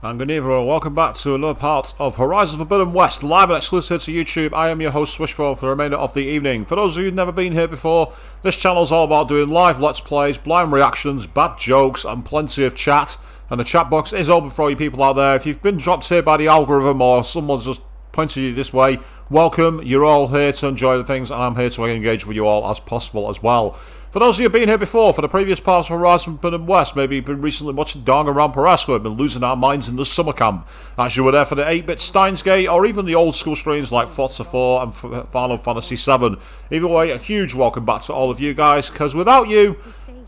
And good evening everyone, welcome back to another part of Horizon Forbidden West, live and exclusive to YouTube. I am your host Swishful for the remainder of the evening. For those of you who've never been here before, this channel is all about doing live Let's Plays, blind reactions, bad jokes and plenty of chat. And the chat box is open for all you people out there. If you've been dropped here by the algorithm or someone's just pointed you this way, welcome. You're all here to enjoy the things and I'm here to engage with you all as possible as well. For those of you who have been here before, for the previous parts of Horizon Forbidden West, maybe you've been recently watching Danganronpa, we've been losing our minds in the summer camp, as you were there for the 8-bit Steins Gate, or even the old school streams like Forza 4 and Final Fantasy 7. Either way, a huge welcome back to all of you guys, because without you,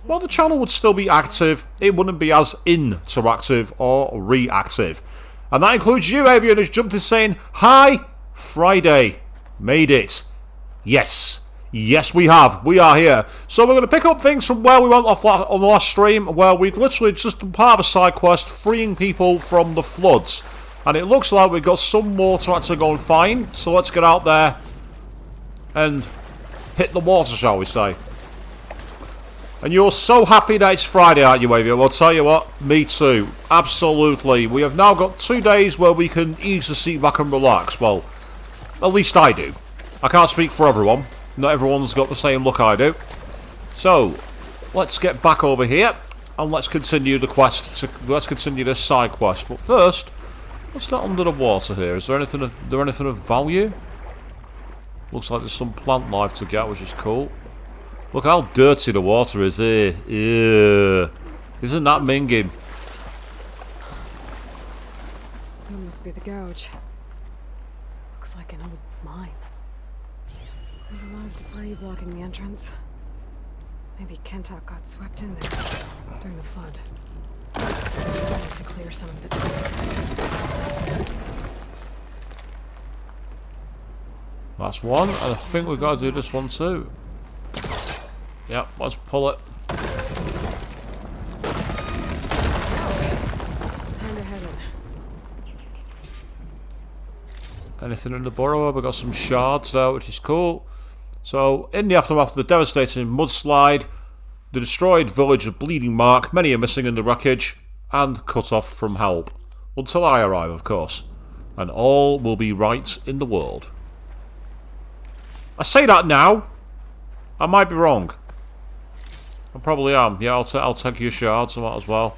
well, the channel would still be active, it wouldn't be as interactive or reactive. And that includes you, everyone who's jumped in saying, "Hi, Friday, made it." Yes. Yes, we have. We are here. So we're going to pick up things from where we went off on the last stream, where we've literally just done part of a side quest, freeing people from the floods. And it looks like we've got some more to actually go and find. So let's get out there and hit the water, shall we say. And you're so happy that it's Friday, aren't you, Avia? Well, I'll tell you what, me too. Absolutely. We have now got 2 days where we can easily sit back and relax. Well, at least I do. I can't speak for everyone. Not everyone's got the same look I do. So, let's get back over here and let's continue the quest. Let's continue this side quest. But first, what's that under the water here? Is there anything of value? Looks like there's some plant life to get, which is cool. Look how dirty the water is here. Ew. Isn't that minging? That must be the gouge. Looks like an old mine. There's a lot of debris blocking the entrance. Maybe Kentok got swept in there during the flood. I need to clear some of it. That's one, and I think we've got to do this one too. Yep, let's pull it. Time to head in. Anything in the burrow? We've got some shards there, which is cool. So, in the aftermath of the devastating mudslide, the destroyed village of Bleeding Mark, many are missing in the wreckage, and cut off from help. Until I arrive, of course. And all will be right in the world. I say that now. I might be wrong. I probably am. Yeah, I'll take your shards and that as well.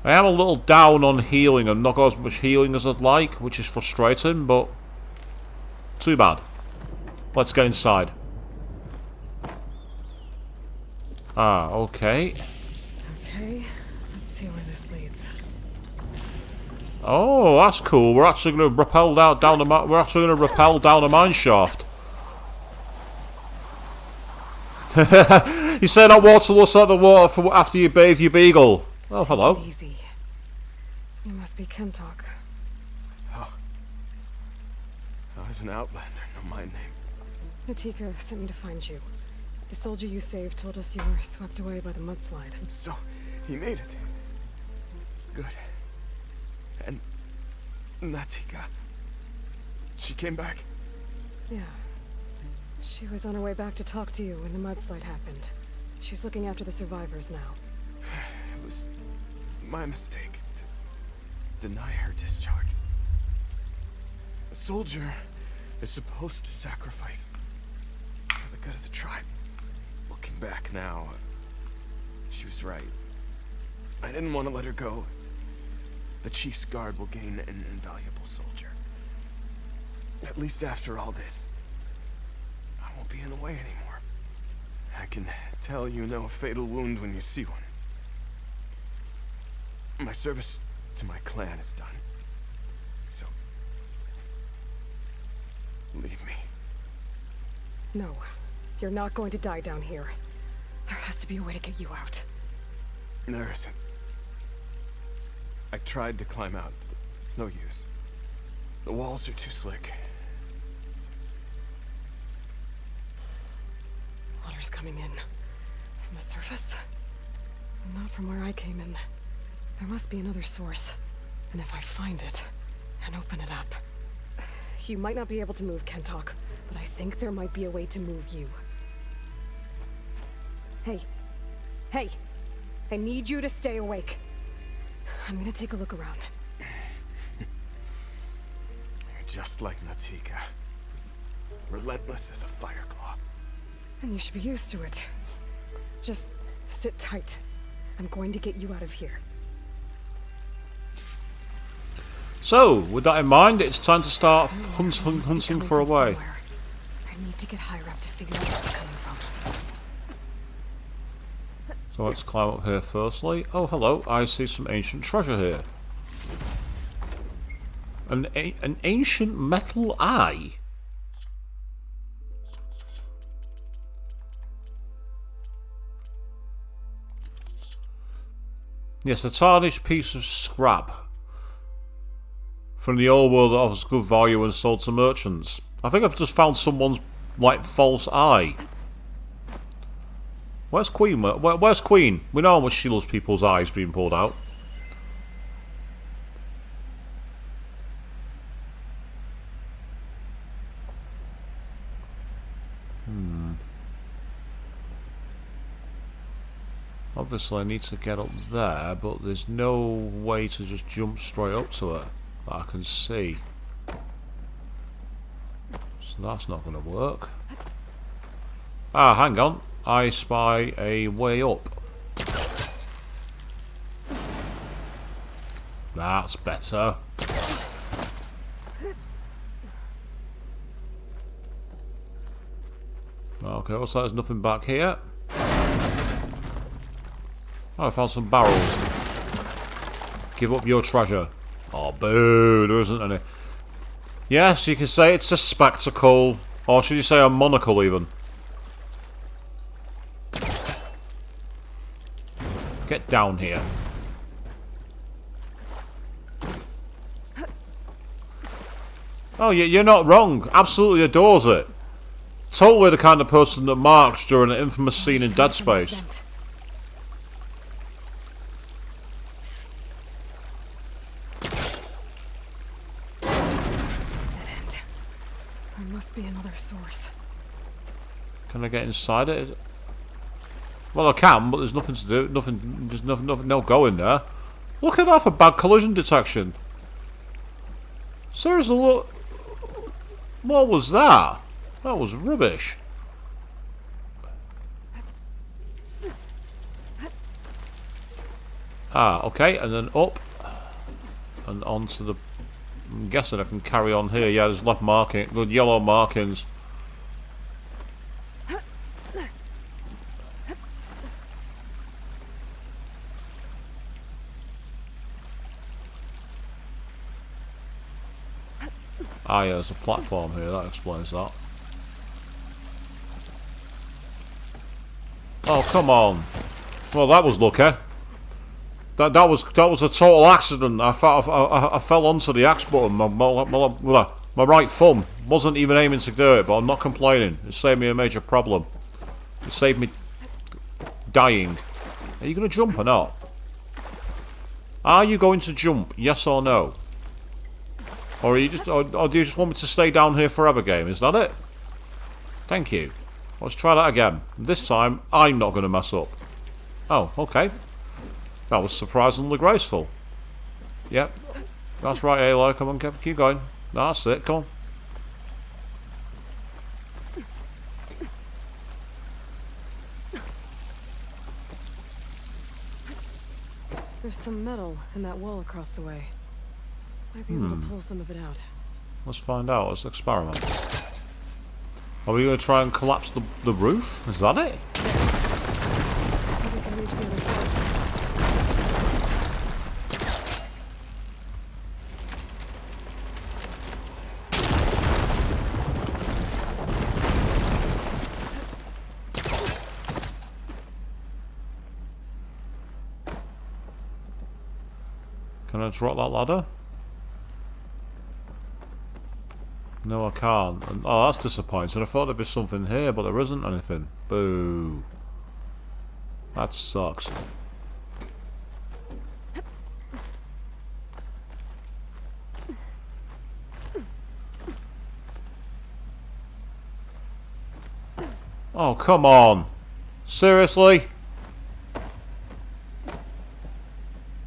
I am a little down on healing and not got as much healing as I'd like, which is frustrating, but too bad. Let's get inside. Ah, okay. Okay, let's see where this leads. Oh, that's cool. We're actually going to rappel down the mine shaft. You say that water looks like the water for after you bathe your beagle. Oh, hello. Take it easy. You must be Kentok. Oh. I was an outlander, no my name. Natika sent me to find you. The soldier you saved told us you were swept away by the mudslide. So, he made it. Good. And Natika, she came back? Yeah. She was on her way back to talk to you when the mudslide happened. She's looking after the survivors now. It was my mistake to deny her discharge. A soldier is supposed to sacrifice for the good of the tribe. Looking back now, she was right. I didn't want to let her go. The chief's guard will gain an invaluable soldier. At least after all this, I won't be in the way anymore. I can tell you know a fatal wound when you see one. My service to my clan is done. So, leave me. No, you're not going to die down here. There has to be a way to get you out. There isn't. I tried to climb out, but it's no use. The walls are too slick. Water's coming in. From the surface? Not from where I came in. There must be another source. And if I find it, and open it up... You might not be able to move Kentok, but I think there might be a way to move you. Hey. Hey! I need you to stay awake. I'm gonna take a look around. You're just like Natika. Relentless as a fireclaw. And you should be used to it. Just sit tight. I'm going to get you out of here. So, with that in mind, it's time to start hunting for a way. I need to get higher up to figure out where it's coming from. So let's climb up here firstly. Oh, hello. I see some ancient treasure here. An ancient metal eye. Yes, a tarnished piece of scrap from the old world that offers good value and sold to merchants. I think I've just found someone's, like, false eye. Where's Queen? Where's Queen? We know how much she loves people's eyes being pulled out. Obviously I need to get up there, but there's no way to just jump straight up to it that I can see. So that's not going to work. Ah, hang on. I spy a way up. That's better. Okay, looks like there's nothing back here. Oh, I found some barrels. Give up your treasure. Oh, boo, there isn't any. Yes, you can say it's a spectacle. Or should you say a monocle, even? Get down here. Oh, you're not wrong. Absolutely adores it. Totally the kind of person that marks during an infamous scene in Dead Space. Must be another source. Can I get inside it? Well, I can, but there's nothing to do. There's nothing. No go in there. Look at that for bad collision detection. Seriously, what was that? That was rubbish. Ah, okay, and then up and onto the. I'm guessing I can carry on here. Yeah, there's left marking, good yellow markings. Ah, yeah, there's a platform here. That explains that. Oh, come on. Well, that was lucky. That was a total accident. I fell onto the axe button. My right thumb wasn't even aiming to do it, but I'm not complaining. It saved me a major problem. It saved me dying. Are you going to jump or not? Are you going to jump? Yes or no? Or are you just, or do you just want me to stay down here forever, game? Is that it? Thank you. Let's try that again. This time, I'm not going to mess up. Oh, okay. That was surprisingly graceful. Yep. That's right, Aloy. Come on, keep going. That's it. Come on. There's some metal in that wall across the way. Might be able to pull some of it out. Let's find out. Let's experiment. Are we going to try and collapse the roof? Is that it? I think we can reach the other side. Can I drop that ladder? No, I can't. And, oh, that's disappointing. I thought there'd be something here, but there isn't anything. Boo. That sucks. Oh, come on. Seriously?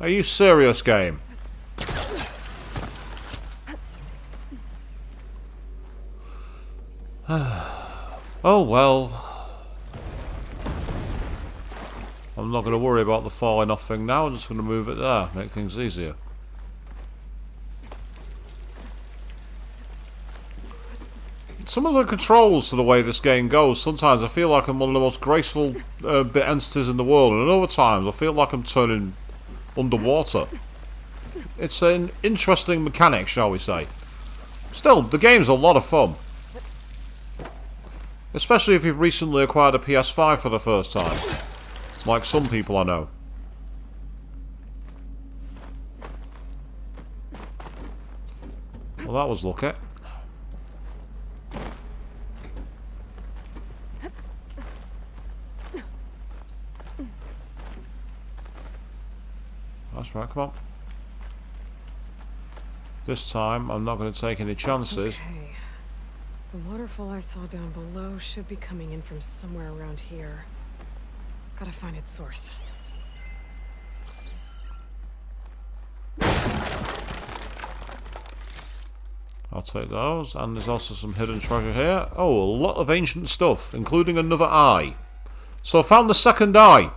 Are you serious, game? Oh well. I'm not going to worry about the falling off thing now. I'm just going to move it there. Make things easier. Some of the controls to the way this game goes, sometimes I feel like I'm one of the most graceful bit entities in the world, and other times I feel like I'm turning underwater. It's an interesting mechanic, shall we say. Still, the game's a lot of fun. Especially if you've recently acquired a PS5 for the first time. Like some people I know. Well, that was lucky. That's right, come on. This time, I'm not going to take any chances. Okay. The waterfall I saw down below should be coming in from somewhere around here. Gotta find its source. I'll take those, and there's also some hidden treasure here. Oh, a lot of ancient stuff, including another eye. So I found the second eye.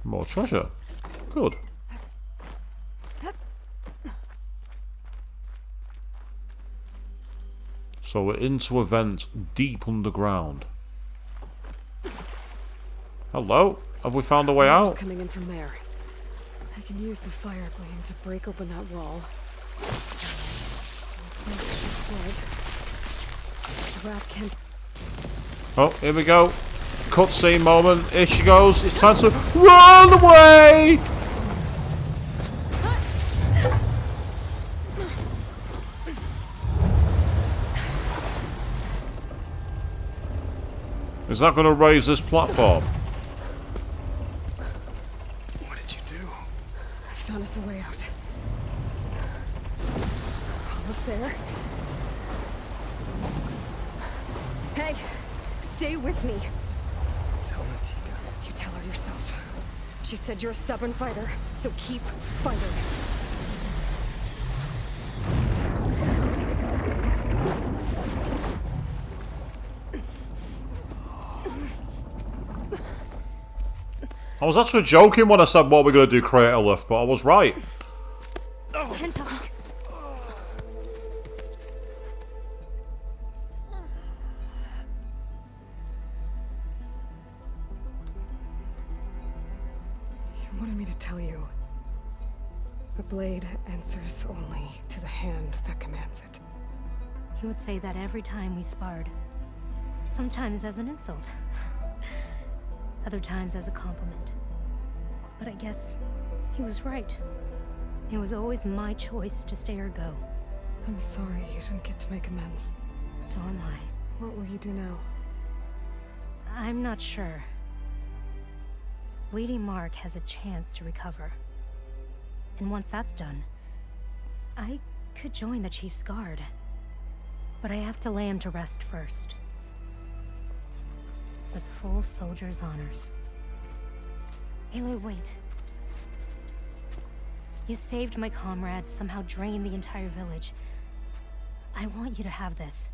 More treasure. Good. So we're into a vent deep underground. Hello? Have we found a way Water's out? coming in from there. I can use the fire gleam to break open that wall. The rat can't. Oh, here we go. Cutscene moment. Here she goes. It's time to run away! Is that going to raise this platform? What did you do? I found us a way out. Almost there. Hey, stay with me. Tell Natika. You tell her yourself. She said you're a stubborn fighter, so keep fighting. I was actually joking when I said what we're going to do creator lift, but I was right. You wanted me to tell you. The blade answers only to the hand that commands it. He would say that every time we sparred. Sometimes as an insult. Other times as a compliment. But I guess he was right. It was always my choice to stay or go. I'm sorry you didn't get to make amends. So am I. What will you do now? I'm not sure. Bleeding Mark has a chance to recover. And once that's done, I could join the Chief's Guard. But I have to lay him to rest first. With full soldier's honors. Aloy, wait. You saved my comrades, somehow drained the entire village. I want you to have this.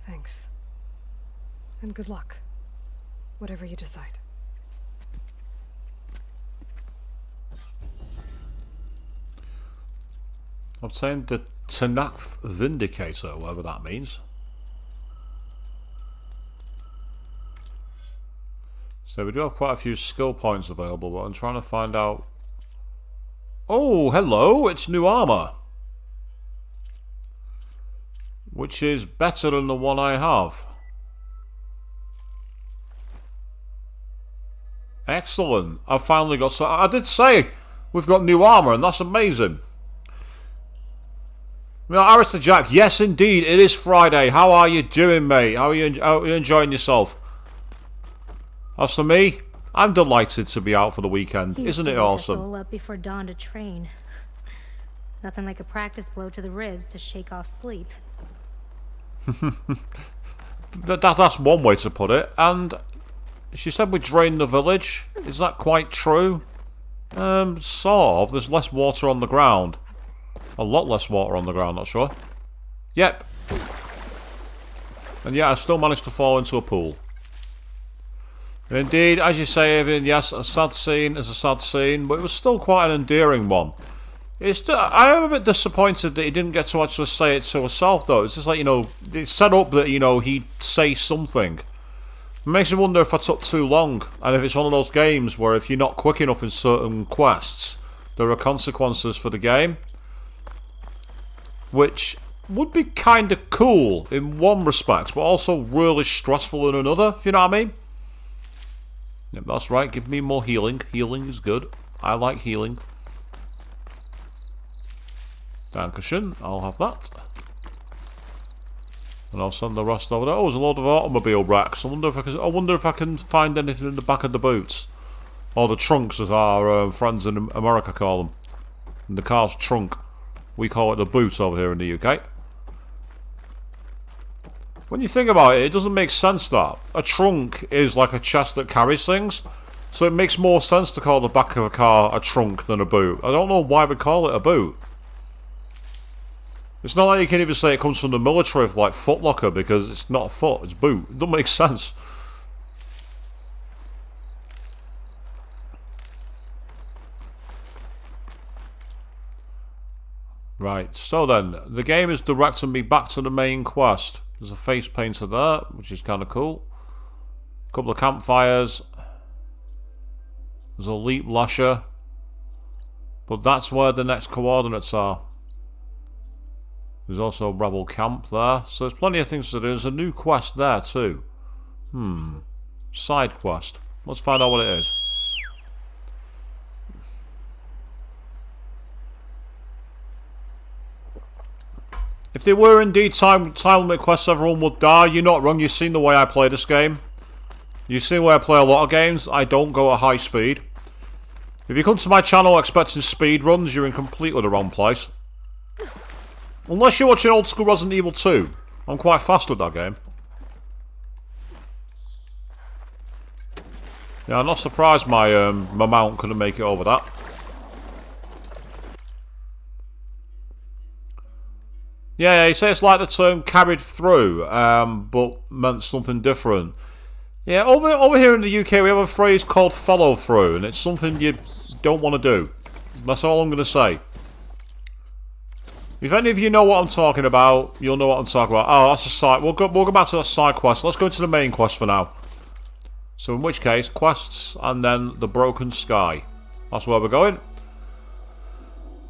Thanks. And good luck. Whatever you decide. Obtained the Tenakth Vindicator, whatever that means. So we do have quite a few skill points available, but I'm trying to find out... Oh, hello! It's new armor! Which is better than the one I have. Excellent. I've finally got... So I did say we've got new armor, and that's amazing. Now, Arista Jack, yes indeed, it is Friday. How are you doing, mate? How are you enjoying yourself? As for me, I'm delighted to be out for the weekend. He used Isn't to it wake us awesome? all up before dawn to train. Nothing like a practice blow to the ribs to shake off sleep. That's one way to put it. And she said we drained the village. Is that quite true? Sort of. There's less water on the ground. A lot less water on the ground, not sure. Yep. And yeah, I still managed to fall into a pool. Indeed, as you say, Evan, yes, a sad scene is a sad scene, but it was still quite an endearing one. I am a bit disappointed that he didn't get to actually say it to herself, though. It's just like, you know, it's set up that, you know, he'd say something. It makes me wonder if I took too long, and if it's one of those games where if you're not quick enough in certain quests, there are consequences for the game. Which would be kind of cool in one respect, but also really stressful in another, if you know what I mean? Yep, that's right, give me more healing. Healing is good. I like healing. Dankeschön, I'll have that. And I'll send the rest over there. Oh, there's a load of automobile wrecks. I wonder if I can find anything in the back of the boots. Or the trunks, as our friends in America call them. In the car's trunk. We call it the boot over here in the UK. When you think about it, it doesn't make sense that. A trunk is like a chest that carries things. So it makes more sense to call the back of a car a trunk than a boot. I don't know why we call it a boot. It's not like you can even say it comes from the military of like Foot Locker, because it's not a foot, it's boot. It doesn't make sense. Right, so then, the game is directing me back to the main quest. There's a face painter there, which is kind of cool. A couple of campfires. There's a leap lasher. But that's where the next coordinates are. There's also a rebel camp there. So there's plenty of things to do. There's a new quest there too. Side quest. Let's find out what it is. If there were indeed time limit quests, everyone would die. You're not wrong. You've seen the way I play this game. You've seen the way I play a lot of games. I don't go at high speed. If you come to my channel expecting speed runs, you're in completely the wrong place. Unless you're watching old school Resident Evil 2. I'm quite fast with that game. Yeah, I'm not surprised my mount couldn't make it over that. Yeah, you say it's like the term carried through, but meant something different. Yeah, over here in the UK we have a phrase called follow through, and it's something you don't want to do. That's all I'm going to say. If any of you know what I'm talking about, you'll know what I'm talking about. Oh, that's a side. We'll go back to that side quest. Let's go into the main quest for now. So in which case, quests and then the Broken Sky. That's where we're going.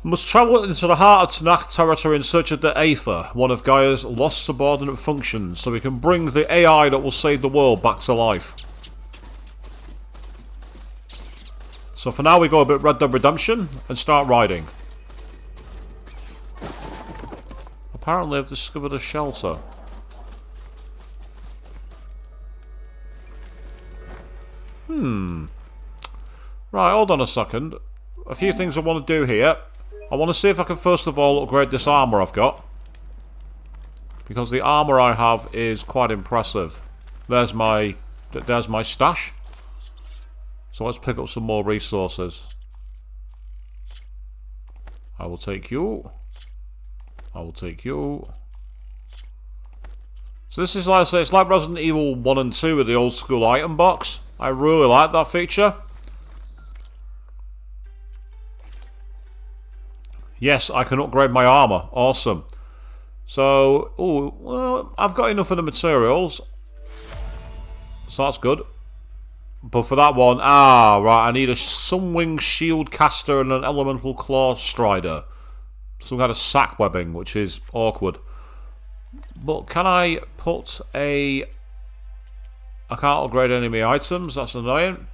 We must travel into the heart of Tanakh territory in search of the Aether, one of Gaia's lost subordinate functions, so we can bring the AI that will save the world back to life. So for now we go a bit Red Dead Redemption and start riding. Apparently I've discovered a shelter. Right, hold on a second. A few things I want to do here. I want to see if I can first of all upgrade this armour I've got. Because the armour I have is quite impressive. There's my stash. So let's pick up some more resources. I will take you. I will take you. So this is like I say, it's like Resident Evil 1 and 2 with the old school item box. I really like that feature. Yes, I can upgrade my armour. Awesome. So, well, I've got enough of the materials. So that's good. But for that one, right, I need a Sunwing Shield Caster and an Elemental Claw Strider. Some kind of sack webbing, which is awkward. But can I put a... I can't upgrade any of my items, that's annoying.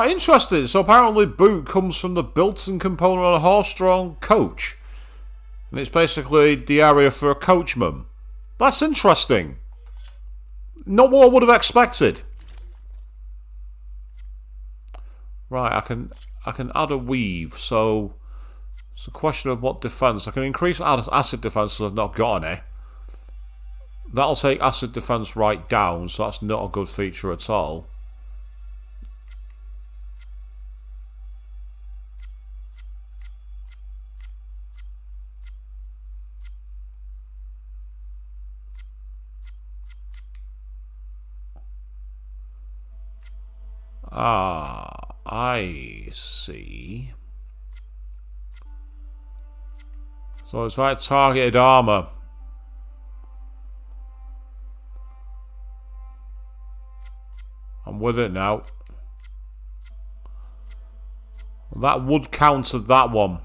Interesting. So apparently boot comes from the built-in component on a horse-drawn coach. And it's basically the area for a coachman. That's interesting. Not what I would have expected. Right, I can add a weave, so it's a question of what defense. I can increase acid defense, so I've not got any. That'll take acid defense right down, so that's not a good feature at all. Ah, I see. So it's like targeted armor. I'm with it now. That would counter that one,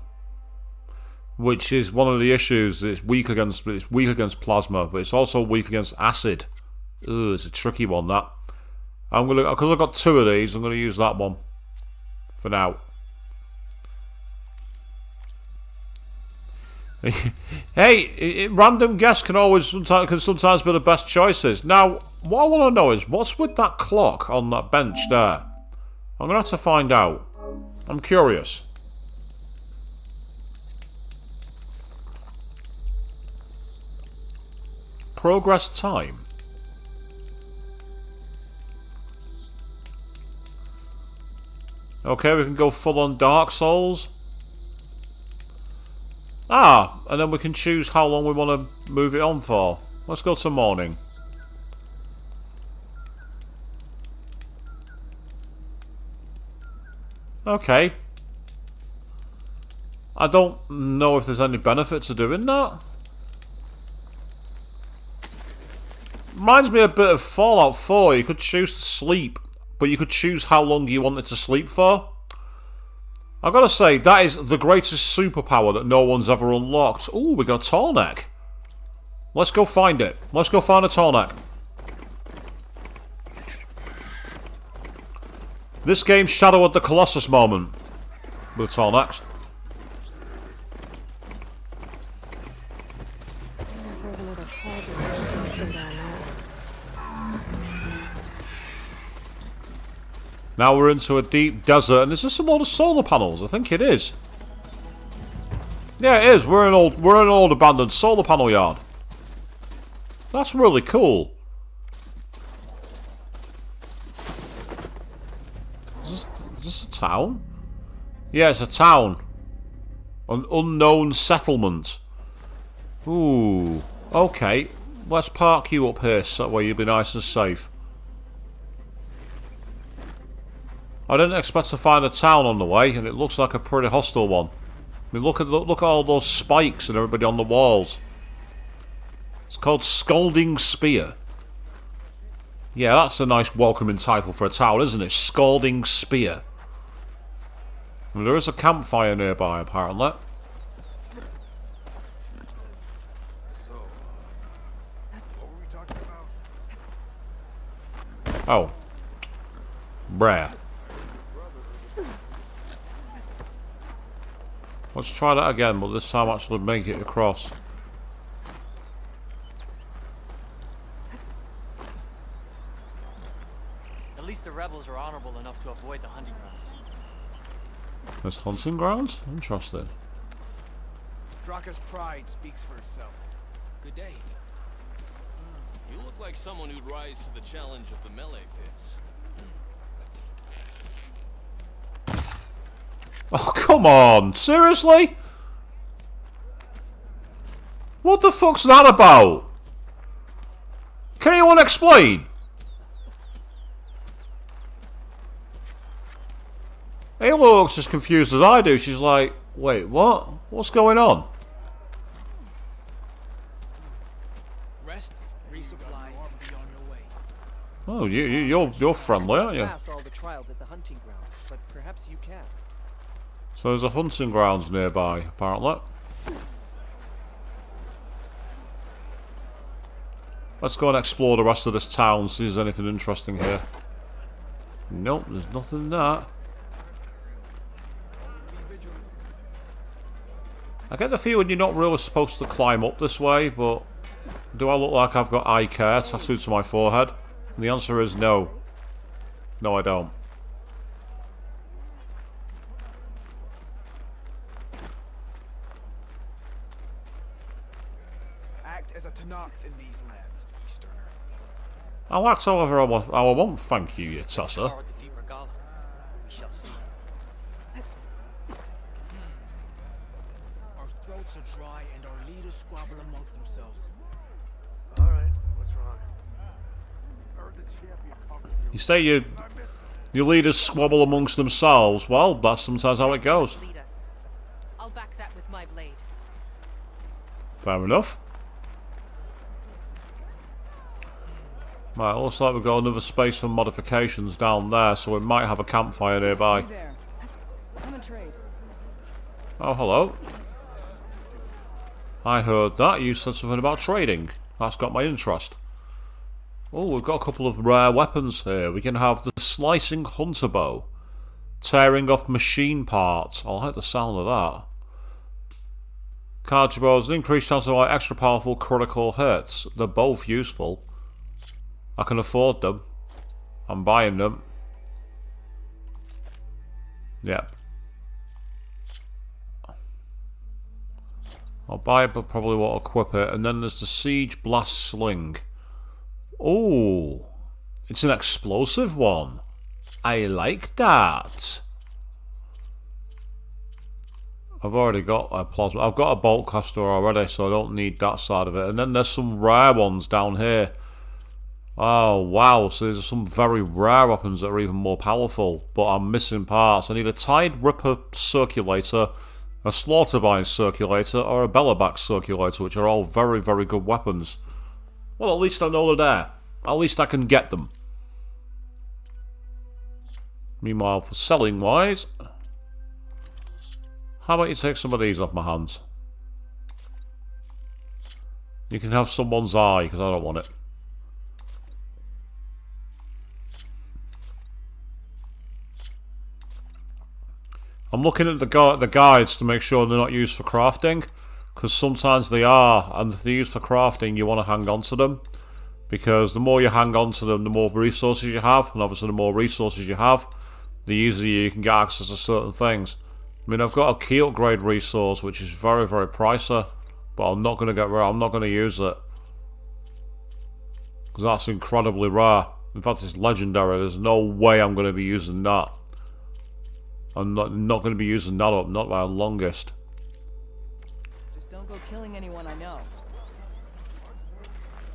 which is one of the issues. It's weak against plasma, but it's also weak against acid. Ugh, it's a tricky one, that. I'm gonna, because I've got two of these, I'm gonna use that one for now. Hey, random guess can sometimes be the best choices. Now, what I want to know is what's with that clock on that bench there. I'm gonna have to find out. I'm curious. Progress time. Okay, we can go full on Dark Souls. Ah, and then we can choose how long we want to move it on for. Let's go to morning. Okay. I don't know if there's any benefit to doing that. Reminds me a bit of Fallout 4. You could choose to sleep, but you could choose how long you wanted to sleep for. I've got to say, that is the greatest superpower that no one's ever unlocked. Ooh, we got a tall neck. Let's go find it. Let's go find a tall neck. This game shadowed the Colossus moment with tall necks. There's another hall down there. Now we're into a deep desert, and is this a load of solar panels? I think it is. Yeah, it is. We're in an old abandoned solar panel yard. That's really cool. Is this a town? Yeah, it's a town. An unknown settlement. Ooh. Okay. Let's park you up here so that way you'll be nice and safe. I didn't expect to find a town on the way, and it looks like a pretty hostile one. I mean, look at all those spikes and everybody on the walls. It's called Scalding Spear. Yeah, that's a nice welcoming title for a town, isn't it? Scalding Spear. And there is a campfire nearby, apparently. So, what were we talking about? Oh. Bruh. Let's try that again, but this time actually make it across. At least the rebels are honorable enough to avoid the hunting grounds. There's hunting grounds? Interesting. Draka's pride speaks for itself. Good day. You look like someone who'd rise to the challenge of the melee pits. Oh, come on! Seriously? What the fuck's that about? Can anyone explain? Aloy looks as confused as I do. She's like, wait, what? What's going on? Rest, resupply, and be on your way. Oh, you're friendly, aren't you? Pass all the trials at the hunting ground, but perhaps you can. So there's a hunting grounds nearby, apparently. Let's go and explore the rest of this town, see if there's anything interesting here. Nope, there's nothing there. I get the feeling you're not really supposed to climb up this way, but Do I look like I've got eye care tattooed to my forehead? And the answer is no. No, I don't. Act as a Tanakh in these lands, Easterner. I'll act however I want, thank you, you tosser. Power defeat Regala. We shall see. Our throats are dry and our leaders squabble amongst themselves. Alright, what's wrong? Heard the champion conquered You say your leaders squabble amongst themselves. Well, that's sometimes how it goes. Lead us. I'll back that with my blade. Fair enough. Right, looks like we've got another space for modifications down there, so we might have a campfire nearby. There. Come and trade. Oh, hello. I heard that. You said something about trading. That's got my interest. Oh, we've got a couple of rare weapons here. We can have the slicing hunter bow. Tearing off machine parts. I like the sound of that. Cartridge bows, an increased chance of like extra powerful critical hits. They're both useful. I can afford them. I'm buying them. Yep. I'll buy it, but probably won't equip it. And then there's the Siege Blast Sling. Oh, it's an explosive one. I like that. I've already got a plasma. I've got a bolt caster already, so I don't need that side of it. And then there's some rare ones down here. Oh, wow. So there's some very rare weapons that are even more powerful. But I'm missing parts. I need a Tide Ripper circulator, a Slaughterbind circulator, or a Bellerback circulator, which are all very, very good weapons. Well, at least I know they're there. At least I can get them. Meanwhile, for selling wise, how about you take some of these off my hands? You can have someone's eye, because I don't want it. I'm looking at the guides to make sure they're not used for crafting, because sometimes they are, and if they're used for crafting, you want to hang on to them, because the more you hang on to them, the more resources you have, and obviously the more resources you have, the easier you can get access to certain things. I mean, I've got a key upgrade resource, which is very, very pricey, but I'm not going to use it, because that's incredibly rare. In fact, it's legendary. There's no way I'm going to be using that. I'm not going to be using that up, not by the longest. Just don't go killing anyone I know.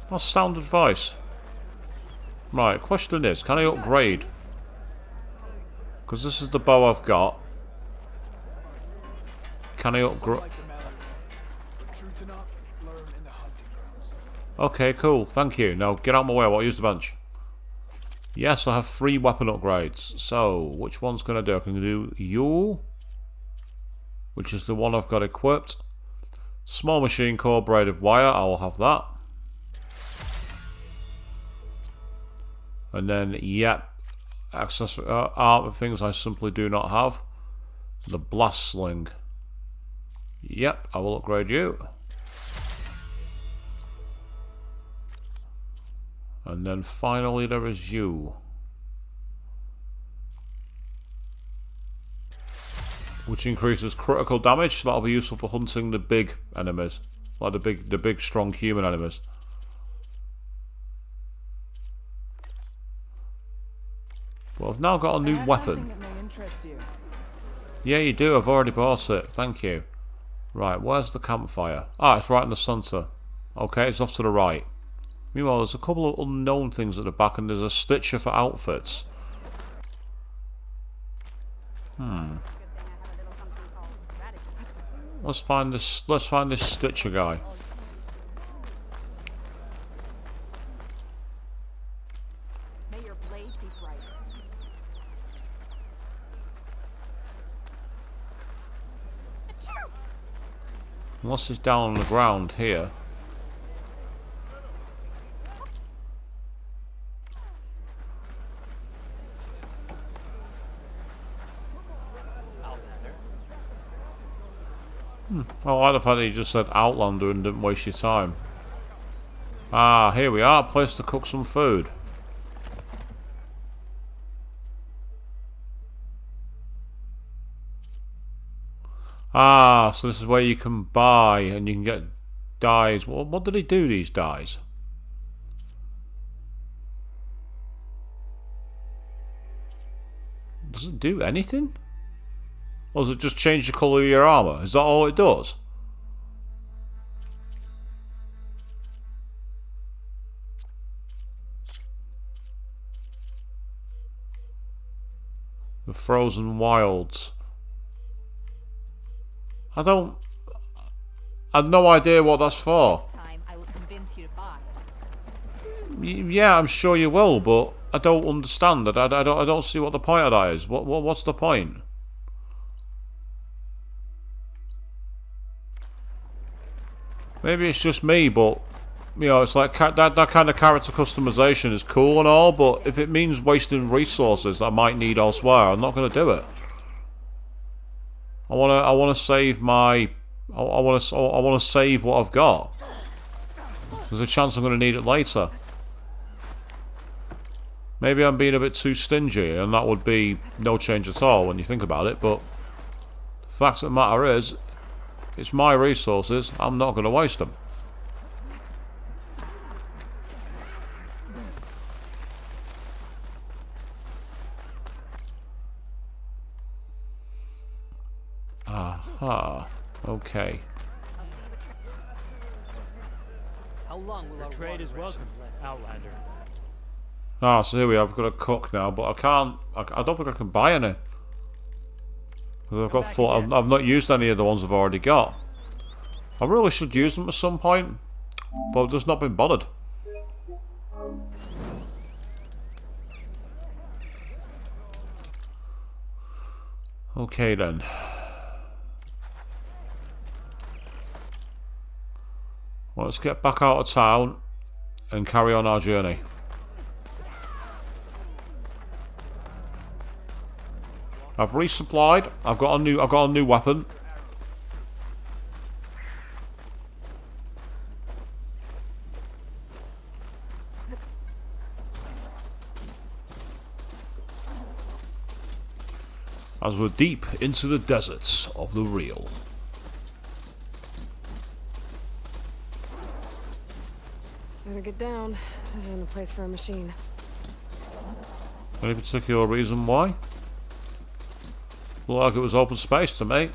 That's sound advice. Right, question is, can I upgrade? Because this is the bow I've got. Can I upgrade? Okay, cool. Thank you. Now get out of my way. I'll use the bench. Yes, I have 3 weapon upgrades. So, which one's going to do? I can do you, which is the one I've got equipped. Small machine core braided wire. I will have that. And then, yep, accessory art things I simply do not have. The blast sling. Yep, I will upgrade you. And then finally there is you. Which increases critical damage. That'll be useful for hunting the big enemies. Like the big strong human enemies. Well, I've now got a new weapon. That may interest you. Yeah, you do. I've already bought it. Thank you. Right, where's the campfire? Ah, it's right in the centre. Okay, it's off to the right. Meanwhile, there's a couple of unknown things at the back, and there's a stitcher for outfits. Let's find this stitcher guy. May your blade be bright. Unless it's down on the ground here. I like the fact that you just said Outlander and didn't waste your time. Ah, here we are. Place to cook some food. Ah, so this is where you can buy and you can get dyes. What do they do, these dyes? Does it do anything? Or does it just change the colour of your armour? Is that all it does? The Frozen Wilds. I've no idea what that's for. Next time, I will convince you to buy. Yeah, I'm sure you will, but I don't understand. I don't see what the point of that is. What's the point? Maybe it's just me, but you know, it's like that kind of character customization is cool and all, but if it means wasting resources that I might need elsewhere, I'm not going to do it. I want to save my. I want to save what I've got. There's a chance I'm going to need it later. Maybe I'm being a bit too stingy, and that would be no change at all when you think about it. But the fact of the matter is, it's my resources. I'm not going to waste them. Aha. Okay. How long will our Trade is welcome, Outlander. Ah, so here we are. I've got a cook now, but I can't. I don't think I can buy any. Because I've got full. I've not used any of the ones I've already got. I really should use them at some point, but I've just not been bothered. Okay then. Well, let's get back out of town and carry on our journey. I've resupplied. I've got a new weapon. As we're deep into the deserts of the real. Better get down. This isn't a place for a machine. Any particular reason why? Looked like it was open space to me.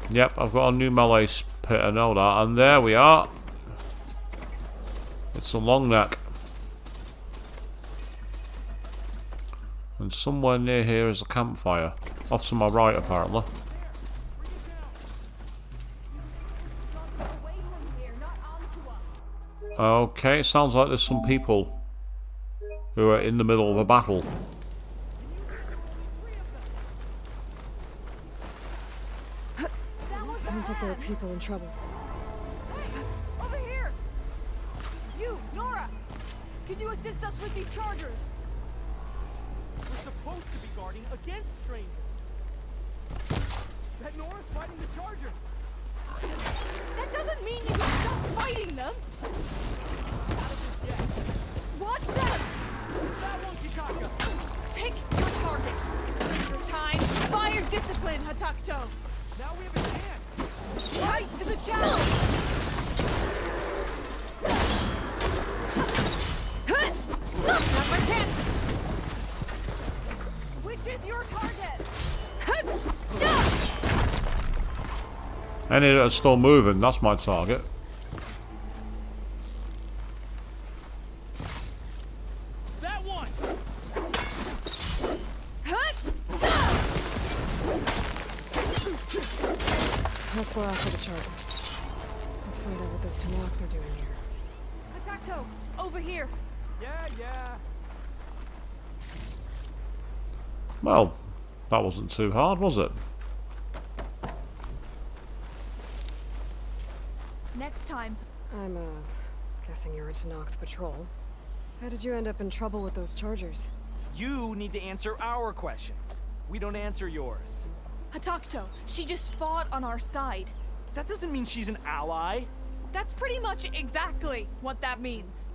Yep, I've got a new melee pit, I know that. And there we are. It's a long neck. And somewhere near here is a campfire. Off to my right, apparently. Okay, it sounds like there's some people who are in the middle of a battle. Sounds like there are people in trouble. Over here! You, Nora! Can you assist us with these chargers? We're supposed to be guarding against strangers. That Nora's fighting the Charger. That doesn't mean you can stop fighting them! Watch them! That one, Kitaka. Pick your targets! Take your time. Fire discipline, Hatakto! Now we have a chance. Right to the challenge! Not my chance! Which is your target? Any that are still moving, that's my target. That one. That's the last of the chargers. Let's find out what those Tanakh are doing here. Hatakto, over here! Yeah. Well, that wasn't too hard, was it? Next time. I'm, guessing you're a Tanakh patrol. How did you end up in trouble with those chargers? You need to answer our questions. We don't answer yours. Hatakto, she just fought on our side. That doesn't mean she's an ally. That's pretty much exactly what that means.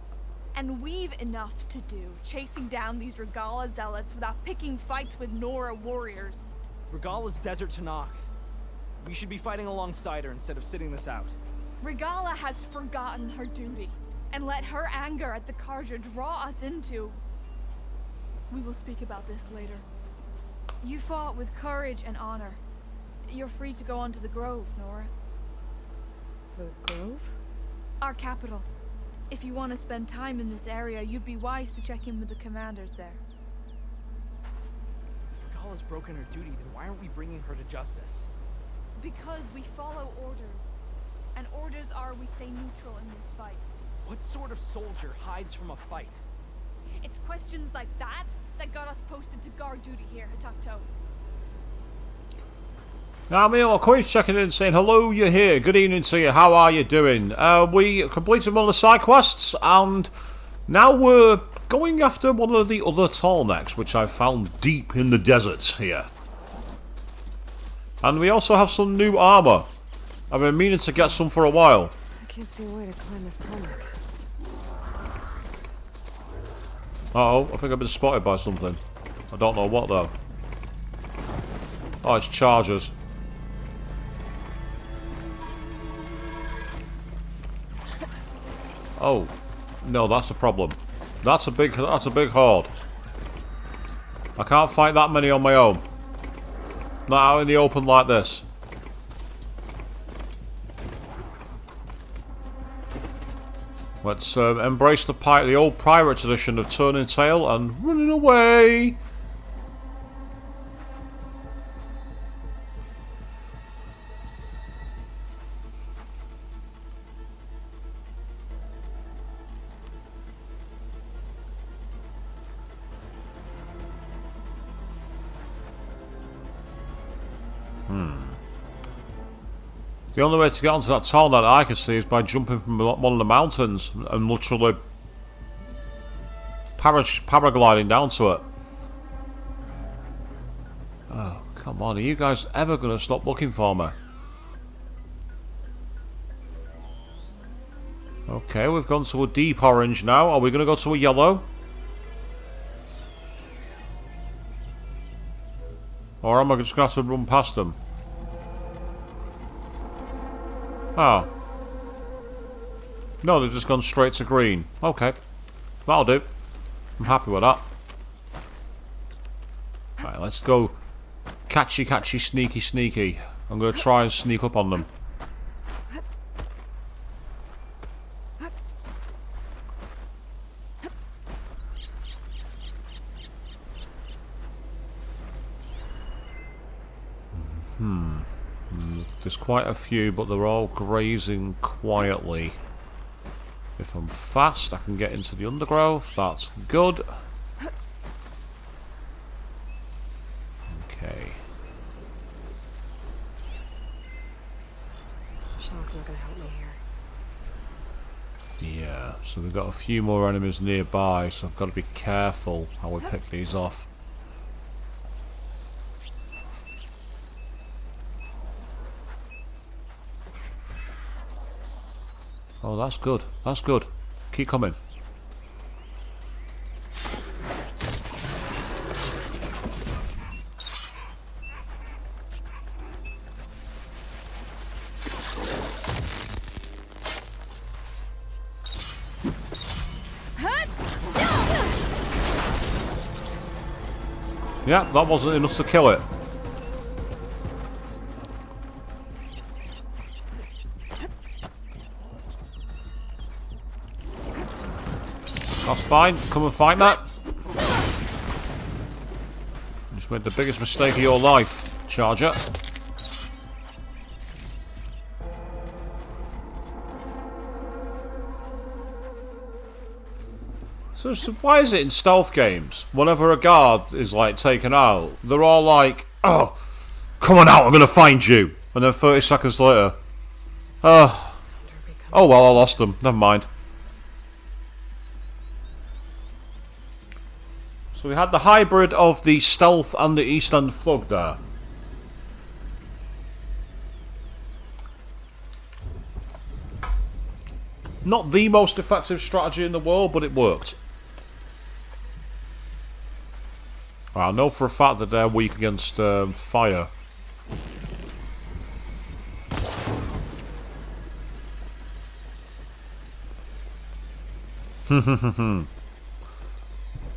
And we've enough to do chasing down these Regala zealots without picking fights with Nora warriors. Regala's desert to Noct. We should be fighting alongside her instead of sitting this out. Regala has forgotten her duty and let her anger at the Carja draw us into... We will speak about this later. You fought with courage and honor. You're free to go on to the Grove, Nora. The Grove? Our capital. If you want to spend time in this area, you'd be wise to check in with the commanders there. If Regala's broken her duty, then why aren't we bringing her to justice? Because we follow orders. And orders are we stay neutral in this fight. What sort of soldier hides from a fight? It's questions like that that got us posted to guard duty here, Hatakto. Now, Emil, Queen's checking in saying, hello, you're here. Good evening to you. How are you doing? We completed one of the side quests, and now we're going after one of the other tallnecks, which I found deep in the desert here. And we also have some new armour. I've been meaning to get some for a while. I can't see a way to climb this tallneck. Uh-oh, I think I've been spotted by something. I don't know what, though. Oh, it's chargers. Oh, no, that's a problem. That's a big horde. I can't fight that many on my own. Not out in the open like this. Let's embrace the old pirate tradition of turning tail and running away. The only way to get onto that town that I can see is by jumping from one of the mountains and literally paragliding down to it. Oh, come on, are you guys ever going to stop looking for me? Okay, we've gone to a deep orange now. Are we going to go to a yellow? Or am I just going to have to run past them? Oh. No, they've just gone straight to green. Okay. That'll do. I'm happy with that. Right, let's go catchy, sneaky, sneaky. I'm going to try and sneak up on them. There's quite a few, but they're all grazing quietly. If I'm fast, I can get into the undergrowth. That's good. Okay. Shock's not gonna help me here. Yeah, so we've got a few more enemies nearby, so I've got to be careful how we pick these off. Oh, that's good. That's good. Keep coming. Yeah, that wasn't enough to kill it. That's fine. Come and fight that. You just made the biggest mistake of your life, Charger. So why is it in stealth games, whenever a guard is like taken out, they're all like, oh, come on out, I'm going to find you. And then 30 seconds later, oh well, I lost them. Never mind. So So we had the hybrid of the stealth and the East End thug there. Not the most effective strategy in the world, but it worked. I know for a fact that they're weak against fire.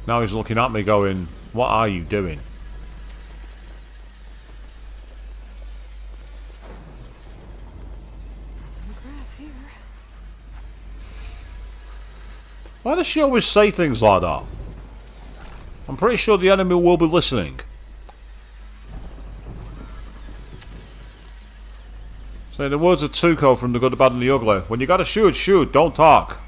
Now he's looking at me going, what are you doing? Grass here. Why does she always say things like that? I'm pretty sure the enemy will be listening. So in the words of Tuco from The Good, the Bad and the Ugly, when you gotta shoot, shoot, don't talk.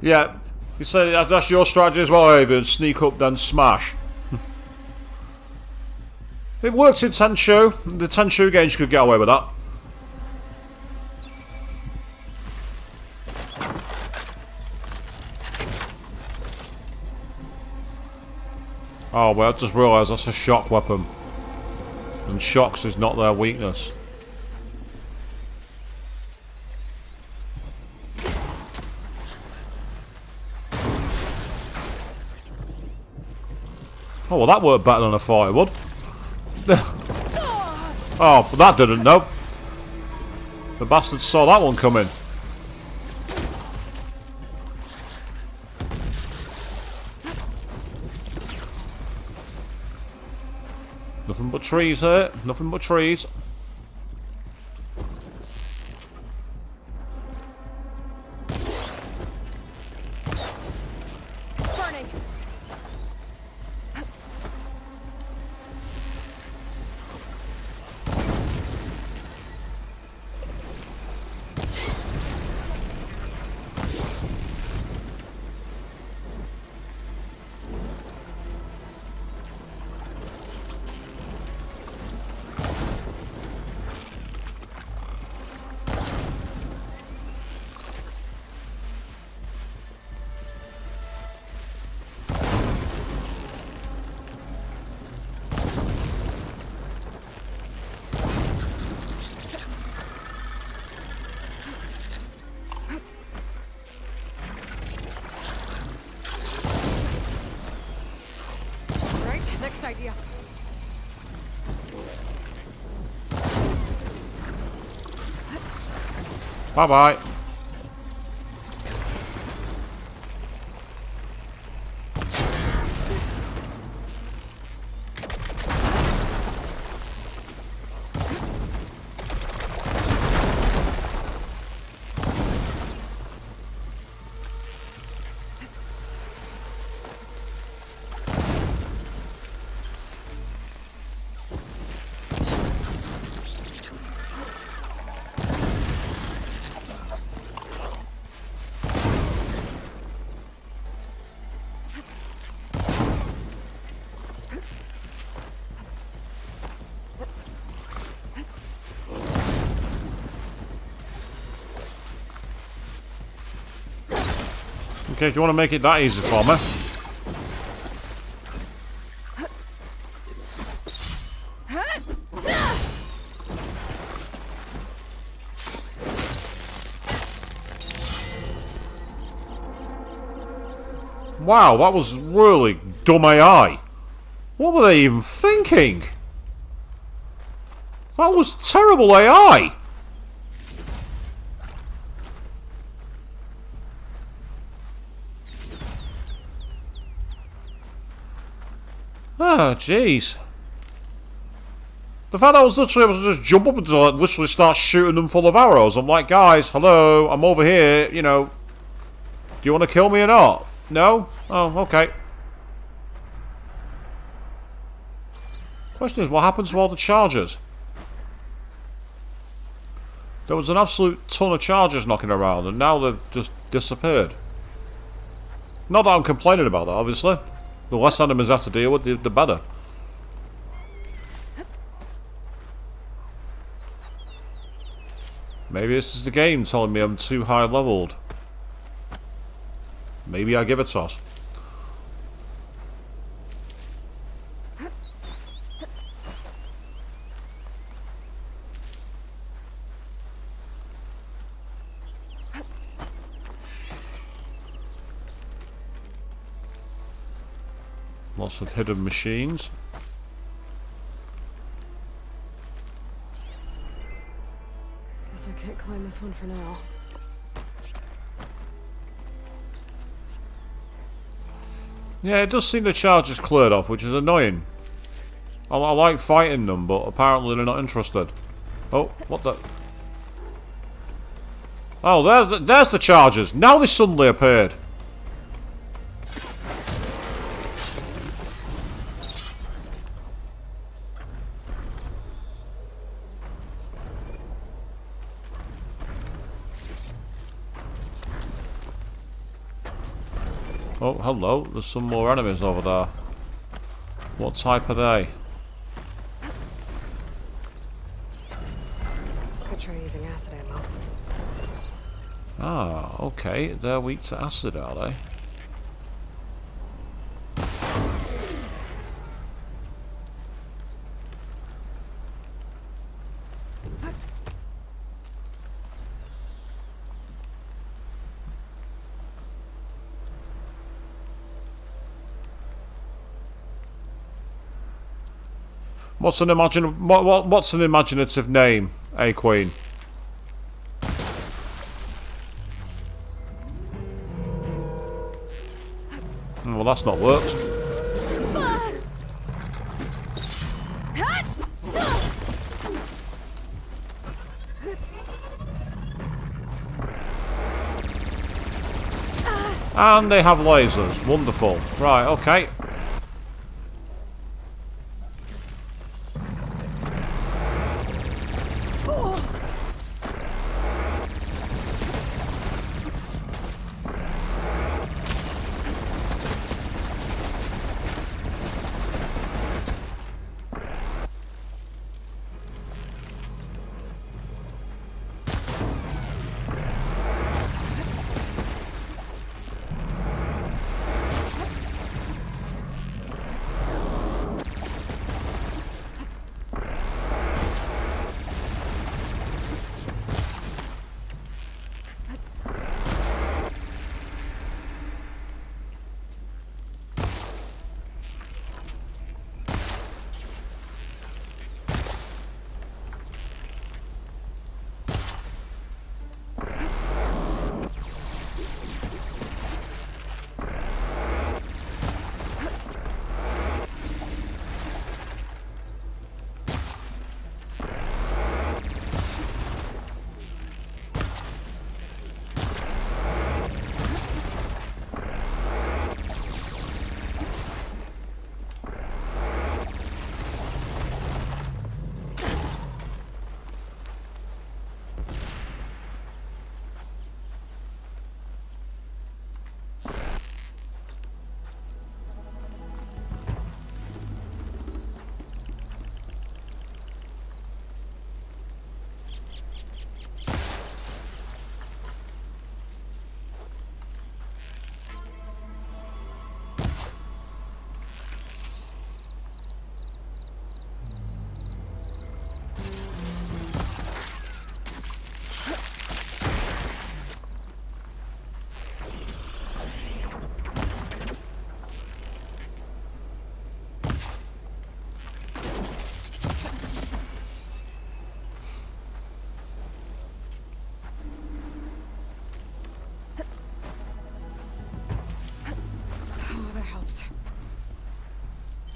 Yeah, you say that's your strategy as well, Avian. Sneak up, then smash. It works in Tenchu. The Tenchu games could get away with that. Oh, well, I just realised that's a shock weapon. And shocks is not their weakness. Oh, well, that worked better than I thought it would. Oh, but that didn't, no. The bastard saw that one coming. Nothing but trees here. Nothing but trees. Burning. Next idea. Bye-bye. Okay, if you want to make it that easy for me. Wow, that was really dumb AI. What were they even thinking? That was terrible AI. Ah, jeez. The fact that I was literally able to just jump up and like, literally start shooting them full of arrows. I'm like, guys, hello, I'm over here, you know. Do you want to kill me or not? No? Oh, okay. Question is, what happens to all the chargers? There was an absolute ton of charges knocking around, and now they've just disappeared. Not that I'm complaining about that, obviously. The less enemies I have to deal with, the better. Maybe this is the game telling me I'm too high leveled. Maybe I give a toss. Lots of hidden machines. Guess I can't climb this one for now. Yeah, it does seem the charge is cleared off, which is annoying. I like fighting them, but apparently they're not interested. Oh, what the... Oh, there's the charges. Now they suddenly appeared. Oh, hello. There's some more enemies over there. What type are they? Could try using acid ammo. Ah, okay. They're weak to acid, are they? What's an imaginative name, A-Queen? Well, that's not worked. And they have lasers. Wonderful. Right, okay.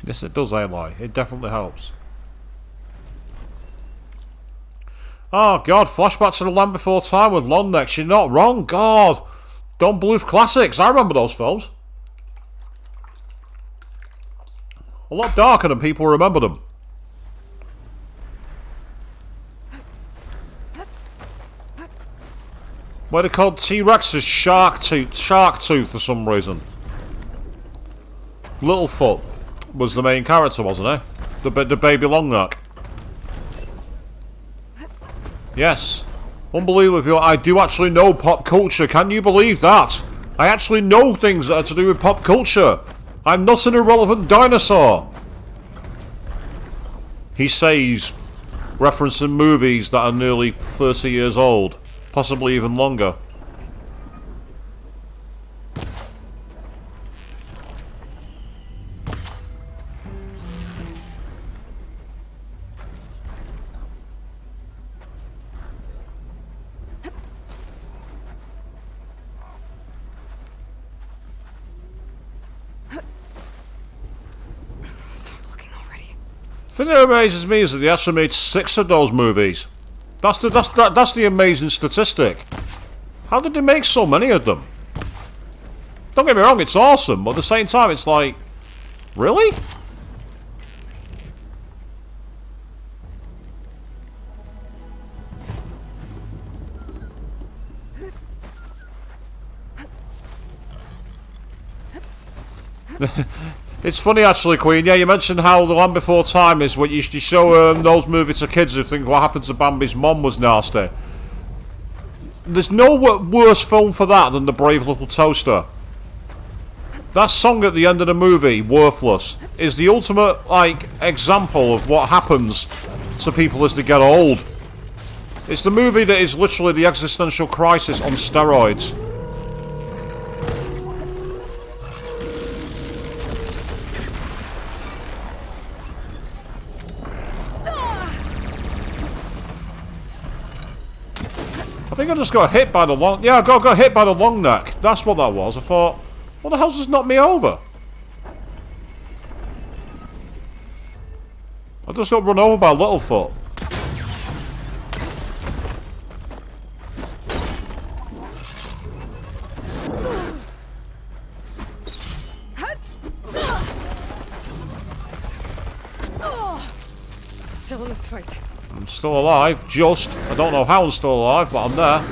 Yes, it does, Aloy. It definitely helps. Oh, God. Flashback to the Land Before Time with long necks. You're not wrong. God. Don Bluth classics. I remember those films. A lot darker than people remember them. Why they called T-Rex's shark tooth for some reason. Littlefoot was the main character, wasn't he? The baby long neck. Yes. Unbelievable. I do actually know pop culture. Can you believe that? I actually know things that are to do with pop culture. I'm not an irrelevant dinosaur. He says, referencing movies that are nearly 30 years old. Possibly even longer. The thing that amazes me is that they actually made 6 of those movies. That's the amazing statistic. How did they make so many of them? Don't get me wrong, it's awesome, but at the same time it's like, really? It's funny actually, Queen. Yeah, you mentioned how The Land Before Time is what you show those movies to kids who think what happened to Bambi's mom was nasty. There's no worse film for that than The Brave Little Toaster. That song at the end of the movie, Worthless, is the ultimate, like, example of what happens to people as they get old. It's the movie that is literally the existential crisis on steroids. I think I just got hit by the long... Yeah, I got hit by the long neck. That's what that was. I thought, what the hell's just knocked me over? I just got run over by Littlefoot. Still in this fight. I'm still alive, just. I don't know how I'm still alive, but I'm there.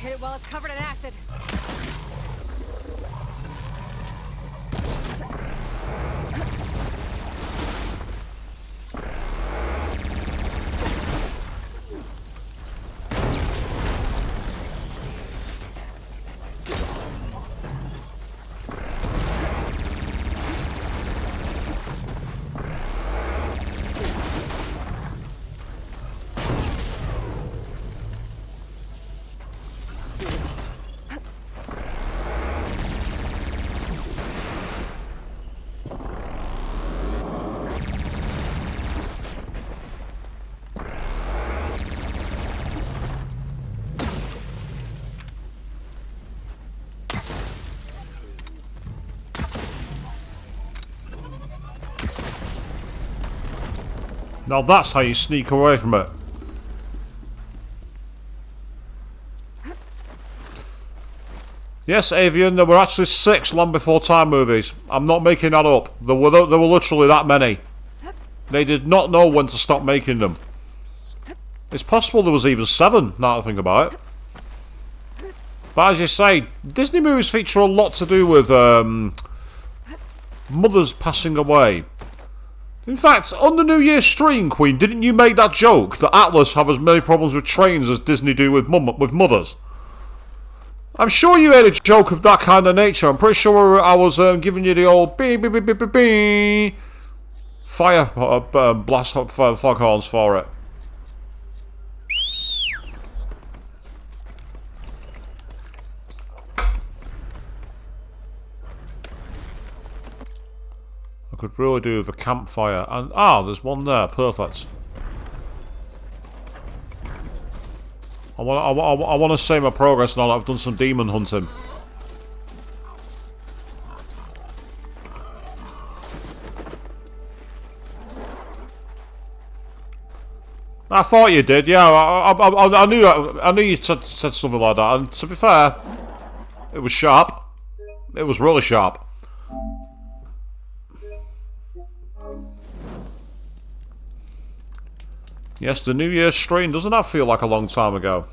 Hit it while it's covered in acid. Now that's how you sneak away from it. Yes, Avian, there were actually 6 Land Before Time movies. I'm not making that up. There were literally that many. They did not know when to stop making them. It's possible there was even 7, now that I think about it. But as you say, Disney movies feature a lot to do with mothers passing away. In fact, on the New Year stream, Queen, didn't you make that joke that Atlas have as many problems with trains as Disney do with mothers? I'm sure you made a joke of that kind of nature. I'm pretty sure I was giving you the old fire blast foghorns for it. could really do with a campfire. And there's one there. Perfect. I want to save my progress now that I've done some demon hunting. I thought you did, yeah. I knew you said something like that. And to be fair, it was sharp. It was really sharp. Yes, the New Year's stream. Doesn't that feel like a long time ago?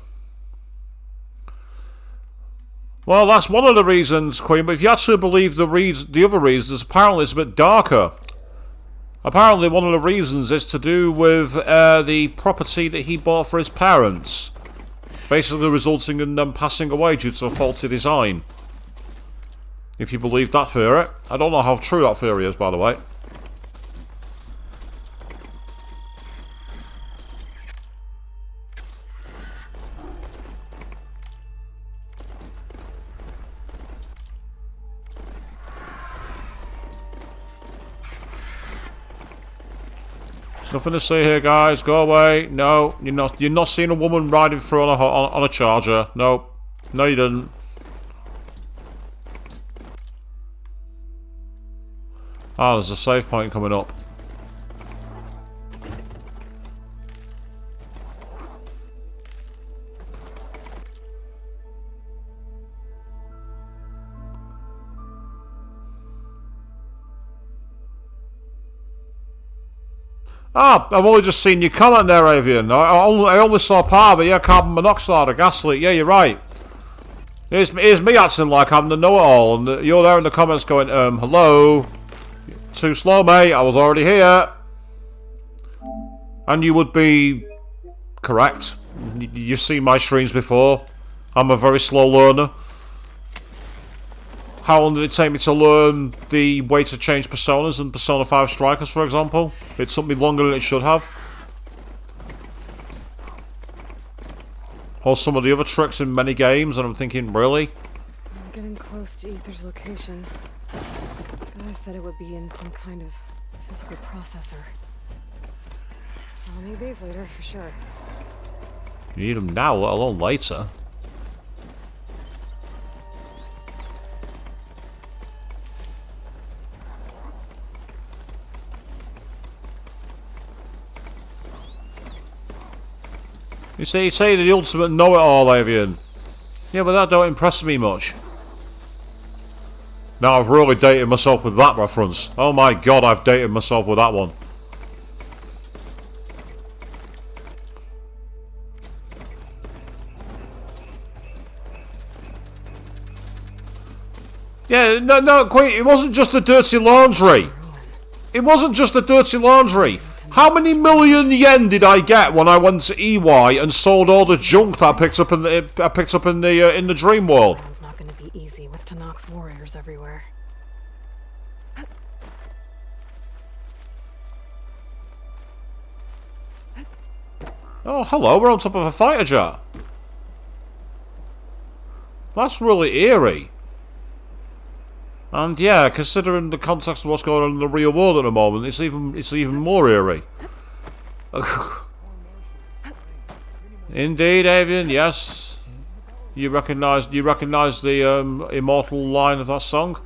Well, that's one of the reasons, Queen. But if you actually believe the other reasons, apparently it's a bit darker. Apparently one of the reasons is to do with the property that he bought for his parents. Basically resulting in them passing away due to a faulty design. If you believe that theory. I don't know how true that theory is, by the way. Nothing to say here, guys. Go away. No, you're not seeing a woman riding through on a charger. Nope. No, you didn't. There's a save point coming up. I've only just seen your comment there, Avian. I only saw part of it. Yeah, carbon monoxide, a gas leak. Yeah, you're right. Here's me acting like I'm the know-it-all, and you're there in the comments going, hello. Too slow, mate. I was already here. And you would be correct. You've seen my streams before. I'm a very slow learner. How long did it take me to learn the way to change personas in Persona 5 Strikers, for example? It took me longer than it should have. Or some of the other tricks in many games, and I'm thinking, really? I'm getting close to Ether's location. I said it would be in some kind of physical processor. I'll need these later, for sure. You need them now, let alone later. You say the ultimate know-it-all, Avian. Yeah, but that don't impress me much. Now I've really dated myself with that reference. Oh my god, I've dated myself with that one. Yeah, no, Queen, it wasn't just a dirty laundry. It wasn't just a dirty laundry. How many million yen did I get when I went to EY and sold all the junk that I picked up in the dream world? It's not going to be easy with Tanak's warriors everywhere. Oh, hello, we're on top of a fighter jet. That's really eerie. And yeah, considering the context of what's going on in the real world at the moment, it's even more eerie. Indeed, Avian, yes. You recognise the immortal line of that song?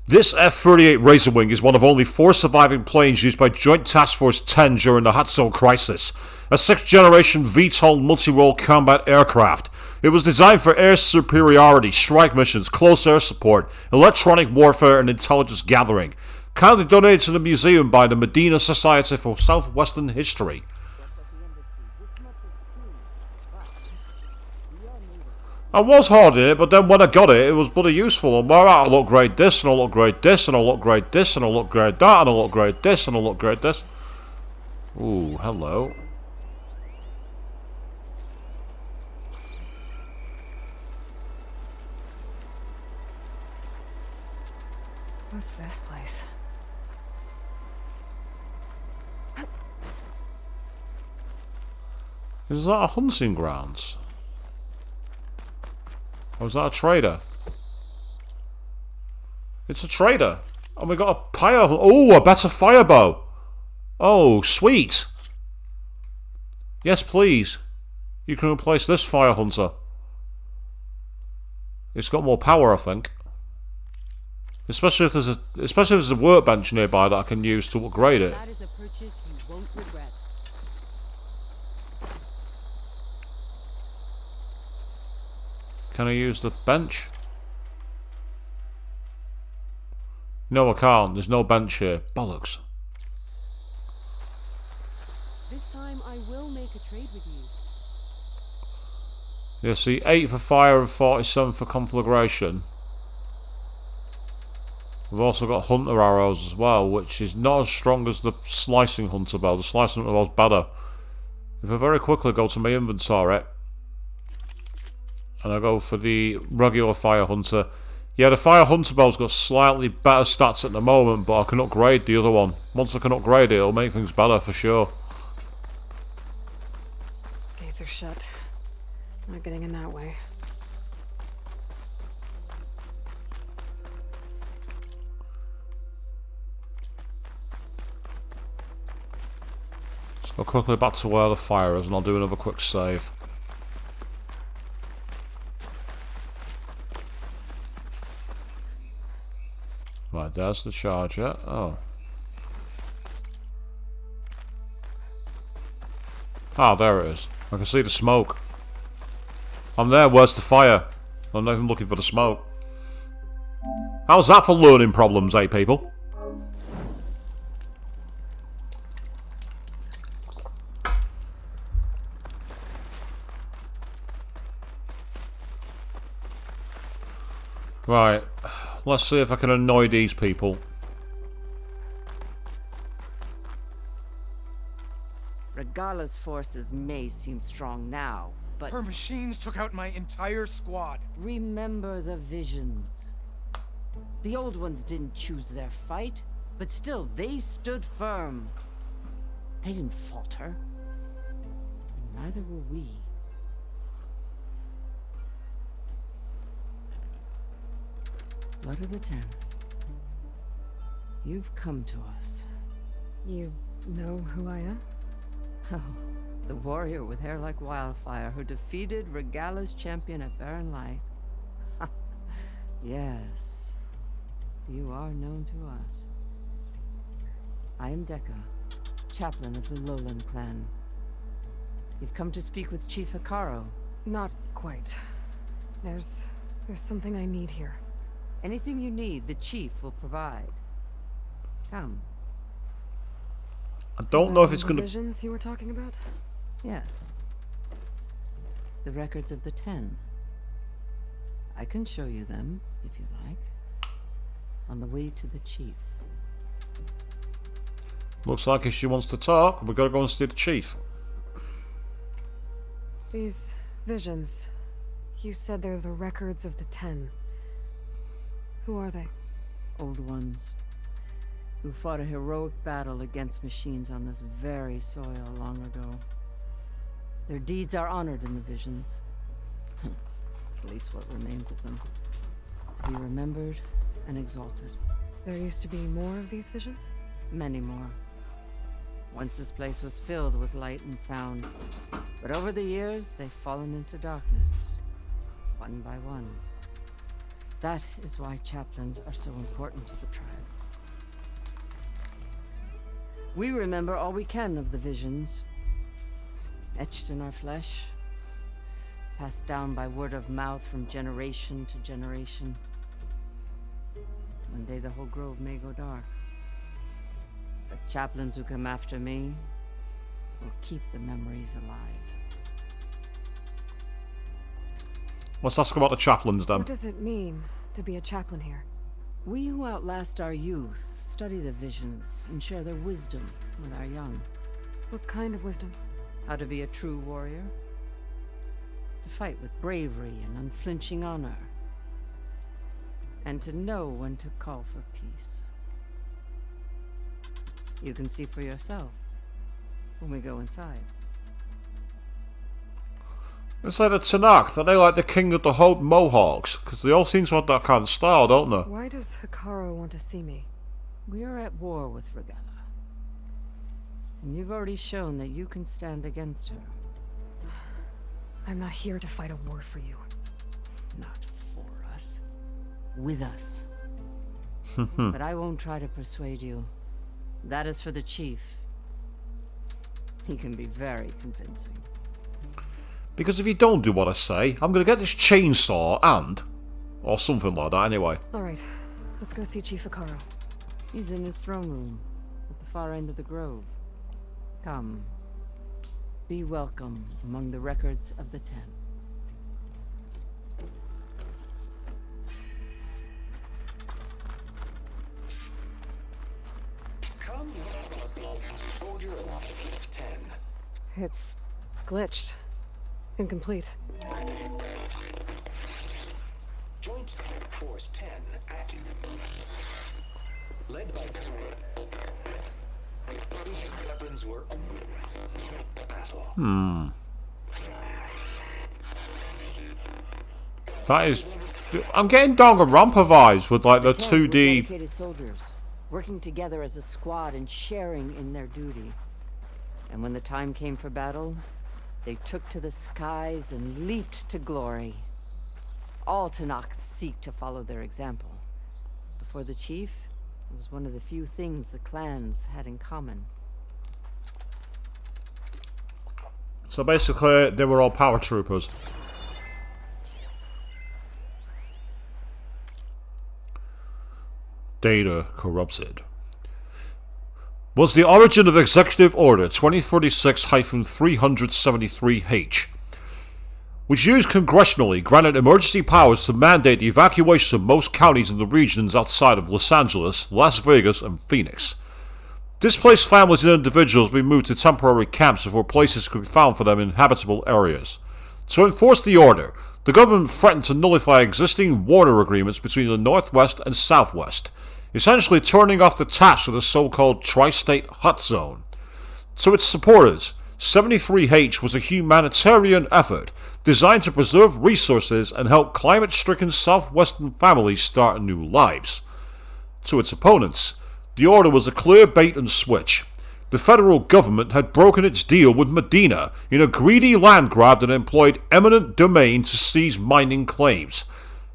This F-38 Razorwing is one of only 4 surviving planes used by Joint Task Force 10 during the Hatso Crisis, a 6th-generation VTOL multi-role combat aircraft. It was designed for air superiority, strike missions, close air support, electronic warfare, and intelligence gathering. Kindly donated to the museum by the Medina Society for Southwestern History. I was hoarding it, but then when I got it, it was bloody useful. And I'll upgrade this, and I'll upgrade this, and I'll upgrade this, and I'll upgrade that, and I'll upgrade this, and I'll upgrade this. Ooh, hello. What's this place? Is that a hunting grounds? Or is that a trader? It's a trader. And we got a fire... Oh, a better fire bow. Oh, sweet. Yes, please. You can replace this fire hunter. It's got more power, I think. Especially if there's a workbench nearby that I can use to upgrade it. That is a purchase you won't regret. Can I use the bench? No, I can't. There's no bench here. Bollocks. This time I will make a trade with you. Yeah, see, 8 for fire and 47 for conflagration. We've also got hunter arrows as well, which is not as strong as the slicing hunter bow. The slicing hunter bow is better. If I very quickly go to my inventory and I go for the regular fire hunter, yeah, the fire hunter bow's got slightly better stats at the moment, but I can upgrade the other one. Once I can upgrade it, it'll make things better for sure. Gates are shut. Not getting in that way. Let's go quickly back to where the fire is and I'll do another quick save. Right, there's the charger. Oh. Ah, there it is. I can see the smoke. I'm there, where's the fire? I'm not even looking for the smoke. How's that for learning problems, eh, people? Right, let's see if I can annoy these people. Regala's forces may seem strong now, but Her machines took out my entire squad. remember the visions. The old ones didn't choose their fight, but still they stood firm. They didn't falter. And neither will we. Blood of the Ten. You've come to us. You know who I am? Oh, the warrior with hair like wildfire who defeated Regala's champion at Barren Light. Yes, you are known to us. I am Dekka, chaplain of the Lowland clan. You've come to speak with Chief Hikaru. Not quite. There's something I need here. Anything you need, the chief will provide. Come. I don't know if it's gonna... Visions you were talking about? Yes. The records of the 10. I can show you them, if you like. On the way to the chief. Looks like if she wants to talk, we've got to go and see the chief. These visions. You said they're the records of the 10. Who are they? Old ones. Who fought a heroic battle against machines on this very soil long ago. Their deeds are honored in the visions. At least what remains of them. To be remembered and exalted. There used to be more of these visions? Many more. Once this place was filled with light and sound. But over the years, they've fallen into darkness. One by one. That is why chaplains are so important to the tribe. We remember all we can of the visions. Etched in our flesh. Passed down by word of mouth from generation to generation. One day the whole grove may go dark. But chaplains who come after me will keep the memories alive. Let's ask about the chaplains then. What does it mean to be a chaplain here? We who outlast our youth study the visions and share their wisdom with our young. What kind of wisdom? How to be a true warrior. To fight with bravery and unflinching honor. And to know when to call for peace. You can see for yourself when we go inside. Instead of Tanakh, are they like the king of the Hope Mohawks? Because they all seem to have that kind of style, don't they? Why does Hikaru want to see me? We are at war with Regalla. And you've already shown that you can stand against her. I'm not here to fight a war for you. Not for us. With us. But I won't try to persuade you. That is for the chief. He can be very convincing. Because if you don't do what I say, I'm going to get this chainsaw and... or something like that anyway. Alright, let's go see Chief Hikaru. He's in his throne room, at the far end of the grove. Come. Be welcome among the records of the Ten. Come, soldier of 10. It's glitched. Incomplete. Joint Force 10 active. Led by weapons were battle. That is... I'm getting Danganronpa vibes with like the 2D... dedicated soldiers, working together as a squad and sharing in their duty. And when the time came for battle, they took to the skies and leaped to glory. All Tanakh seek to follow their example. Before the chief, it was one of the few things the clans had in common. So basically, they were all power troopers. Data corrupted. Was the origin of Executive Order 2036-373H, which used congressionally granted emergency powers to mandate the evacuation of most counties in the regions outside of Los Angeles, Las Vegas, and Phoenix. Displaced families and individuals be moved to temporary camps before places could be found for them in habitable areas. To enforce the order, the government threatened to nullify existing water agreements between the Northwest and Southwest, essentially turning off the taps for the so-called Tri-State Hot Zone. To its supporters, 73H was a humanitarian effort designed to preserve resources and help climate-stricken Southwestern families start new lives. To its opponents, the order was a clear bait and switch. The federal government had broken its deal with Medina in a greedy land grab that employed eminent domain to seize mining claims.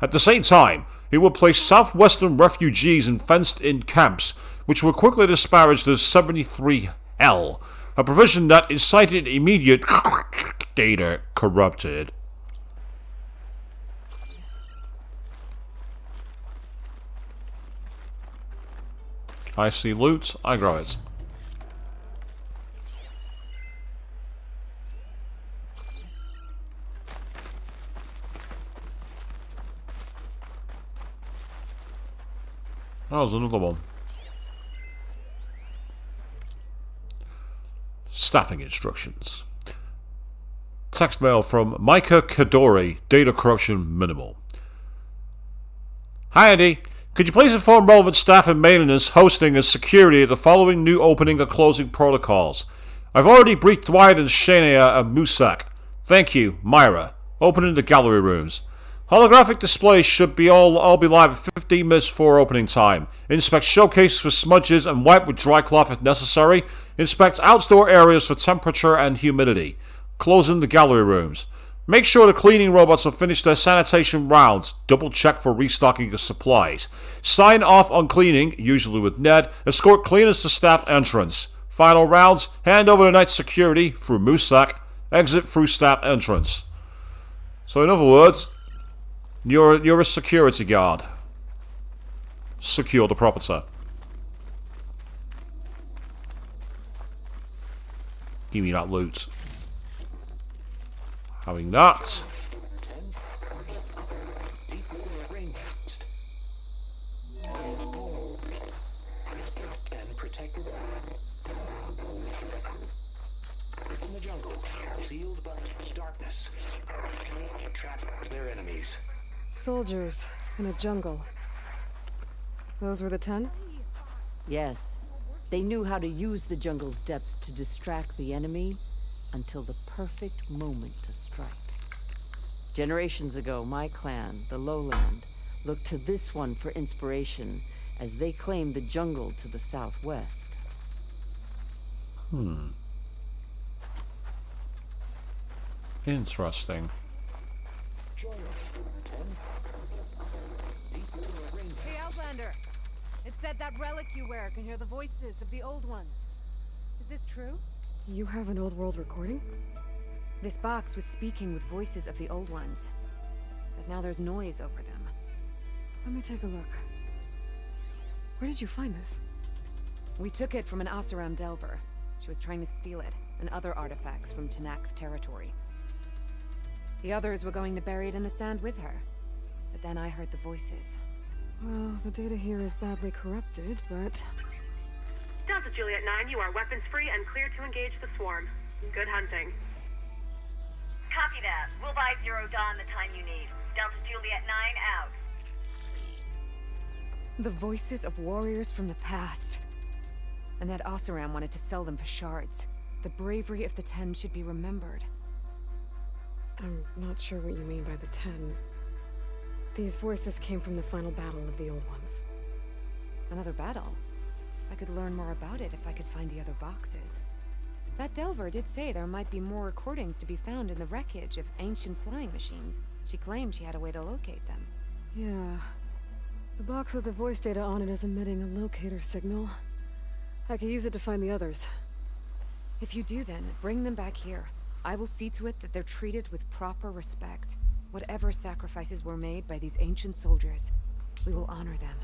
At the same time, it would place Southwestern refugees in fenced-in camps, which were quickly disparaged as 73L, a provision that incited immediate data corrupted. I see loot, I grow it. Oh, there's another one. Staffing instructions. Text mail from Micah Kadori, data corruption minimal. Hi Andy, could you please inform relevant staff in maintenance, hosting, and security of the following new opening and closing protocols? I've already briefed Wyatt and Shania and Musak. Thank you, Myra. Opening the gallery rooms. Holographic displays should all be live at 15 minutes before opening time. Inspect showcases for smudges and wipe with dry cloth if necessary. Inspect outdoor areas for temperature and humidity. Closing the gallery rooms. Make sure the cleaning robots have finished their sanitation rounds. Double check for restocking of supplies. Sign off on cleaning, usually with Ned. Escort cleaners to staff entrance. Final rounds, hand over to night security through Musak. Exit through staff entrance. So in other words, you're a security guard. Secure the property. Give me that loot. Having that. In the jungle, sealed by darkness. Trap their enemies. Soldiers in a jungle. Those were the 10? Yes. They knew how to use the jungle's depths to distract the enemy until the perfect moment to strike. Generations ago, my clan, the Lowland, looked to this one for inspiration as they claimed the jungle to the southwest. Interesting. Hey, Outlander. It said that relic you wear can hear the voices of the old ones. Is this true? You have an old world recording? This box was speaking with voices of the old ones. But now there's noise over them. Let me take a look. Where did you find this? We took it from an Oseram Delver. She was trying to steal it, and other artifacts from Tenakth territory. The others were going to bury it in the sand with her. But then I heard the voices. Well, the data here is badly corrupted, but... Delta Juliet 9, you are weapons free and clear to engage the swarm. Good hunting. Copy that. We'll buy Zero Dawn the time you need. Delta Juliet 9 out. The voices of warriors from the past. And that Oseram wanted to sell them for shards. The bravery of the 10 should be remembered. I'm not sure what you mean by the 10. These voices came from the final battle of the Old Ones. Another battle? I could learn more about it if I could find the other boxes. That Delver did say there might be more recordings to be found in the wreckage of ancient flying machines. She claimed she had a way to locate them. Yeah. The box with the voice data on it is emitting a locator signal. I could use it to find the others. If you do then, bring them back here. I will see to it that they're treated with proper respect. Whatever sacrifices were made by these ancient soldiers, we will honor them.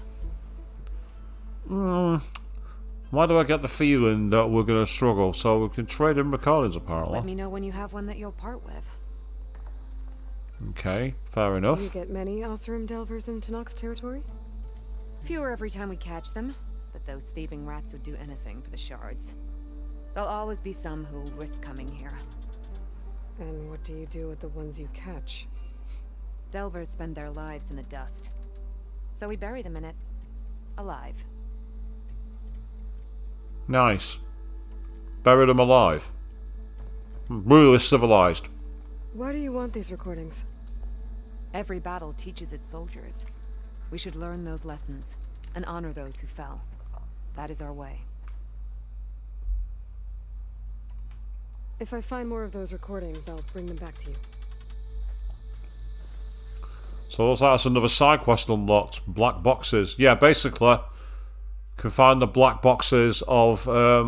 Why do I get the feeling that we're going to struggle? So we can trade in recordings, apparently. Let me know when you have one that you'll part with. Okay, fair enough. Do you get many Oseram Delvers in Tenakth territory? Fewer every time we catch them, but those thieving rats would do anything for the shards. There'll always be some who'll risk coming here. And what do you do with the ones you catch? Delvers spend their lives in the dust. So we bury them in it. Alive. Nice. Bury them alive. Really civilized. Why do you want these recordings? Every battle teaches its soldiers. We should learn those lessons, and honor those who fell. That is our way. If I find more of those recordings, I'll bring them back to you. So that's another side quest unlocked. Black boxes. Yeah, basically, can find the black boxes of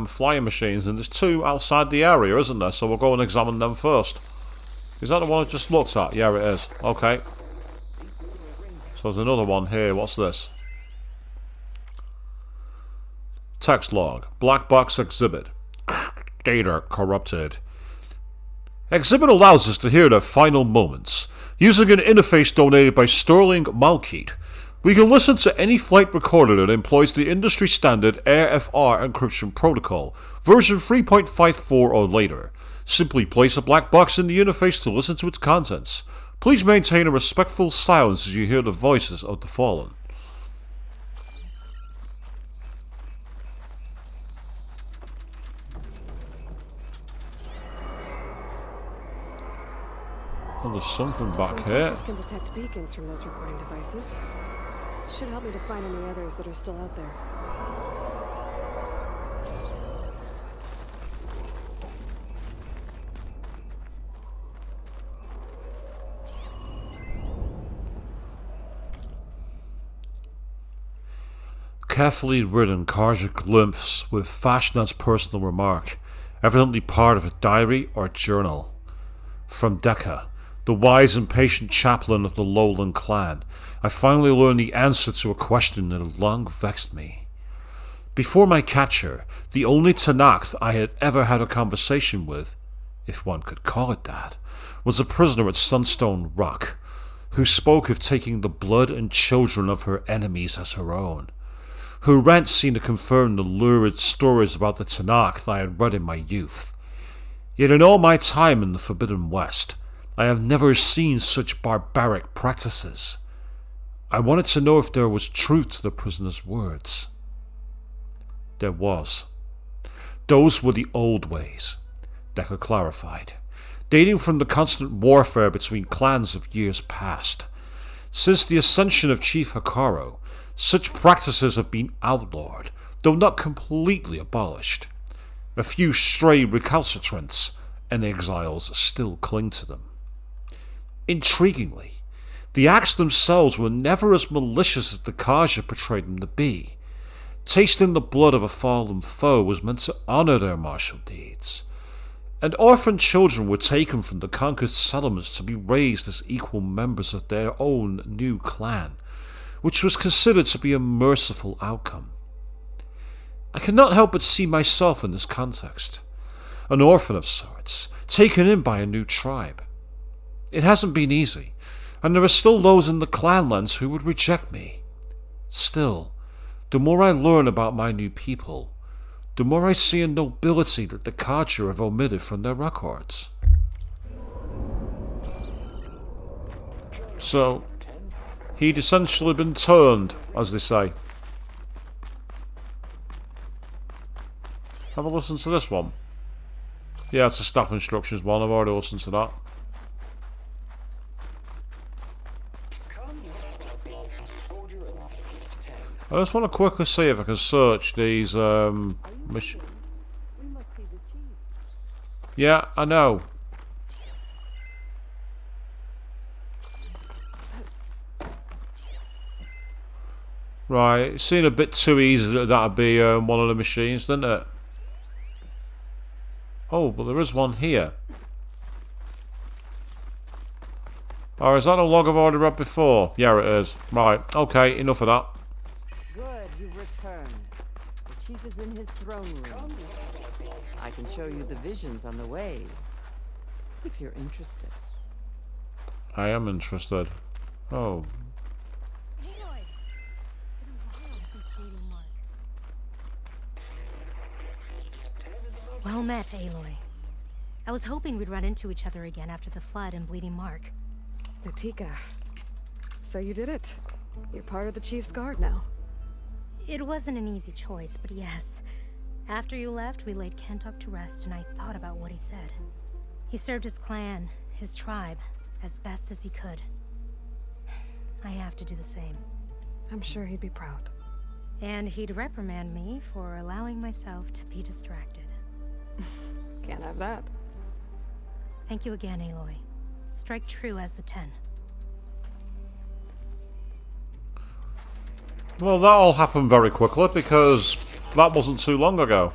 flying machines, and there's 2 outside the area, isn't there? So we'll go and examine them first. Is that the one I just looked at? Yeah, it is. Okay. So there's another one here. What's this? Text log. Black box exhibit. Data corrupted. Exhibit allows us to hear their final moments. Using an interface donated by Sterling Malkeet, we can listen to any flight recorder that employs the industry standard AFR encryption protocol, version 3.54 or later. Simply place a black box in the interface to listen to its contents. Please maintain a respectful silence as you hear the voices of the fallen. Oh, there's something back here. This can detect beacons from those recording devices. Should help me to find any others that are still out there. Carefully written Karja glyphs with Fashnad's personal remark, evidently part of a diary or journal. From Dekka, the wise and patient chaplain of the Lowland clan, I finally learned the answer to a question that had long vexed me. Before my capture, the only Tenakth I had ever had a conversation with, if one could call it that, was a prisoner at Sunstone Rock, who spoke of taking the blood and children of her enemies as her own. Her rant seemed to confirm the lurid stories about the Tenakth I had read in my youth. Yet in all my time in the Forbidden West, I have never seen such barbaric practices. I wanted to know if there was truth to the prisoner's words. There was. Those were the old ways, Decker clarified. dating from the constant warfare between clans of years past. Since the ascension of Chief Hikaru, such practices have been outlawed, though not completely abolished. A few stray recalcitrants and exiles still cling to them. Intriguingly, the acts themselves were never as malicious as the Kaja portrayed them to be. Tasting the blood of a fallen foe was meant to honor their martial deeds, and orphan children were taken from the conquered settlements to be raised as equal members of their own new clan, which was considered to be a merciful outcome. I cannot help but see myself in this context, an orphan of sorts, taken in by a new tribe. It hasn't been easy, and there are still those in the clanlands who would reject me. Still, the more I learn about my new people, the more I see a nobility that the Kaja have omitted from their records. So, he'd essentially been turned, as they say. Have a listen to this one. Yeah, it's a staff instructions one, I've already listened to that. I just want to quickly see if I can search these Yeah, I know. Right, it seemed a bit too easy that that'd be one of the machines, didn't it? Oh, but there is one here. Or is that a log I've already read before? Yeah, it is. Right, okay, enough of that. Good, you've returned. The chief is in his throne room. I can show you the visions on the way, if you're interested. I am interested. Oh. Well met, Aloy. I was hoping we'd run into each other again after the flood and Bleeding Mark. Natika. So you did it. You're part of the Chief's Guard now. It wasn't an easy choice, but yes. After you left, we laid Kentuck to rest, and I thought about what he said. He served his clan, his tribe, as best as he could. I have to do the same. I'm sure he'd be proud. And he'd reprimand me for allowing myself to be distracted. Can't have that. Thank you again, Aloy. Strike true as the 10. Well, that all happened very quickly because that wasn't too long ago.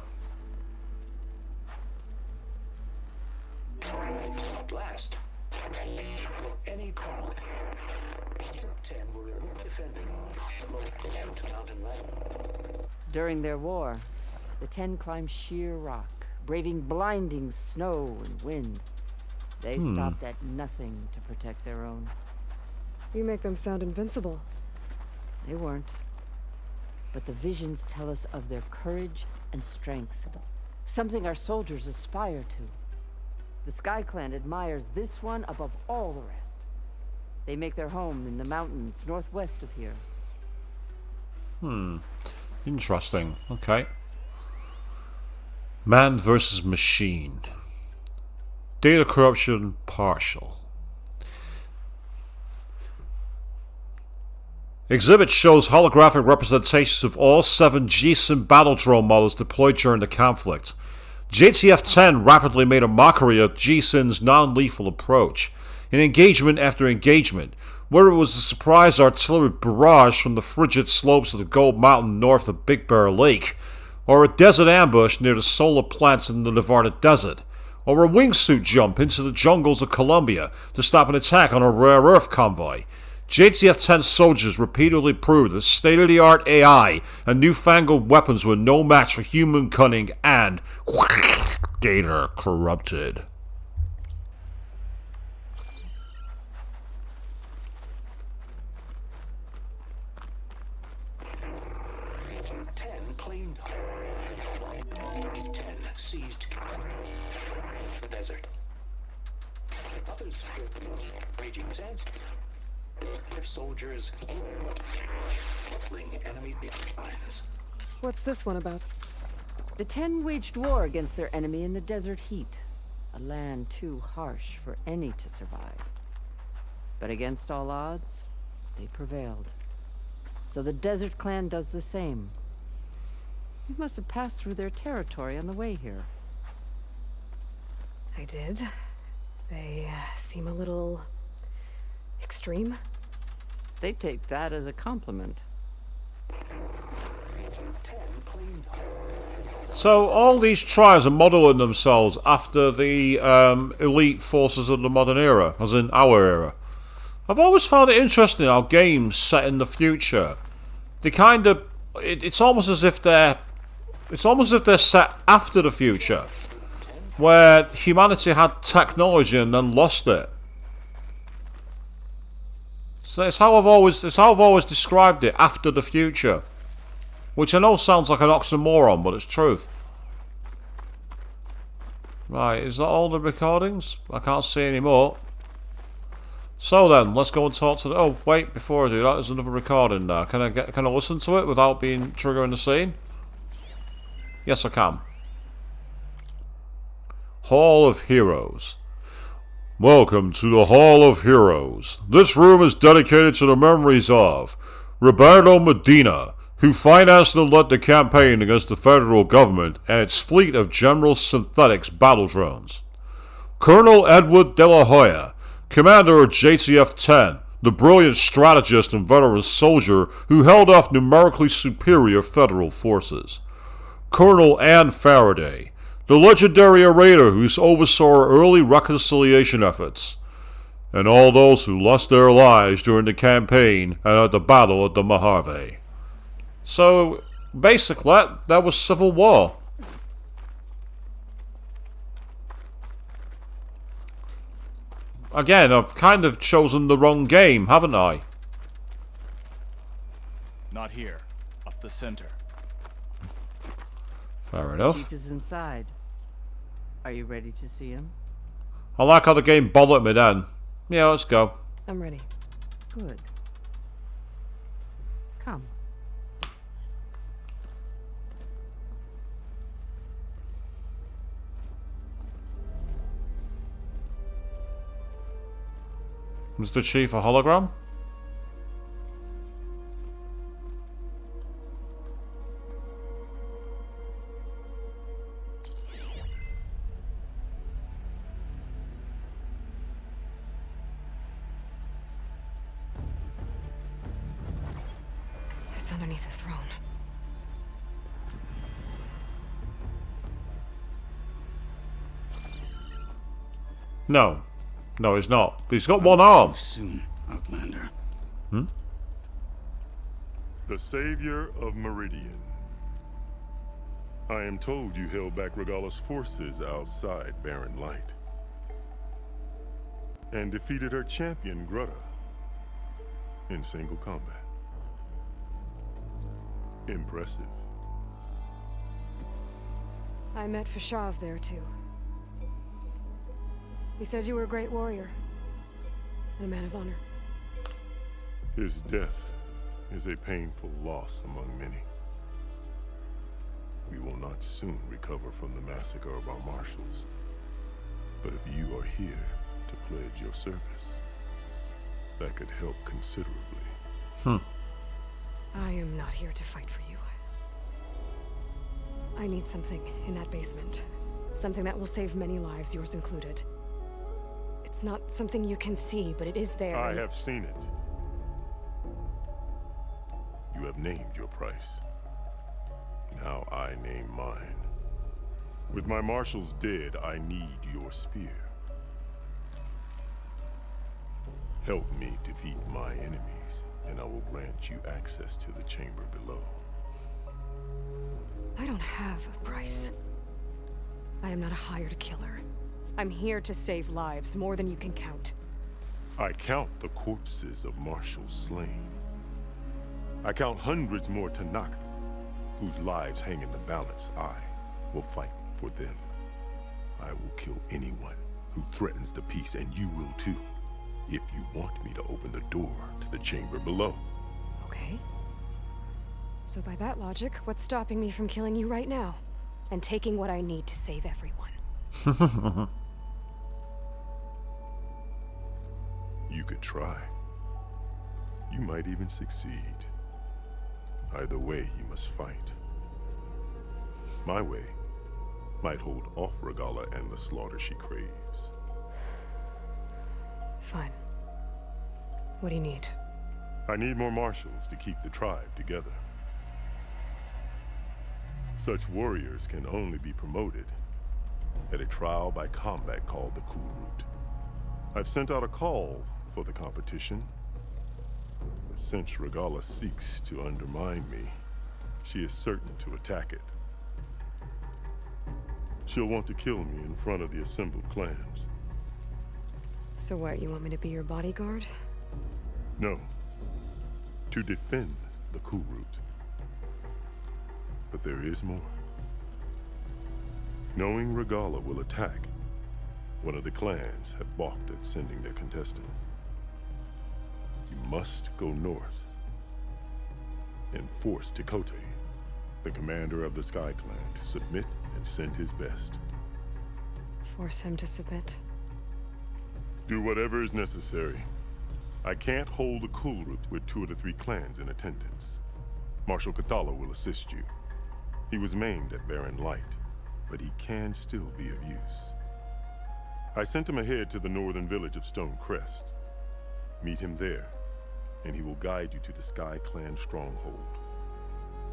At last, any problem. 10 were defending the mountain land. During their war, the 10 climbed sheer rock, braving blinding snow and wind. They stopped at nothing to protect their own. You make them sound invincible. They weren't. But the visions tell us of their courage and strength. Something our soldiers aspire to. The Sky Clan admires this one above all the rest. They make their home in the mountains northwest of here. Interesting. Okay. Man versus machine. Data corruption partial. Exhibit shows holographic representations of all 7 G-Sim battle drone models deployed during the conflict. JTF-10 rapidly made a mockery of G-Sim's non-lethal approach, in engagement after engagement, whether it was a surprise artillery barrage from the frigid slopes of the Gold Mountain north of Big Bear Lake, or a desert ambush near the solar plants in the Nevada desert, or a wingsuit jump into the jungles of Colombia to stop an attack on a rare earth convoy. JTF-10 soldiers repeatedly proved that state-of-the-art AI and newfangled weapons were no match for human cunning and data corrupted. Seized the desert. Others feared the raging sands. Their soldiers battling enemy lines. What's this one about? The 10 waged war against their enemy in the desert heat. A land too harsh for any to survive. But against all odds, they prevailed. So the Desert Clan does the same. You must have passed through their territory on the way here. I did. They seem a little extreme. They take that as a compliment. So all these tribes are modelling themselves after the elite forces of the modern era, as in our era. I've always found it interesting how games set in the future, they kind of, it's almost as if they're set after the future, where humanity had technology and then lost it. So it's how I've always described it, after the future. Which I know sounds like an oxymoron, but it's truth. Right, is that all the recordings? I can't see any more. So then, let's go and talk to the... Oh, wait, before I do that, there's another recording there. Can I listen to it without being triggering the scene? Yes, I can. Hall of Heroes. Welcome to the Hall of Heroes. This room is dedicated to the memories of Roberto Medina, who financed and led the campaign against the federal government and its fleet of General Synthetics battle drones. Colonel Edward De La Hoya, commander of JTF-10, the brilliant strategist and veteran soldier who held off numerically superior federal forces. Colonel Ann Faraday, the legendary orator who oversaw early reconciliation efforts, and all those who lost their lives during the campaign and at the Battle of the Mojave. So, basically, that was civil war. Again, I've kind of chosen the wrong game, haven't I? Not here. Up the center. Fair enough. Chief is inside. Are you ready to see him? I like how the game bothered me then. Yeah, let's go. I'm ready. Good. Come. Mr. Chief, a hologram? It's underneath the throne. No. No, he's not. He's got one arm. Soon, Outlander. Hmm? The savior of Meridian. I am told you held back Regala's forces outside Barren Light. And defeated her champion, Grutta, in single combat. Impressive. I met Fashav there, too. He said you were a great warrior. And a man of honor. His death is a painful loss among many. We will not soon recover from the massacre of our marshals. But if you are here to pledge your service, that could help considerably. I am not here to fight for you. I need something in that basement. Something that will save many lives, yours included. It's not something you can see, but it is there. I have seen it. You have named your price. Now I name mine. With my marshals dead, I need your spear. Help me defeat my enemies, and I will grant you access to the chamber below. I don't have a price. I am not a hired killer. I'm here to save lives, more than you can count. I count the corpses of marshals slain. I count hundreds more Tanakh, whose lives hang in the balance. I will fight for them. I will kill anyone who threatens the peace, and you will too, if you want me to open the door to the chamber below. Okay. So by that logic, what's stopping me from killing you right now? And taking what I need to save everyone? You could try. You might even succeed. Either way, you must fight. My way might hold off Regalla and the slaughter she craves. Fine. What do you need? I need more marshals to keep the tribe together. Such warriors can only be promoted at a trial by combat called the Cool Route. I've sent out a call for the competition. But since Regalla seeks to undermine me, she is certain to attack it. She'll want to kill me in front of the assembled clans. So what, you want me to be your bodyguard? No. To defend the Cool Route. But there is more. Knowing Regalla will attack, one of the clans have balked at sending their contestants. You must go north and force Tekote, the commander of the Sky Clan, to submit and send his best. Force him to submit? Do whatever is necessary. I can't hold the Cool Route with 2 of the 3 clans in attendance. Marshal Katala will assist you. He was maimed at Barren Light, but he can still be of use. I sent him ahead to the northern village of Stone Crest. Meet him there, and he will guide you to the Sky Clan stronghold.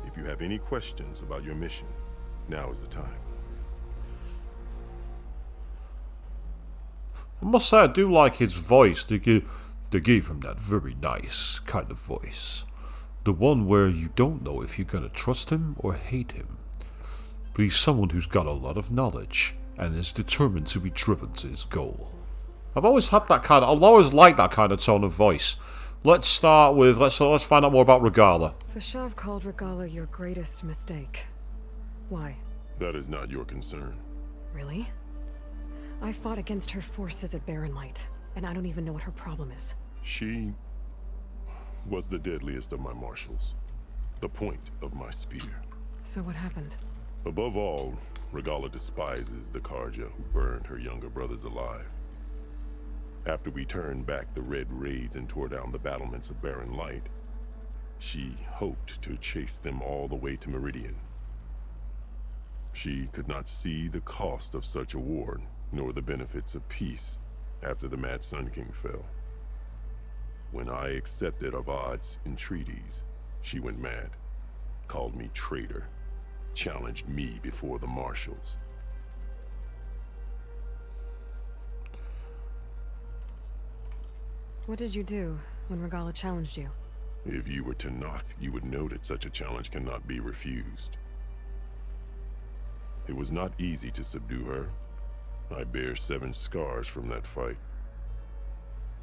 If you have any questions about your mission, now is the time. I must say, I do like his voice. They gave him that very nice kind of voice. The one where you don't know if you're gonna trust him or hate him. But he's someone who's got a lot of knowledge and is determined to be driven to his goal. I've always liked that kind of tone of voice. Let's start with, let's find out more about Regalla. Fashav called Regalla your greatest mistake. Why? That is not your concern. Really? I fought against her forces at Barren Light, and I don't even know what her problem is. She was the deadliest of my marshals. The point of my spear. So what happened? Above all, Regalla despises the Karja who burned her younger brothers alive. After we turned back the Red Raids and tore down the battlements of Barren Light, she hoped to chase them all the way to Meridian. She could not see the cost of such a war, nor the benefits of peace after the Mad Sun King fell. When I accepted Avad's entreaties, she went mad, called me traitor, challenged me before the marshals. What did you do when Regalla challenged you? If you were Tenakth, you would know that such a challenge cannot be refused. It was not easy to subdue her. I bear 7 scars from that fight.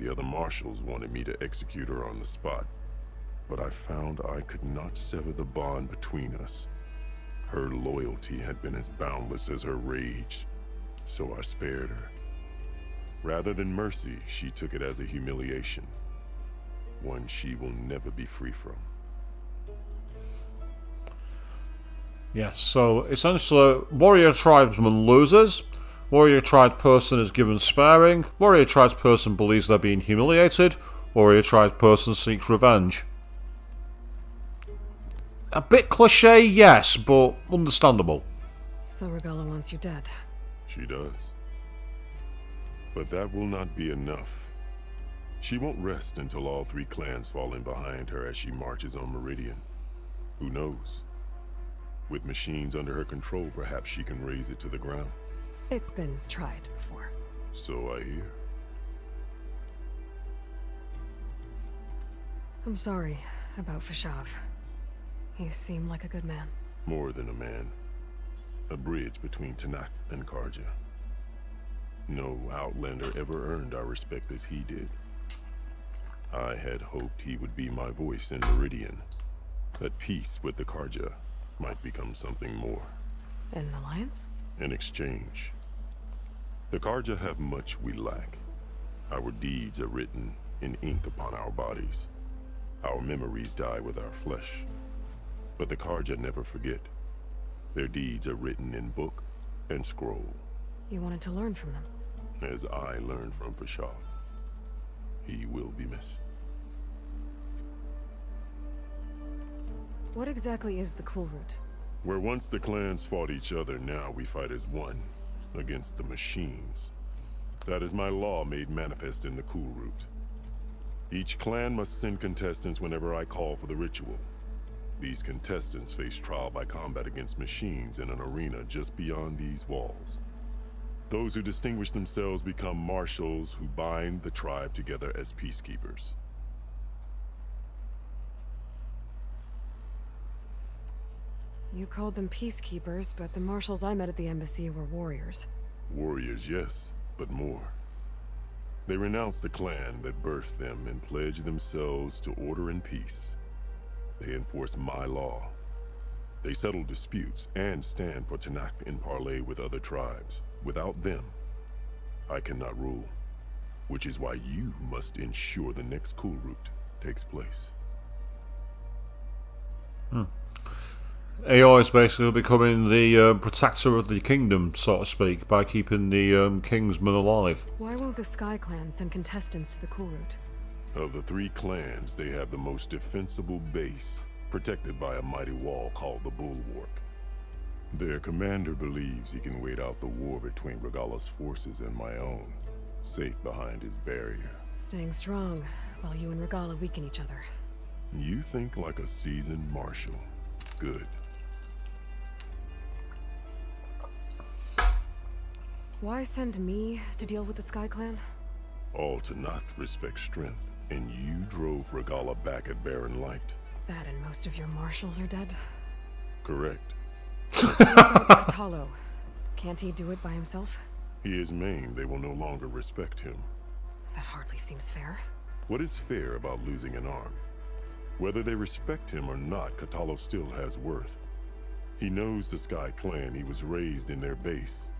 The other marshals wanted me to execute her on the spot, but I found I could not sever the bond between us. Her loyalty had been as boundless as her rage, so I spared her. Rather than mercy, she took it as a humiliation, one she will never be free from. Yes, so essentially, warrior tribesman loses, warrior tribe person is given sparing, warrior tribe person believes they're being humiliated, warrior tribe person seeks revenge. A bit cliche, yes, but understandable. So Regalla wants you dead. She does. But that will not be enough. She won't rest until all 3 clans fall in behind her as she marches on Meridian. Who knows? With machines under her control, perhaps she can raise it to the ground. It's been tried before. So I hear. I'm sorry about Fashav. He seemed like a good man. More than a man. A bridge between Tenakth and Karja. No Outlander ever earned our respect as he did. I had hoped he would be my voice in Meridian. That peace with the Karja might become something more. An alliance? In exchange. The Karja have much we lack. Our deeds are written in ink upon our bodies. Our memories die with our flesh. But the Karja never forget. Their deeds are written in book and scroll. You wanted to learn from them? As I learned from Fashav. He will be missed. What exactly is the Cool Route? Where once the clans fought each other, now we fight as one, against the machines. That is my law made manifest in the Cool Route. Each clan must send contestants whenever I call for the ritual. These contestants face trial by combat against machines in an arena just beyond these walls. Those who distinguish themselves become marshals who bind the tribe together as peacekeepers. You called them peacekeepers, but the marshals I met at the embassy were warriors. Warriors, yes, but more. They renounce the clan that birthed them and pledge themselves to order and peace. They enforce my law. They settle disputes and stand for Tenakth in parley with other tribes. Without them, I cannot rule. Which is why you must ensure the next Cool Route takes place. AI is basically becoming the protector of the kingdom, so to speak, by keeping the kingsmen alive. Why won't the Sky Clan send contestants to the Cool Route? Of the three clans, they have the most defensible base, protected by a mighty wall called the Bulwark. Their commander believes he can wait out the war between Regalla's forces and my own, safe behind his barrier. Staying strong, while you and Regalla weaken each other. You think like a seasoned marshal. Good. Why send me to deal with the Sky Clan? All Tenakth respect strength, and you drove Regalla back at Barren Light. That and most of your marshals are dead? Correct. What about Katalo? Can't he do it by himself? He is maimed. They will no longer respect him. That hardly seems fair. What is fair about losing an arm? Whether they respect him or not, Katalo still has worth. He knows the Sky Clan. He was raised in their base.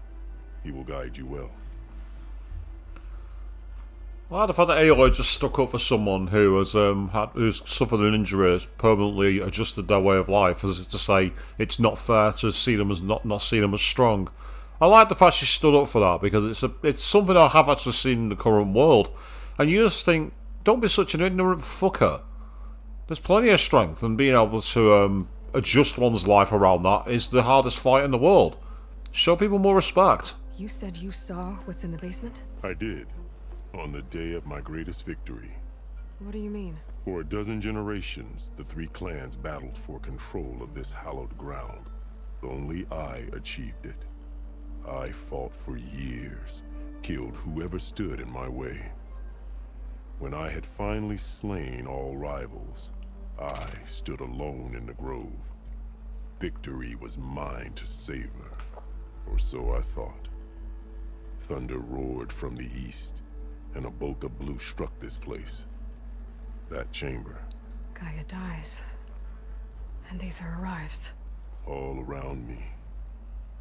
He will guide you well. Well, the fact that Aloy just stuck up for someone who has who's suffered an injury, has permanently adjusted their way of life, as to say it's not fair to see them as not see them as strong. I like the fact she stood up for that, because it's something I have actually seen in the current world, and you just think, don't be such an ignorant fucker. There's plenty of strength, and being able to adjust one's life around that is the hardest fight in the world. Show people more respect. You said you saw what's in the basement? I did. On the day of my greatest victory. What do you mean? For a dozen generations, the three clans battled for control of this hallowed ground. Only I achieved it. I fought for years, killed whoever stood in my way. When I had finally slain all rivals, I stood alone in the grove. Victory was mine to savor, or so I thought. Thunder roared from the east, and a bolt of blue struck this place. That chamber. Gaia dies, and Aether arrives. All around me,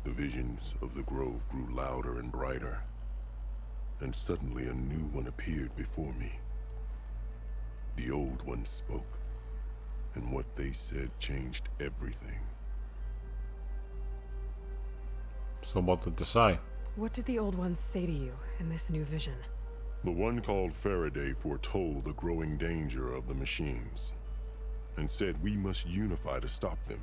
the visions of the grove grew louder and brighter, and suddenly a new one appeared before me. The old one spoke, and what they said changed everything. So what did they say? What did the old ones say to you in this new vision? The one called Faraday foretold the growing danger of the machines, and said we must unify to stop them.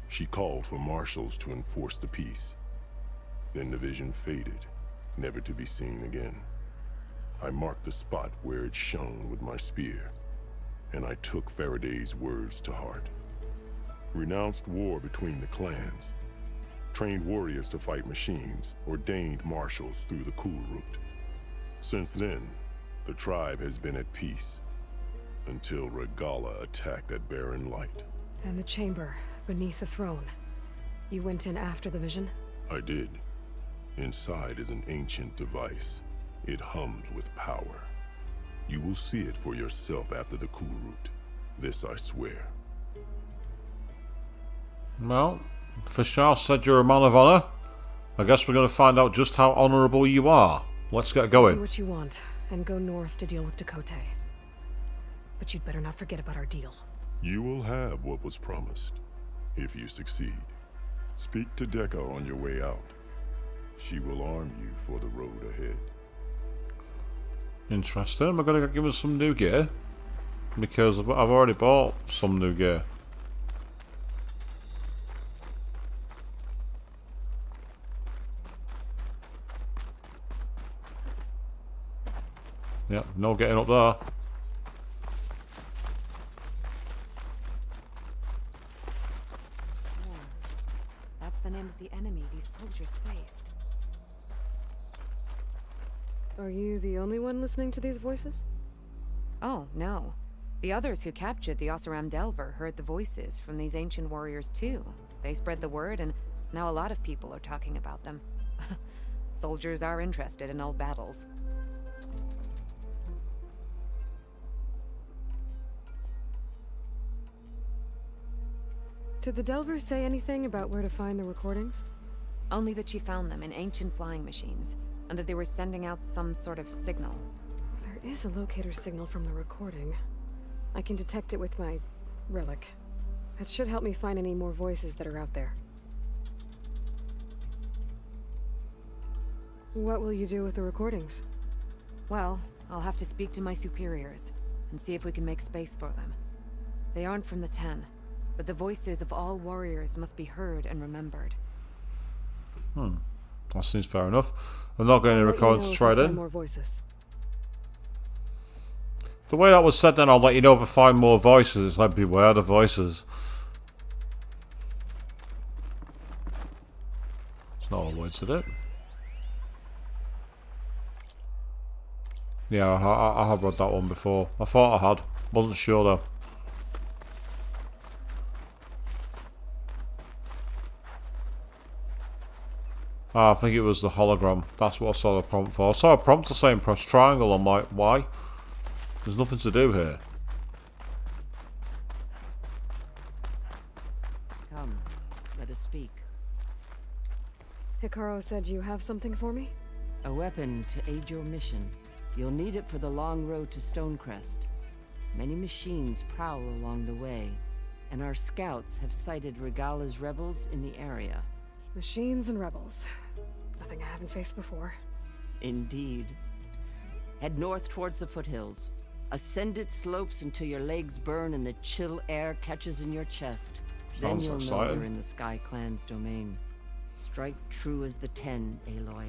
She called for marshals to enforce the peace. Then the vision faded, never to be seen again. I marked the spot where it shone with my spear, and I took Faraday's words to heart. Renounced war between the clans, trained warriors to fight machines, ordained marshals through the Cool Route. Since then, the tribe has been at peace, until Regalla attacked at Barren Light. And the chamber, beneath the throne. You went in after the vision? I did. Inside is an ancient device. It hums with power. You will see it for yourself after the Cool Route. This I swear. Well, Fashar said you're a man of honor. I guess we're going to find out just how honorable you are. Let's get going. Do what you want, and go north to deal with Dakota. But you'd better not forget about our deal. You will have what was promised, if you succeed. Speak to Dekka on your way out. She will arm you for the road ahead. Interesting. Am I going to give us some new gear? Because I've already bought some new gear. Yep, no getting up there. That's the name of the enemy these soldiers faced. Are you the only one listening to these voices? Oh, no. The others who captured the Oseram Delver heard the voices from these ancient warriors too. They spread the word, and now a lot of people are talking about them. Soldiers are interested in old battles. Did the Delver say anything about where to find the recordings? Only that she found them in ancient flying machines, and that they were sending out some sort of signal. There is a locator signal from the recording. I can detect it with my relic. That should help me find any more voices that are out there. What will you do with the recordings? Well, I'll have to speak to my superiors, and see if we can make space for them. They aren't from the Ten, but the voices of all warriors must be heard and remembered. That seems fair enough. I'm not going to record to try it in. More voices. The way that was said then, I'll let you know if I find more voices. It's like, beware the voices. It's not always, is it? Yeah, I have read that one before. I thought I had. Wasn't sure though. Ah, I think it was the hologram. That's what I saw the prompt for. I saw a prompt to saying press triangle. I'm like, why? There's nothing to do here. Come, let us speak. Hikaru said you have something for me? A weapon to aid your mission. You'll need it for the long road to Stonecrest. Many machines prowl along the way, and our scouts have sighted Regala's rebels in the area. Machines and rebels. Nothing I haven't faced before. Indeed. Head north towards the foothills. Ascend its slopes until your legs burn and the chill air catches in your chest. Then you'll know you're in the Sky Clan's domain. Strike true as the Ten, Aloy.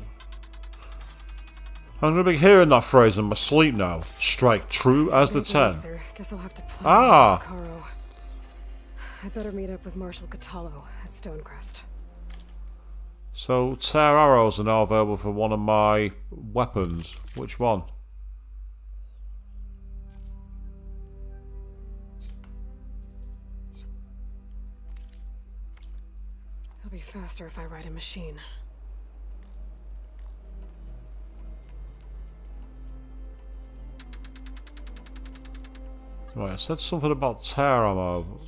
I'm going to be hearing that phrase in my sleep now. Strike true as the Ten. Guess I'll have to play Ah! I better meet up with Marshal Catallo at Stonecrest. So, tear arrows are now available for one of my weapons. Which one? It'll be faster if I ride a machine. Right, I said something about tear ammo.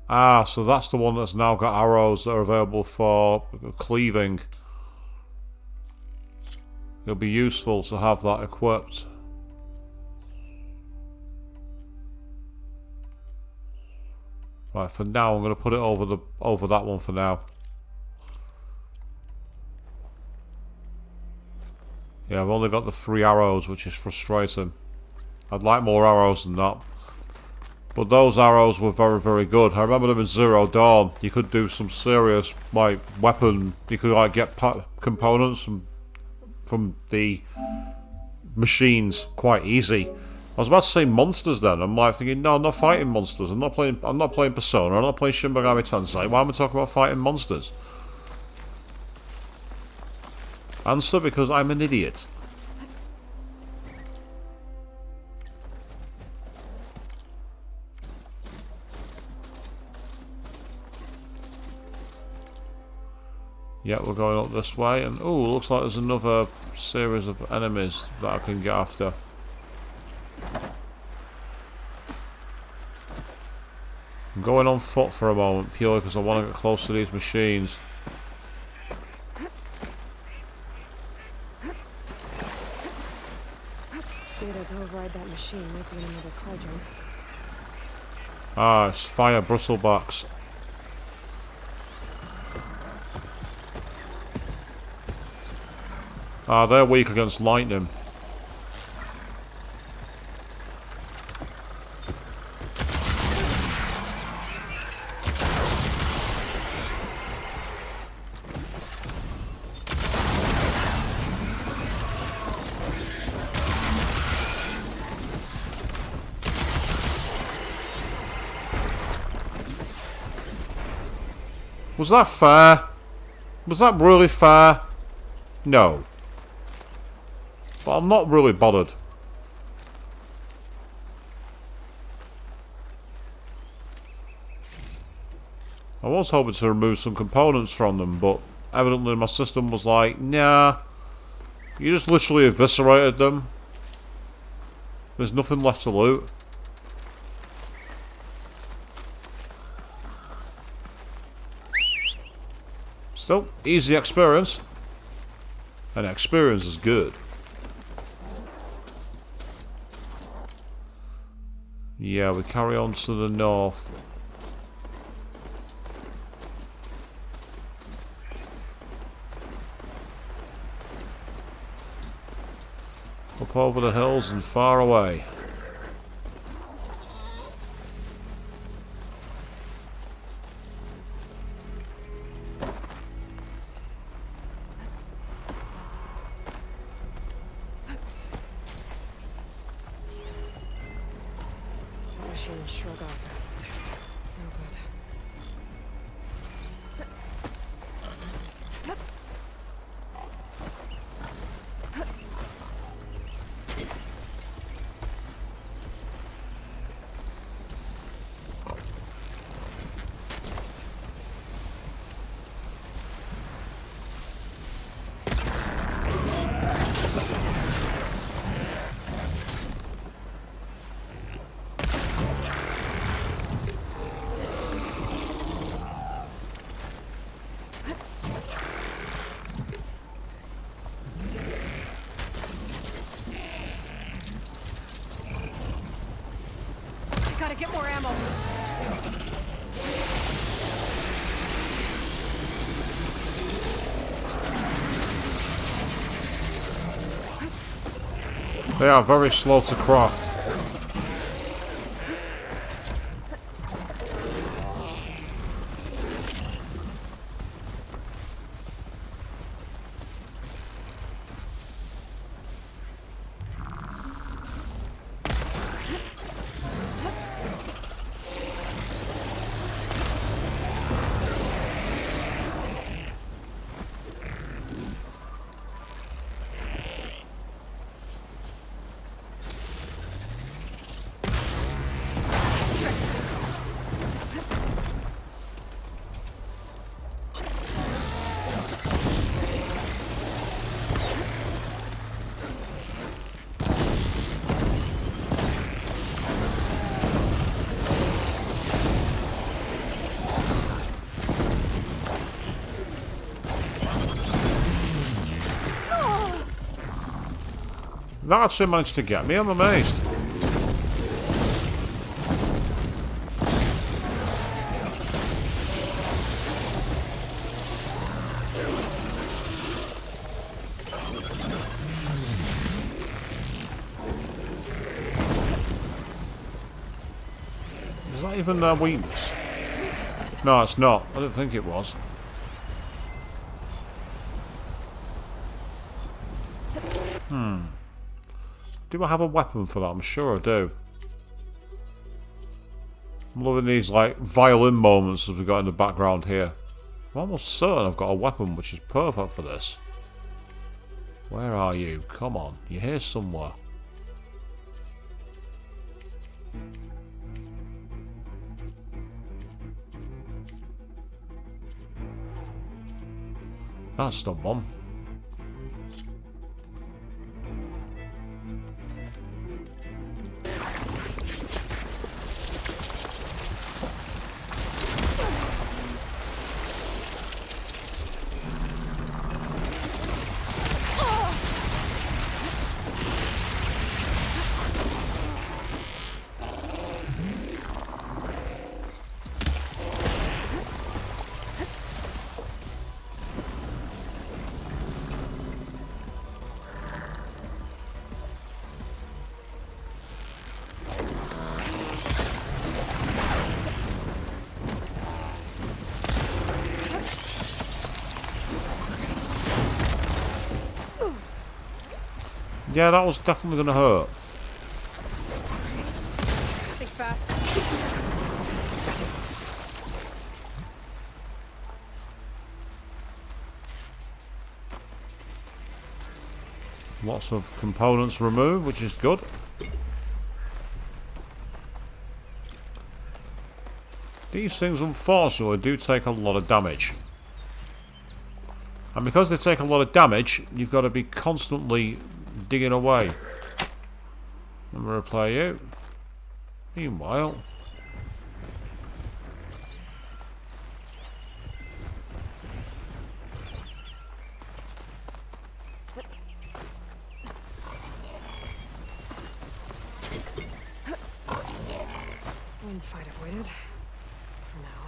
Ah, so that's the one that's now got arrows that are available for cleaving. It'll be useful to have that equipped. Right, for now I'm going to put it over that one for now. Yeah, I've only got the 3 arrows, which is frustrating. I'd like more arrows than that. But those arrows were very, very good. I remember them in Zero Dawn. You could do some serious, like, weapon. You could, like, get components from the machines quite easy. I was about to say monsters then. I'm like thinking, no, I'm not fighting monsters. I'm not playing Persona. I'm not playing Shin Megami Tensei. Why am I talking about fighting monsters? Answer: because I'm an idiot. Yeah, we're going up this way, and oh, looks like there's another series of enemies that I can get after. I'm going on foot for a moment, purely because I want to get close to these machines. Data to override that machine might be in another cauldron. Ah, it's fire bristlebacks. Ah, they're weak against lightning. Was that fair? Was that really fair? No. But I'm not really bothered. I was hoping to remove some components from them, but evidently my system was like, nah. You just literally eviscerated them. There's nothing left to loot. Still, easy experience. And experience is good. Yeah, we carry on to the north. Up over the hills and far away. Shrug off acid. No good. Gotta get more ammo. They are very slow to craft. That actually managed to get me, I'm amazed. Is that even their weakness? No, it's not. I didn't think it was. Do I have a weapon for that? I'm sure I do. I'm loving these like violin moments as we got in the background here. I'm almost certain I've got a weapon which is perfect for this. Where are you? Come on, you're here somewhere. That's the one. Yeah, that was definitely going to hurt. Think fast. Lots of components removed, which is good. These things, unfortunately, do take a lot of damage. And because they take a lot of damage, you've got to be constantly digging away. Let me replay you. Meanwhile... One fight avoided. For now.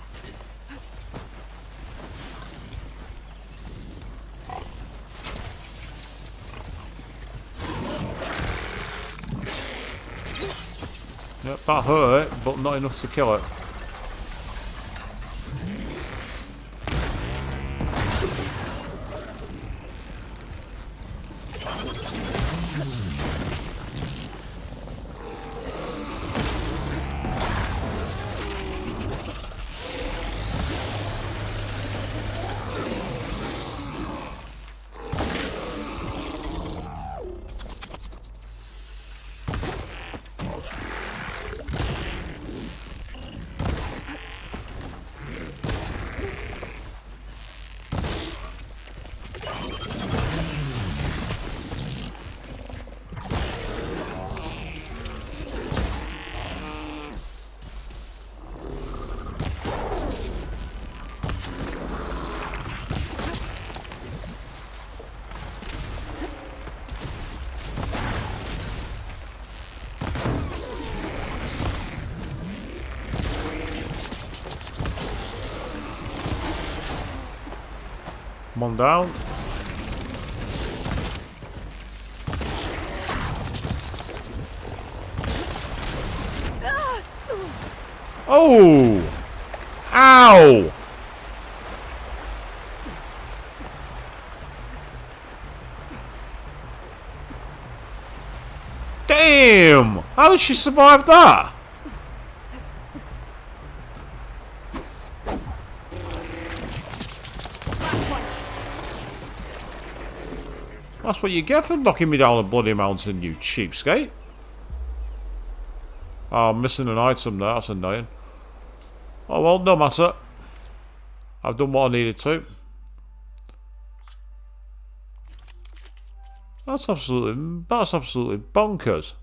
Yep, that hurt, but not enough to kill it. Come on down. Oh! Ow! Damn! How did she survive that? That's what you get for knocking me down a bloody mountain, you cheapskate. Oh, I'm missing an item there. That's annoying. Oh well, no matter. I've done what I needed to. That's absolutely bonkers.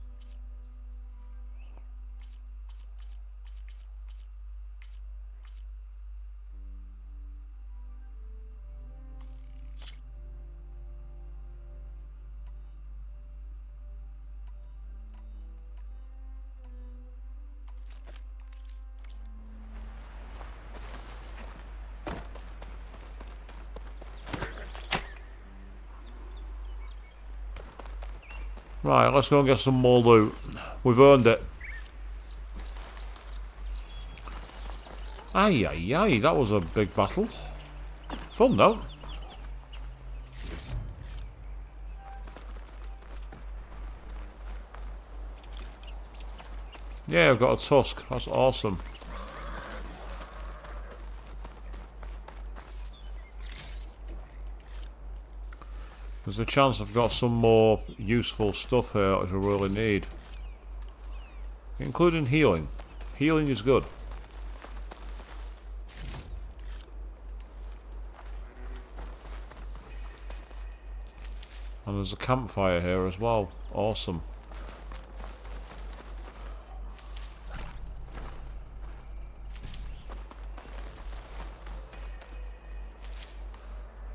Right, let's go and get some more loot. We've earned it. Aye, aye, aye, that was a big battle. Fun though. Yeah, I've got a tusk. That's awesome. There's a chance I've got some more useful stuff here which I really need. Including healing. Healing is good. And there's a campfire here as well. Awesome.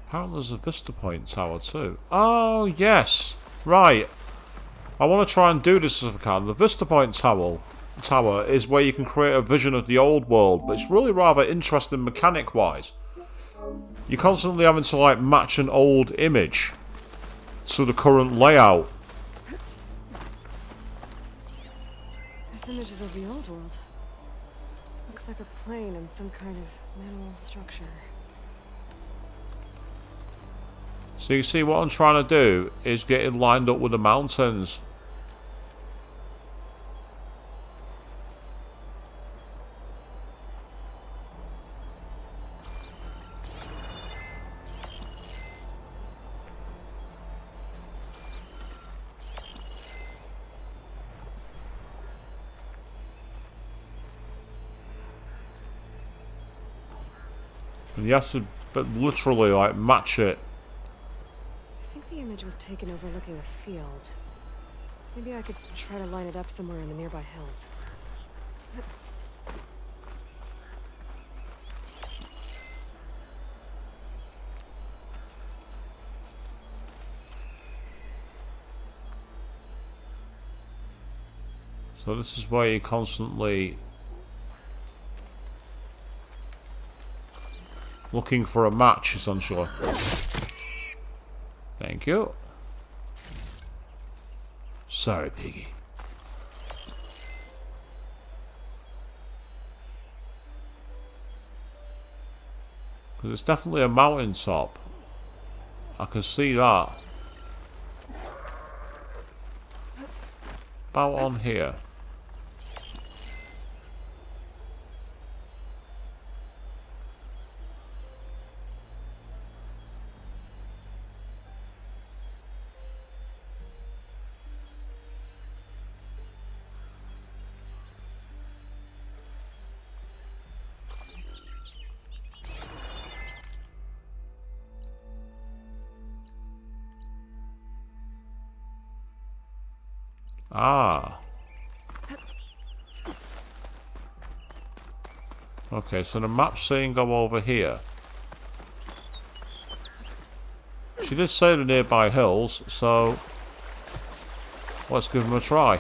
Apparently there's a Vista Point tower too. Oh, yes. Right. I want to try and do this if I can. The Vista Point tower is where you can create a vision of the old world, but it's really rather interesting mechanic-wise. You're constantly having to, like, match an old image to the current layout. This image is of the old world. Looks like a plane and some kind of mineral structure. So you see what I'm trying to do is get it lined up with the mountains. And you have to literally like match it. I think the image was taken overlooking a field. Maybe I could try to line it up somewhere in the nearby hills. So this is where you constantly looking for a match, essentially. Thank you. Sorry, piggy. Because it's definitely a mountain top. I can see that. About on here. Ah. Okay, so the map's saying go over here. She did say the nearby hills, so let's give them a try.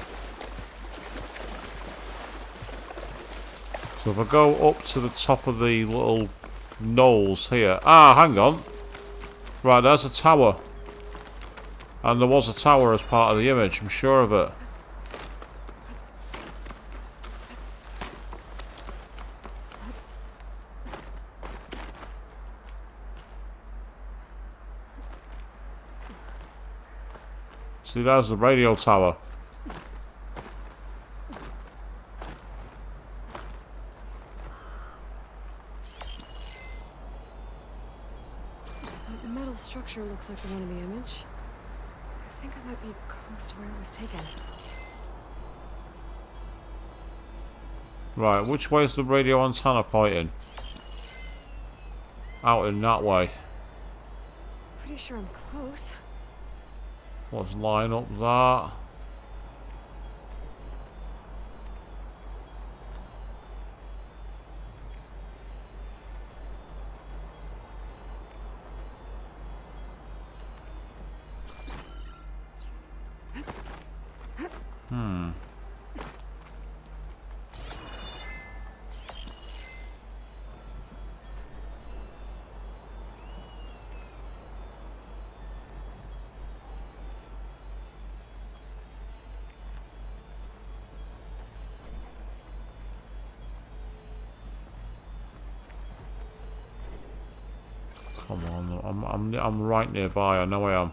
So if I go up to the top of the little knolls here. Ah, hang on. Right, there's a tower. And there was a tower as part of the image, I'm sure of it. See, there's the radio tower. The metal structure looks like the one in the image. I think I might be close to where it was taken. Right, which way is the radio antenna pointing? Out in that way. Pretty sure I'm close. Let's line up that. Come on, I'm right nearby, I know I am.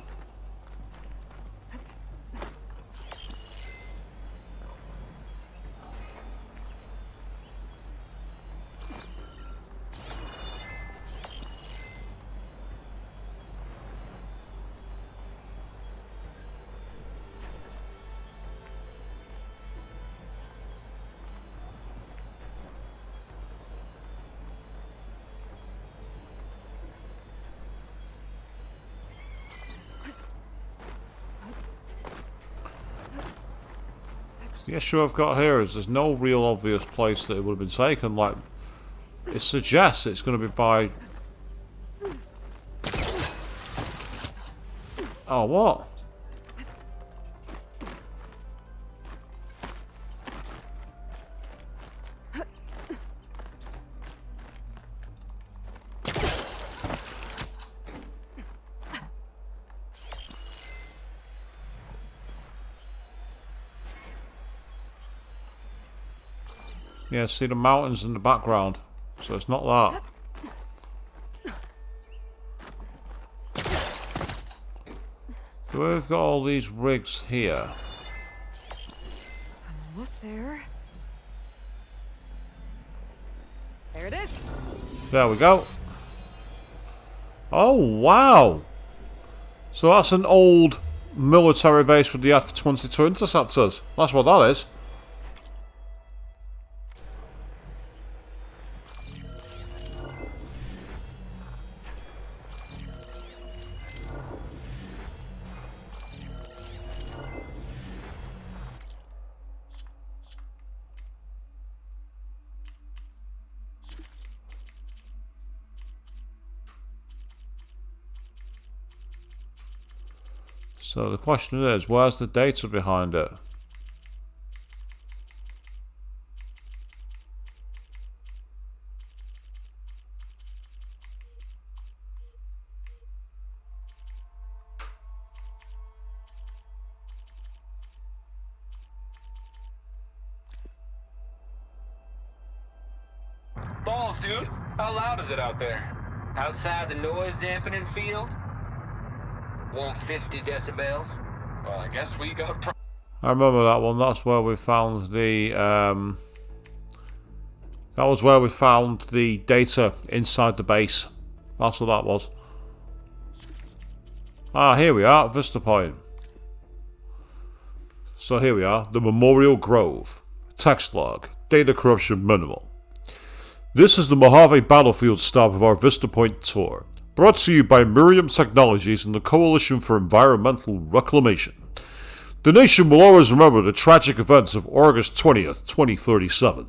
The issue I've got here is there's no real obvious place that it would have been taken. Like, it suggests it's going to be by... Oh, what? Yeah, see the mountains in the background. So it's not that. So we've got all these rigs here. I'm almost there. There it is. There we go. Oh, wow. So that's an old military base with the F-22 interceptors. That's what that is. So the question is, where's the data behind it? Balls, dude. How loud is it out there? Outside the noise dampening field? 150 decibels? Well, I guess we got I remember that one. That's where we found the that was where we found the data inside the base. That's what that was. Ah, here we are, Vista Point. So here we are, the Memorial Grove. Text log, data corruption minimal. This is the Mojave battlefield stop of our Vista Point tour. Brought to you by Miriam Technologies and the Coalition for Environmental Reclamation. The nation will always remember the tragic events of August 20th, 2037,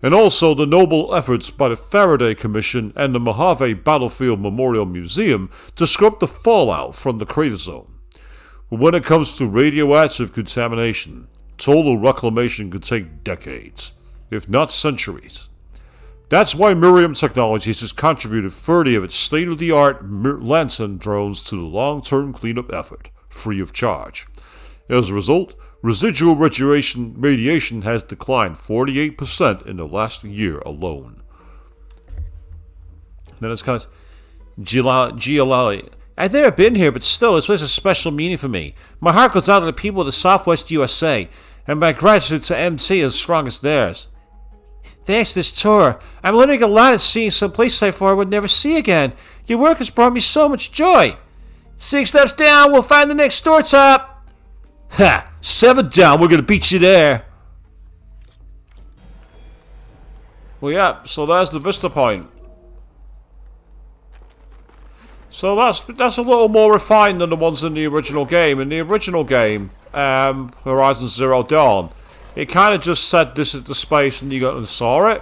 and also the noble efforts by the Faraday Commission and the Mojave Battlefield Memorial Museum to scrub the fallout from the crater zone. But when it comes to radioactive contamination, total reclamation could take decades, if not centuries. That's why Miriam Technologies has contributed 30 of its state-of-the-art Lantern drones to the long-term cleanup effort, free of charge. As a result, residual radiation has declined 48% in the last year alone. Then it's kind of Aloy. I've never been here, but still, this place has a special meaning for me. My heart goes out to the people of the Southwest USA, and my gratitude to MT is as strong as theirs. Thanks to this tour, I'm learning a lot and seeing some places I thought I would never see again. Your work has brought me so much joy. 6 steps down, we'll find the next store top. Ha! 7 down, we're gonna beat you there. Well, yeah, so there's the Vista Point. So that's a little more refined than the ones in the original game. In the original game, Horizon Zero Dawn, it kind of just said this is the space and you got and saw it.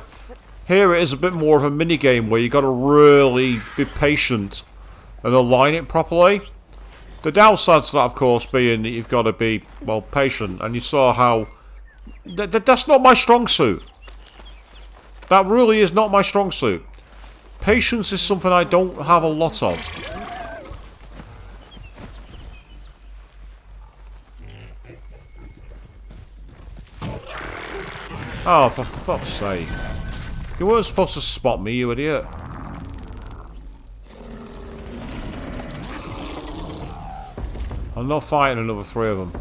Here it is a bit more of a mini game where you got to really be patient and align it properly. The downside to that, of course, being that you've got to be, well, patient. And you saw how that's not my strong suit. That really is not my strong suit. Patience is something I don't have a lot of. Oh, for fuck's sake. You weren't supposed to spot me, you idiot. I'm not fighting another 3 of them.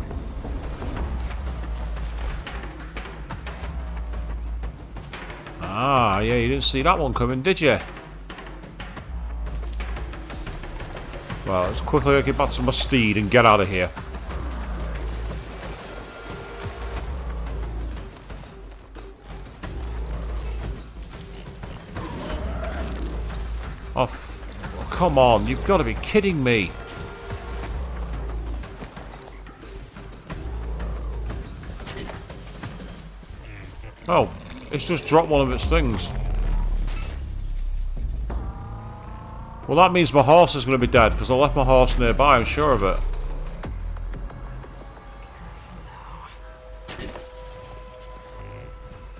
Ah, yeah, you didn't see that one coming, did you? Well, let's quickly get back to my steed and get out of here. Oh, come on, you've got to be kidding me. Oh, it's just dropped one of its things. Well, that means my horse is going to be dead, because I left my horse nearby, I'm sure of it.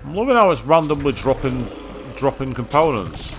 I'm loving how it's randomly dropping components.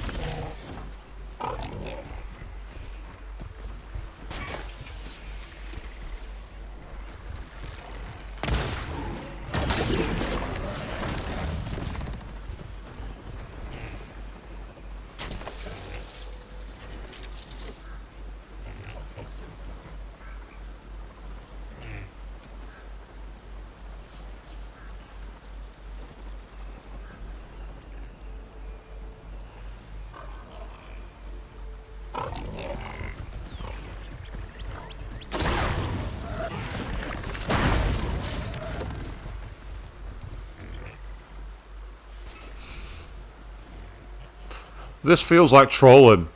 This feels like trolling.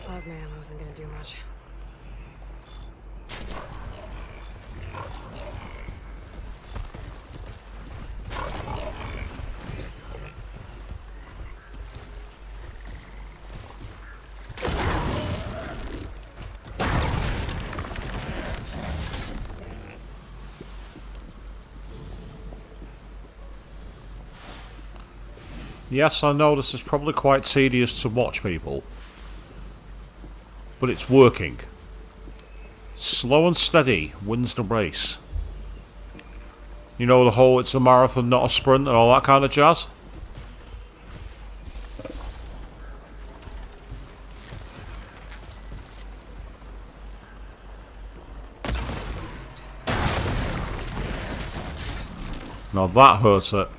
Plasma ammo isn't gonna do much. Yes, I know this is probably quite tedious to watch, people. But it's working. Slow and steady wins the race. You know the whole it's a marathon, not a sprint and all that kind of jazz? Now that hurts it.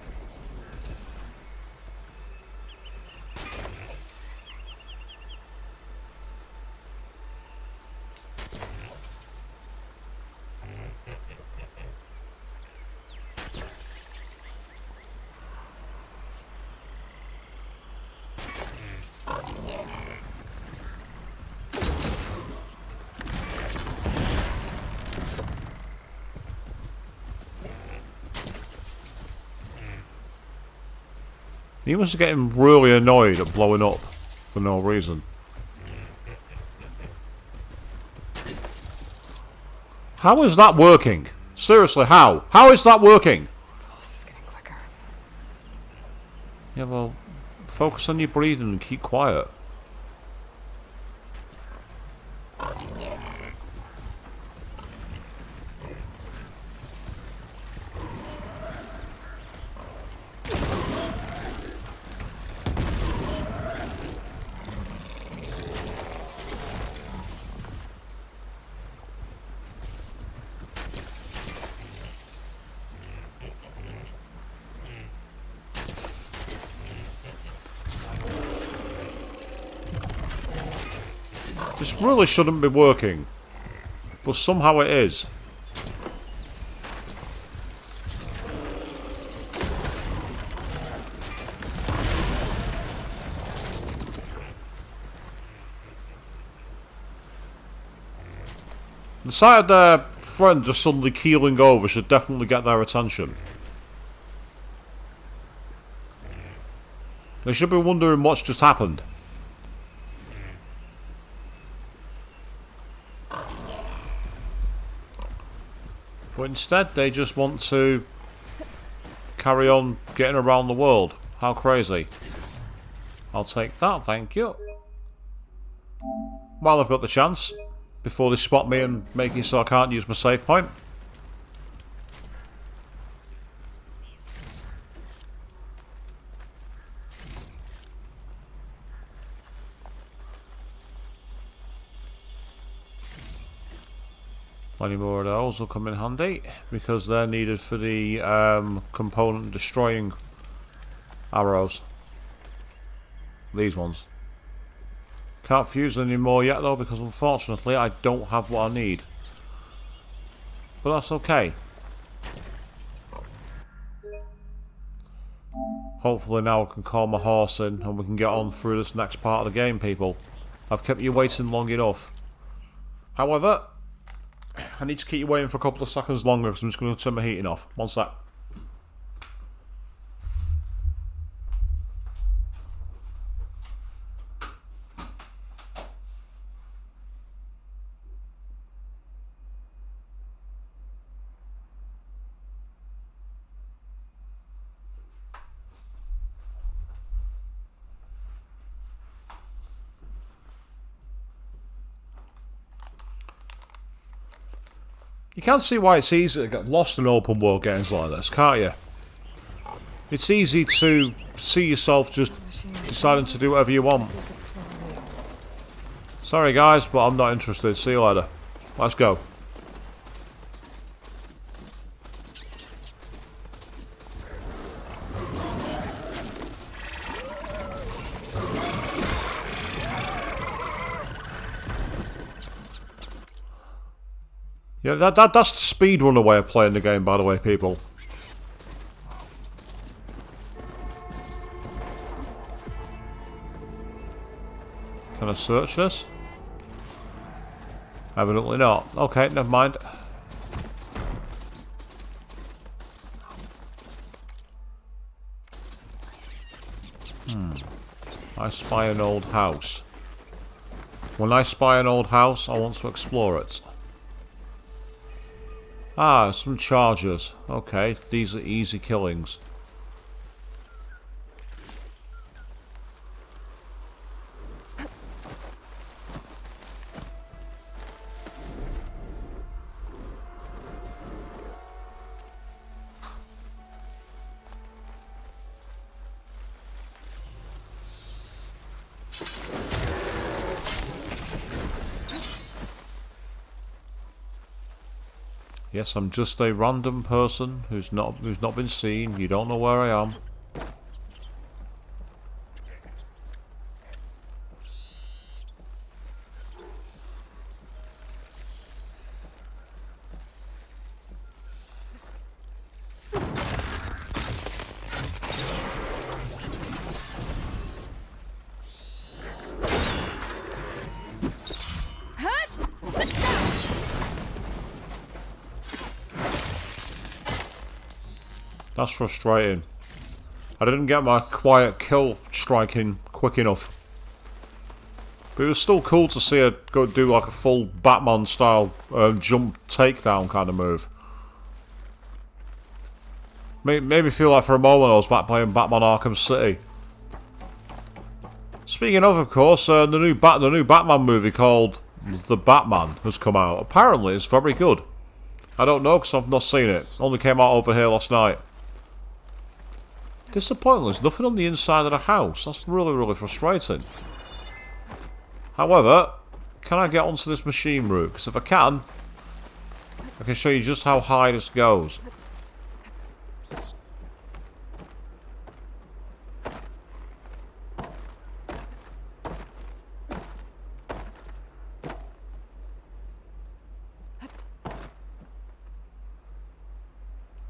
He must be getting really annoyed at blowing up for no reason. How is that working? Seriously, how? How is that working? Pulse is getting quicker. Yeah, well, focus on your breathing and keep quiet. This really shouldn't be working, but somehow it is. The sight of their friend just suddenly keeling over should definitely get their attention. They should be wondering what's just happened. But instead they just want to carry on getting around the world. How crazy. I'll take that, thank you. While I've got the chance, before they spot me and make it so I can't use my save point. Plenty more of those will come in handy because they're needed for the component destroying arrows. These ones. Can't fuse any more yet though because unfortunately I don't have what I need. But that's okay. Hopefully now I can call my horse in and we can get on through this next part of the game, people. I've kept you waiting long enough. However, I need to keep you waiting for a couple of seconds longer because I'm just going to turn my heating off. One sec. You can see why it's easy to get lost in open world games like this, can't you? It's easy to see yourself just deciding to do whatever you want. Sorry guys, but I'm not interested. See you later. Let's go. Yeah, that's the speedrunner way of playing the game, by the way, people. Can I search this? Evidently not. Okay, never mind. I spy an old house. When I spy an old house, I want to explore it. Ah, some chargers. Okay, these are easy killings. Yes, I'm just a random person who's not been seen. You don't know where I am. That's frustrating. I didn't get my quiet kill striking quick enough. But it was still cool to see her go do like a full Batman style jump takedown kind of move. Made me feel like for a moment I was back playing Batman Arkham City. Speaking of course, the new Batman movie called The Batman has come out. Apparently it's very good. I don't know because I've not seen it. Only came out over here last night. Disappointing, there's nothing on the inside of the house. That's really, really frustrating. However, can I get onto this machine route? Because if I can show you just how high this goes.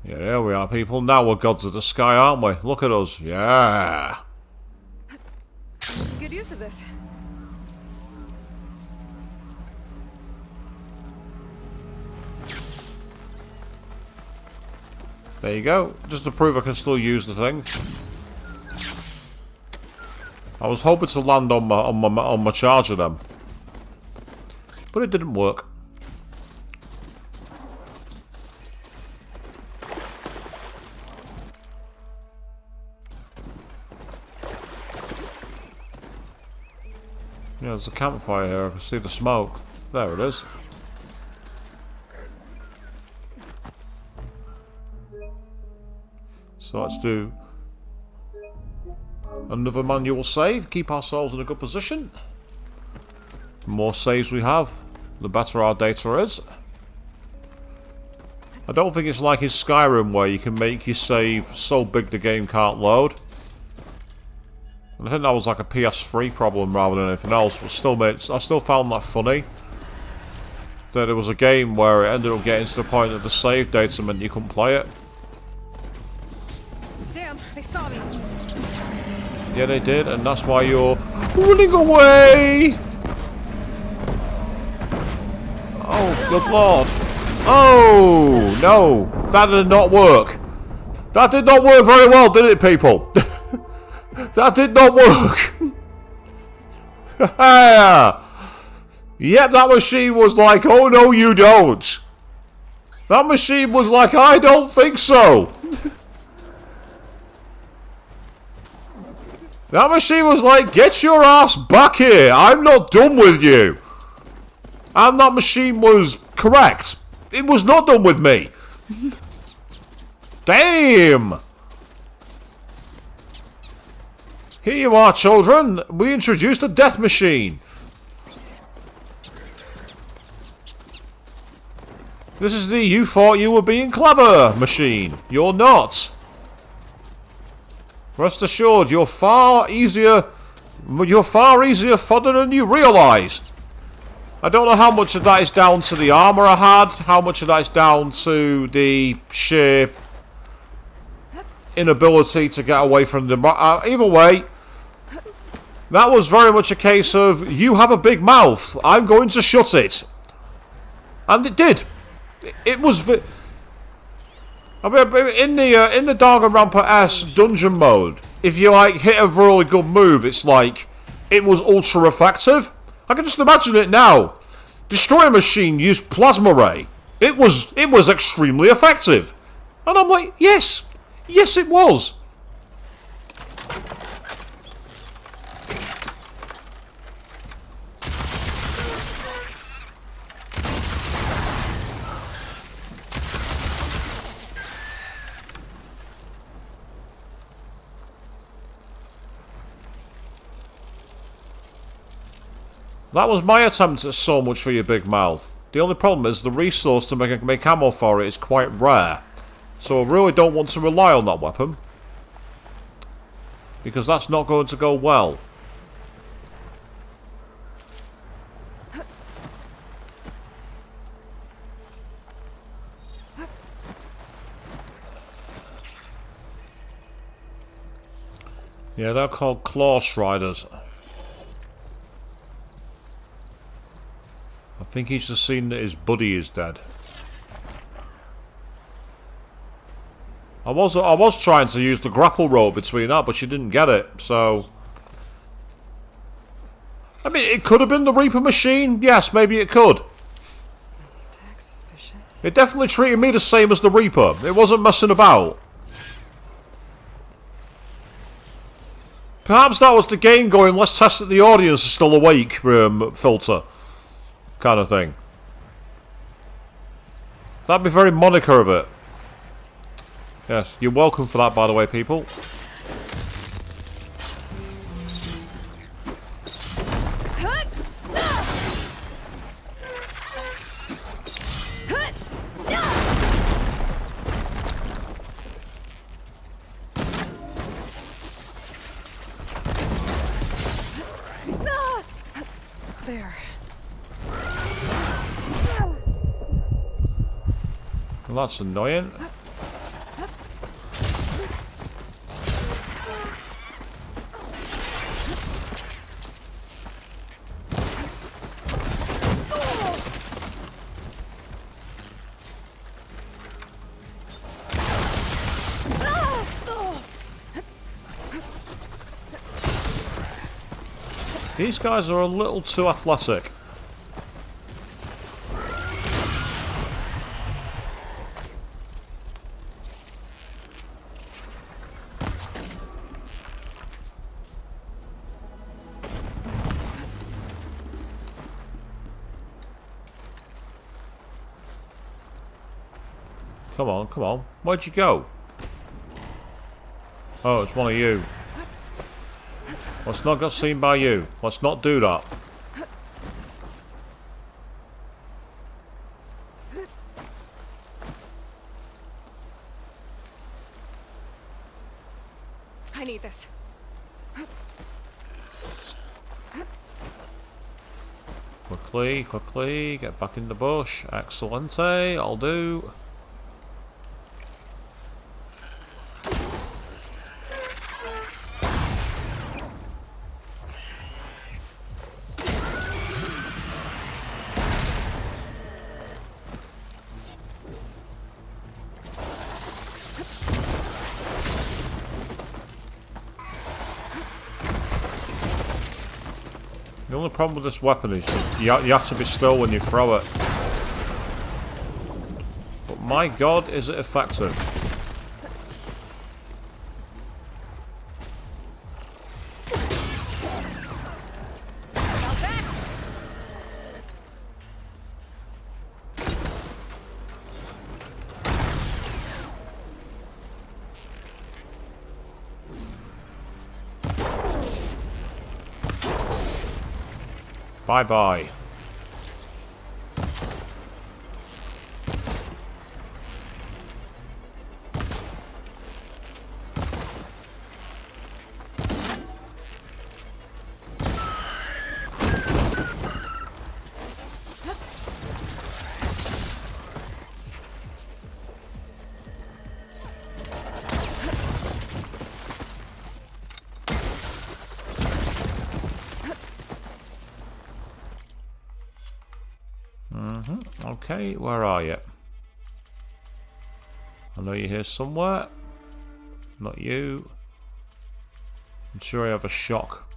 Yeah, there we are, people. Now we're gods of the sky, aren't we? Look at us. Yeah. Good use of this. There you go. Just to prove I can still use the thing. I was hoping to land on my charger then, but it didn't work. Yeah, there's a campfire here. I can see the smoke. There it is. So let's do another manual save. Keep ourselves in a good position. The more saves we have, the better our data is. I don't think it's like in Skyrim where you can make your save so big the game can't load. And I think that was like a PS3 problem rather than anything else, but I still found that funny. That it was a game where it ended up getting to the point that the save data meant you couldn't play it. Damn, they saw me. Yeah, they did, and that's why you're running away! Oh, good lord. Oh, no. That did not work. That did not work very well, did it, people? That did not work. Yep, that machine was like, oh no you don't. That machine was like, I don't think so. That machine was like, get your ass back here. I'm not done with you. And that machine was correct. It was not done with me. Damn. Here you are, children. We introduced a death machine. This is the you thought you were being clever machine. You're not. Rest assured, you're far easier fodder than you realise. I don't know how much of that is down to the armor I had, how much of that is down to the sheer inability to get away from the... either way, that was very much a case of, you have a big mouth, I'm going to shut it. And it did. It was... I mean, in the Danganronpa S dungeon mode, if you like hit a really good move, it's like, it was ultra effective. I can just imagine it now. Destroyer Machine used Plasma Ray. It was extremely effective. And I'm like, yes. Yes, it was. That was my attempt at so much for your big mouth. The only problem is the resource to make ammo for it is quite rare. So I really don't want to rely on that weapon. Because that's not going to go well. Yeah, they're called Claw Striders. I think he's just seen that his buddy is dead. I was trying to use the grapple rope between that, but she didn't get it, so... I mean, it could have been the Reaper machine. Yes, maybe it could. It definitely treated me the same as the Reaper. It wasn't messing about. Perhaps that was the game going, let's test that the audience is still awake, filter. Kind of thing. That'd be very Monica of it. Yes, you're welcome for that, by the way, people. There. Well, that's annoying. These guys are a little too athletic. Come on, come on. Where'd you go? Oh, it's one of you. Let's not get seen by you. Let's not do that. I need this. Quickly, quickly, get back in the bush. Excellente, I'll do. The only problem with this weapon is just you have to be still when you throw it. But my god, is it effective. Bye-bye. Okay, where are you? I know you're here somewhere. Not you. I'm sure I have a shock.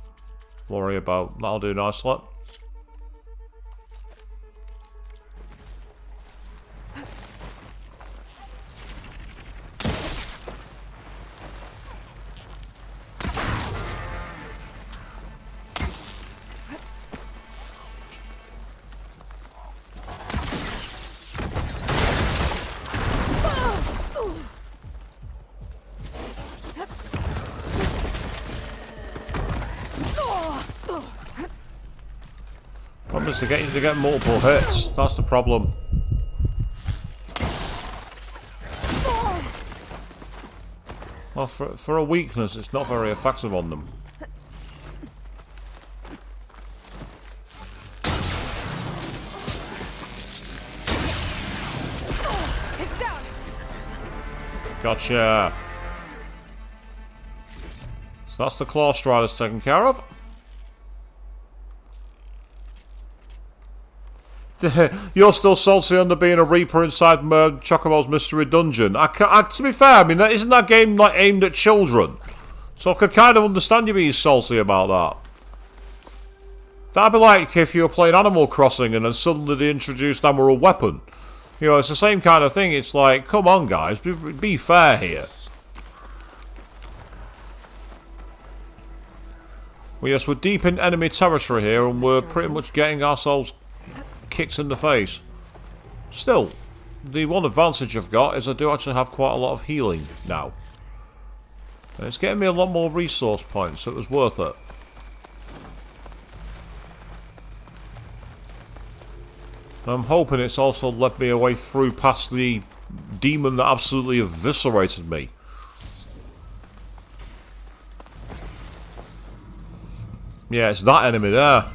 Worry about. That'll do nicely. Problem is to get multiple hits. That's the problem. Well, for a weakness, it's not very effective on them. Gotcha. So that's the Claw Striders taken care of. You're still salty under being a Reaper inside Chocobo's Mystery Dungeon. To be fair, I mean, isn't that game like aimed at children? So I could kind of understand you being salty about that. That'd be like if you were playing Animal Crossing and then suddenly they introduced Emerald a weapon. You know, it's the same kind of thing. It's like, come on guys, be fair here. Well, yes, we're deep in enemy territory here and we're pretty much getting ourselves kicked in the face. Still, the one advantage I've got is I do actually have quite a lot of healing now. And it's getting me a lot more resource points, so it was worth it. I'm hoping it's also led me away through past the demon that absolutely eviscerated me. Yeah, it's that enemy there.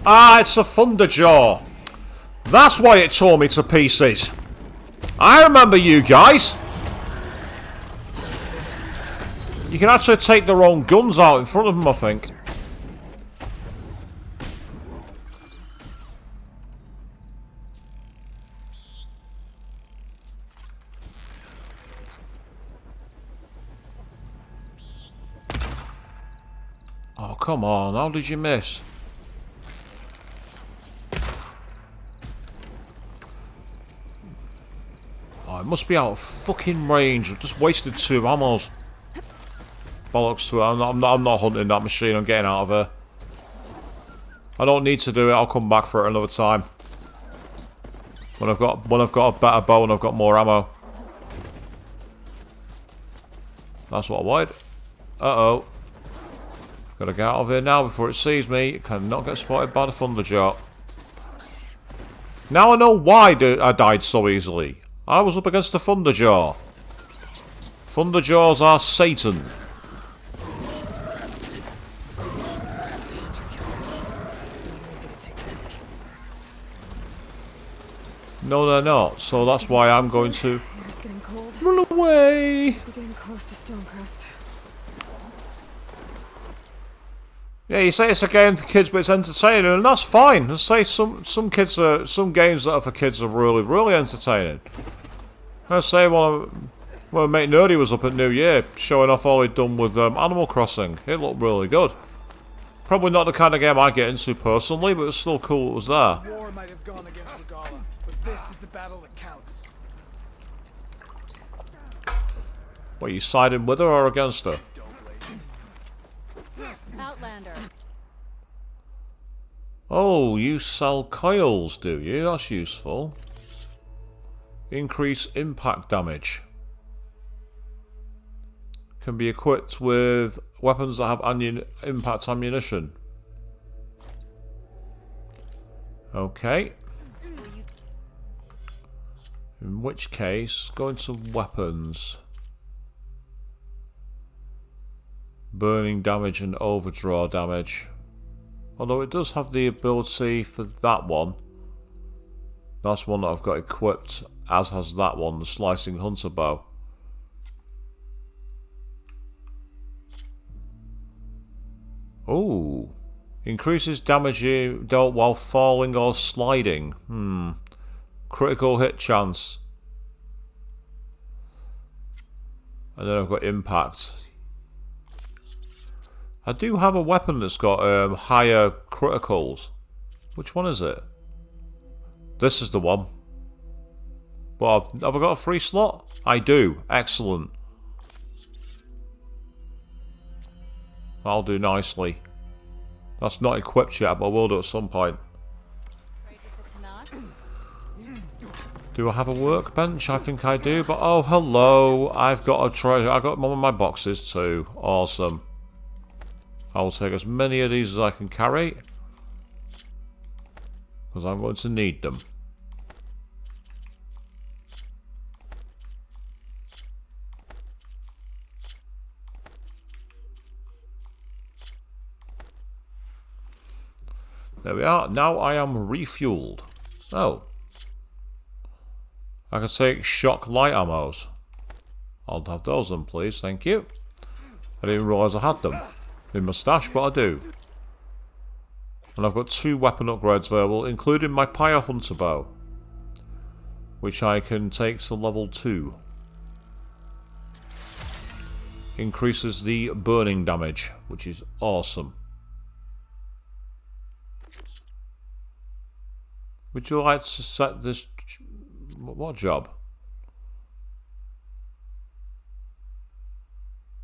Ah, it's a Thunderjaw. That's why it tore me to pieces. I remember you guys. You can actually take their own guns out in front of them, I think. Oh, come on. How did you miss? Oh, it must be out of fucking range. I've just wasted 2 ammos. Bollocks to it. I'm not hunting that machine. I'm getting out of here. I don't need to do it. I'll come back for it another time. When I've got a better bow and I've got more ammo. That's what I wanted. Uh-oh. Gotta get out of here now before it sees me. It cannot get spotted by the Thunderjaw. Now I know why I died so easily. I was up against the Thunderjaw. Thunderjaws are Satan. No, they're not. So that's why I'm going to run away. We're getting close to Stonecrest. Yeah, you say it's a game for kids, but it's entertaining, and that's fine. I say some games that are for kids are really, really entertaining. I say when mate Nerdy was up at New Year, showing off all he'd done with Animal Crossing. It looked really good. Probably not the kind of game I get into personally, but it's still cool it was there. War might have gone against Regala, but this is the battle that counts. What, you siding with her or against her? Outlander. Oh, you sell coils, do you? That's useful. Increase impact damage. Can be equipped with weapons that have impact ammunition. Okay. In which case, go into weapons. Burning damage and overdraw damage. Although it does have the ability for that one. That's one that I've got equipped, as has that one, the Slicing Hunter Bow. Oh. Increases damage dealt while falling or sliding. Critical hit chance. And then I've got impact. I do have a weapon that's got higher criticals. Which one is it? This is the one. But have I got a free slot? I do. Excellent. I'll do nicely. That's not equipped yet, but I will do at some point. Do I have a workbench? I think I do, but oh hello, I've got a treasure. I've got one of my boxes too. Awesome. I'll take as many of these as I can carry, because I'm going to need them. There we are. Now I am refueled. Oh. I can take shock light ammos. I'll have those then, please. Thank you. I didn't realise I had them in my stash, but I do. And I've got 2 weapon upgrades available, including my Pyre Hunter Bow, which I can take to level 2. Increases the burning damage, which is awesome. Would you like to set this... What job?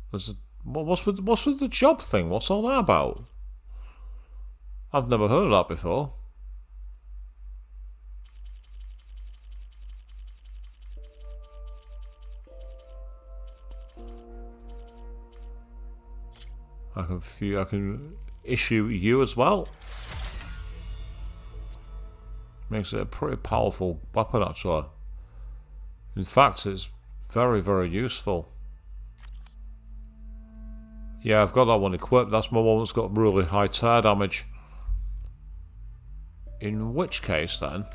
What's with the job thing? What's all that about? I've never heard of that before. I can issue you as well. Makes it a pretty powerful weapon, actually. In fact, it's very, very useful. Yeah, I've got that one equipped. That's my one that's got really high tear damage. In which case, then...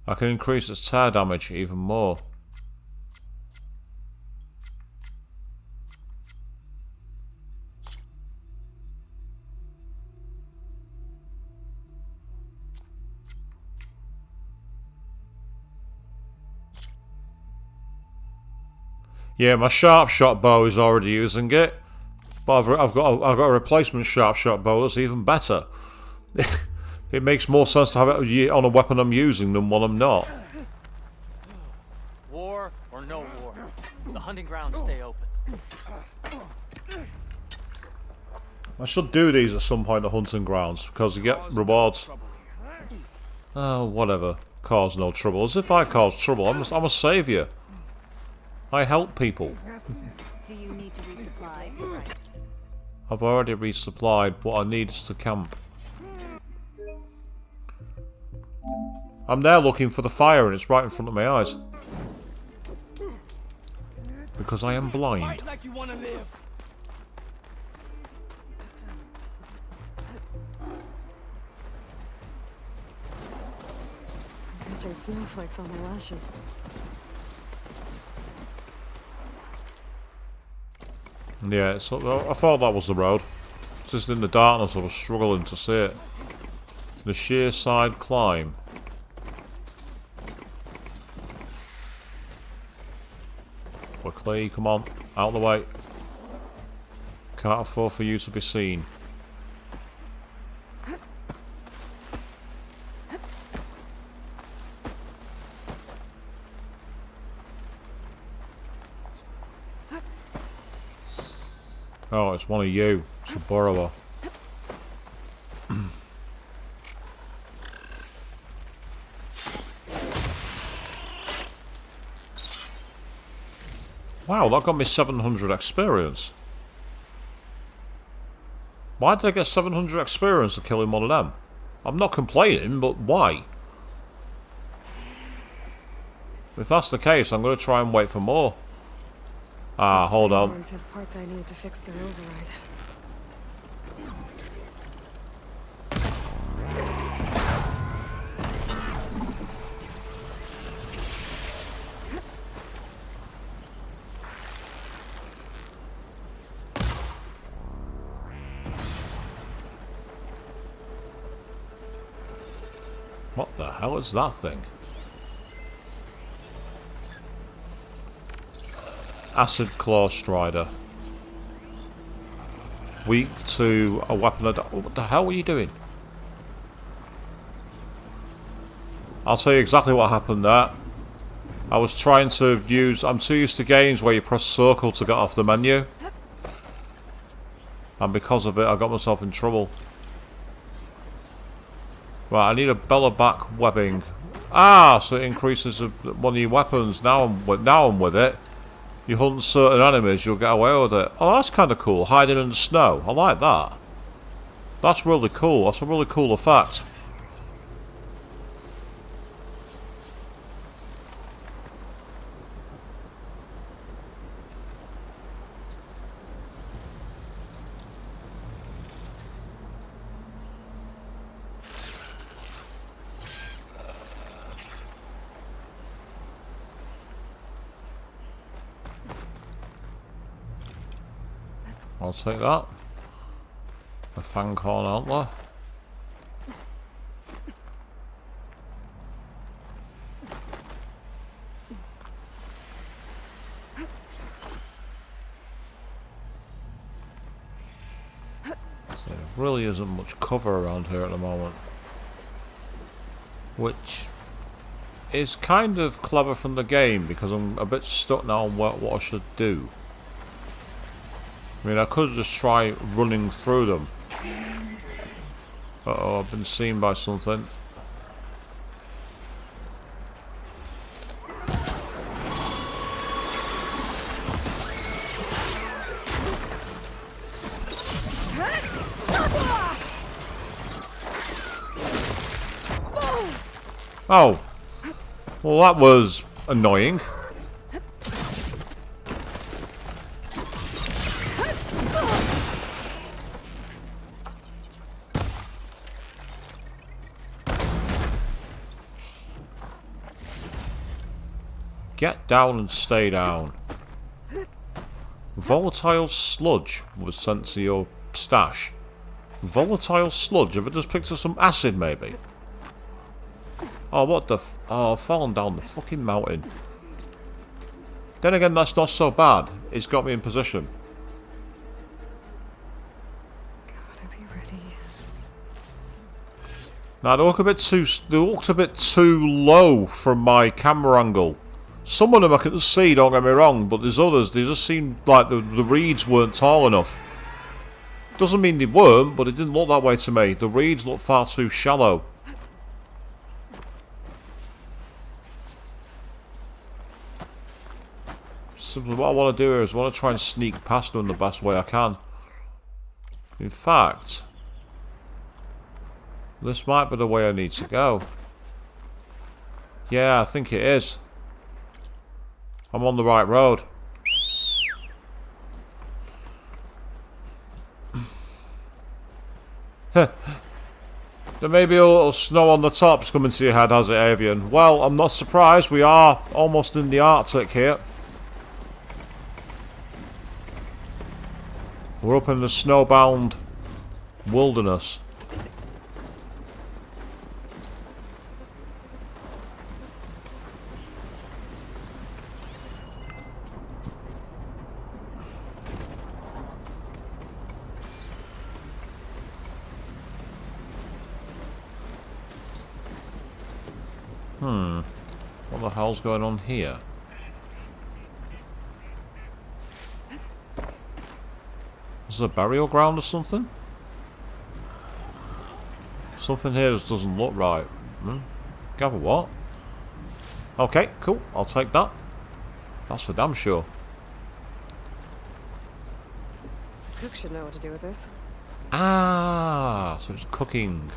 I can increase its tear damage even more. Yeah, my sharp shot bow is already using it, but I've got a replacement sharp shot bow that's even better. It makes more sense to have it on a weapon I'm using than one I'm not. War or no war, the hunting grounds stay open. I should do these at some point, the hunting grounds, because you get rewards. Oh, whatever. Cause no trouble. As if I cause trouble. I'm a saviour. I help people. Do you need to resupply? Right. I've already resupplied. What I need is to camp. I'm there looking for the fire and it's right in front of my eyes. Because I am blind. Fight like you want to live. Catching snowflakes on my lashes. Yeah, I thought that was the road. Just in the darkness I was struggling to see it. The sheer side climb. Quickly, come on, out of the way. Can't afford for you to be seen. Oh, it's one of you. It's a borrower. Wow, that got me 700 experience. Why did I get 700 experience for killing one of them? I'm not complaining, but why? If that's the case, I'm going to try and wait for more. Ah, hold on. Have parts I need to fix their override. What the hell is that thing? Acid Claw Strider. Weak to a weapon. What the hell were you doing? I'll tell you exactly what happened there. I was trying to use... I'm too used to games where you press circle to get off the menu. And because of it, I got myself in trouble. Right, I need a Bella back webbing. Ah, so it increases one of your weapons. Now I'm with it. You hunt certain enemies, you'll get away with it. Oh, that's kind of cool. Hiding in the snow. I like that. That's really cool. That's a really cool effect. I'll take that. A Fanghorn Antler. So there really isn't much cover around here at the moment. Which is kind of clever from the game because I'm a bit stuck now on what I should do. I mean, I could just try running through them. Uh-oh, I've been seen by something. Oh. Well, that was annoying. Get down and stay down. Volatile sludge was sent to your stash. Volatile sludge? Have I just picked up some acid, maybe? Oh, what the f... Oh, I've fallen down the fucking mountain. Then again, that's not so bad. It's got me in position. Gotta be ready. Now, they look a bit too low from my camera angle. Some of them I can see, don't get me wrong, but there's others, they just seem like the reeds weren't tall enough. Doesn't mean they weren't, but it didn't look that way to me. The reeds look far too shallow. Simply what I want to do here is I want to try and sneak past them the best way I can. In fact, this might be the way I need to go. Yeah, I think it is. I'm on the right road. There may be a little snow on the tops coming to your head, has it, Avian? Well, I'm not surprised. We are almost in the Arctic here. We're up in the snowbound wilderness. What the hell's going on here? Is there a burial ground or something? Something here just doesn't look right. Gather what? Okay, cool. I'll take that. That's for damn sure. Cook should know what to do with this. Ah, so it's cooking.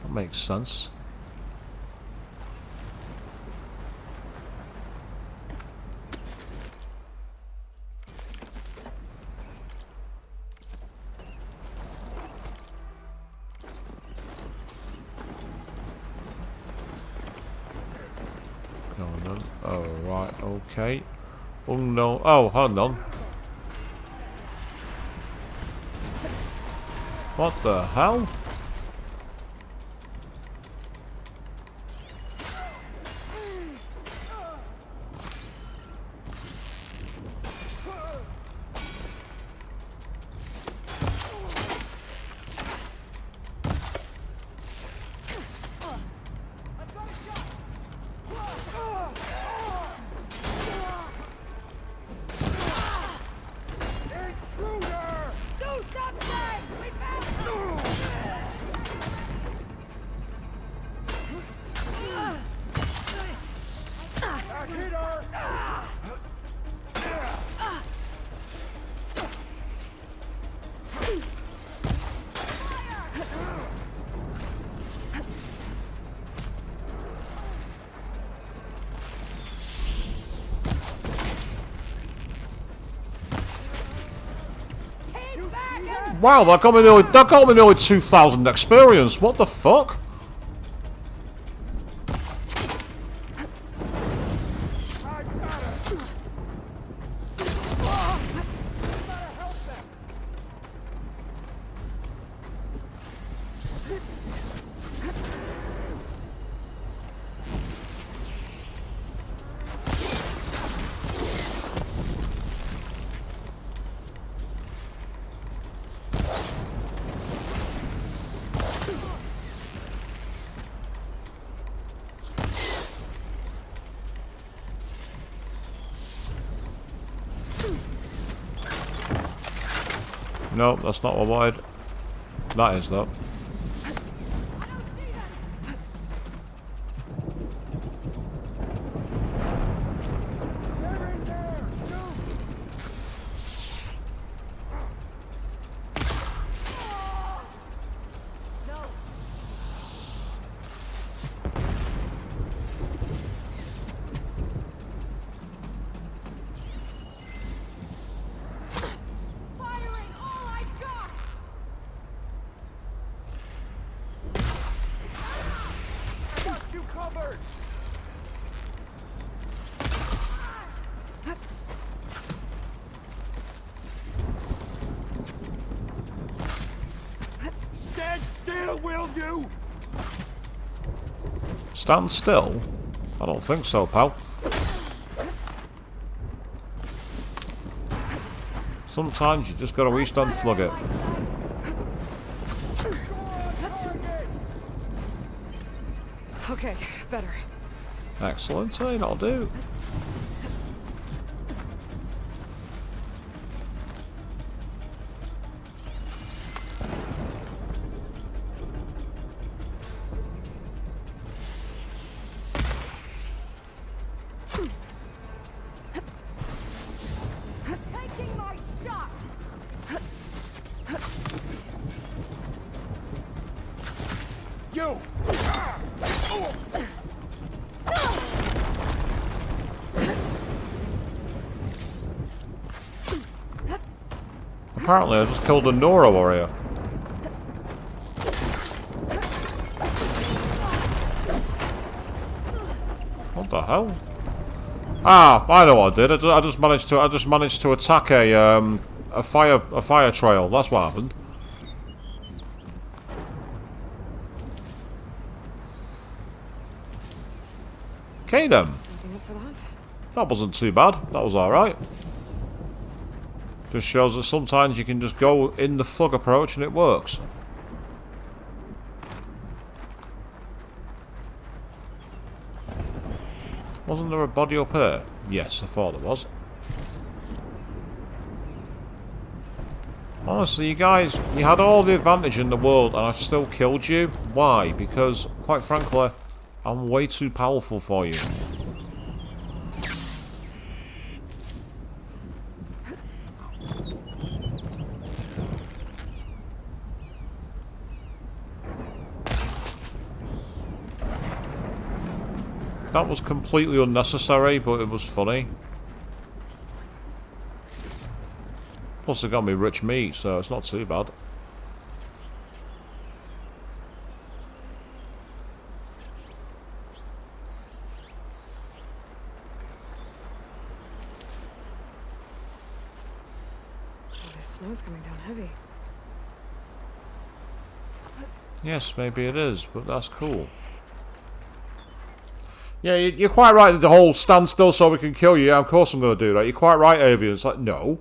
That makes sense. Oh, right, okay. Unknown. Oh, hold on. What the hell? Wow, that got me nearly 2,000 experience. What the fuck? No, that's not what I wanted. That is, though. Stand still? I don't think so, pal. Sometimes you just gotta re-stand slug it. Okay, better. Excellent, that'll do. Apparently I just killed a Nora warrior. What the hell? Ah, I know what I did. I just managed to attack a fire trail. That's what happened. Okay then. That wasn't too bad. That was alright. Just shows that sometimes you can just go in the thug approach and it works. Wasn't there a body up here? Yes, I thought there was. Honestly, you guys, you had all the advantage in the world and I still killed you. Why? Because, quite frankly, I'm way too powerful for you. That was completely unnecessary, but it was funny. Plus, it got me rich meat, so it's not too bad. Oh, this snow's coming down heavy. Yes, maybe it is, but that's cool. Yeah, you're quite right that the whole stand still so we can kill you. Yeah, of course I'm going to do that. You're quite right, Avian. It's like, no.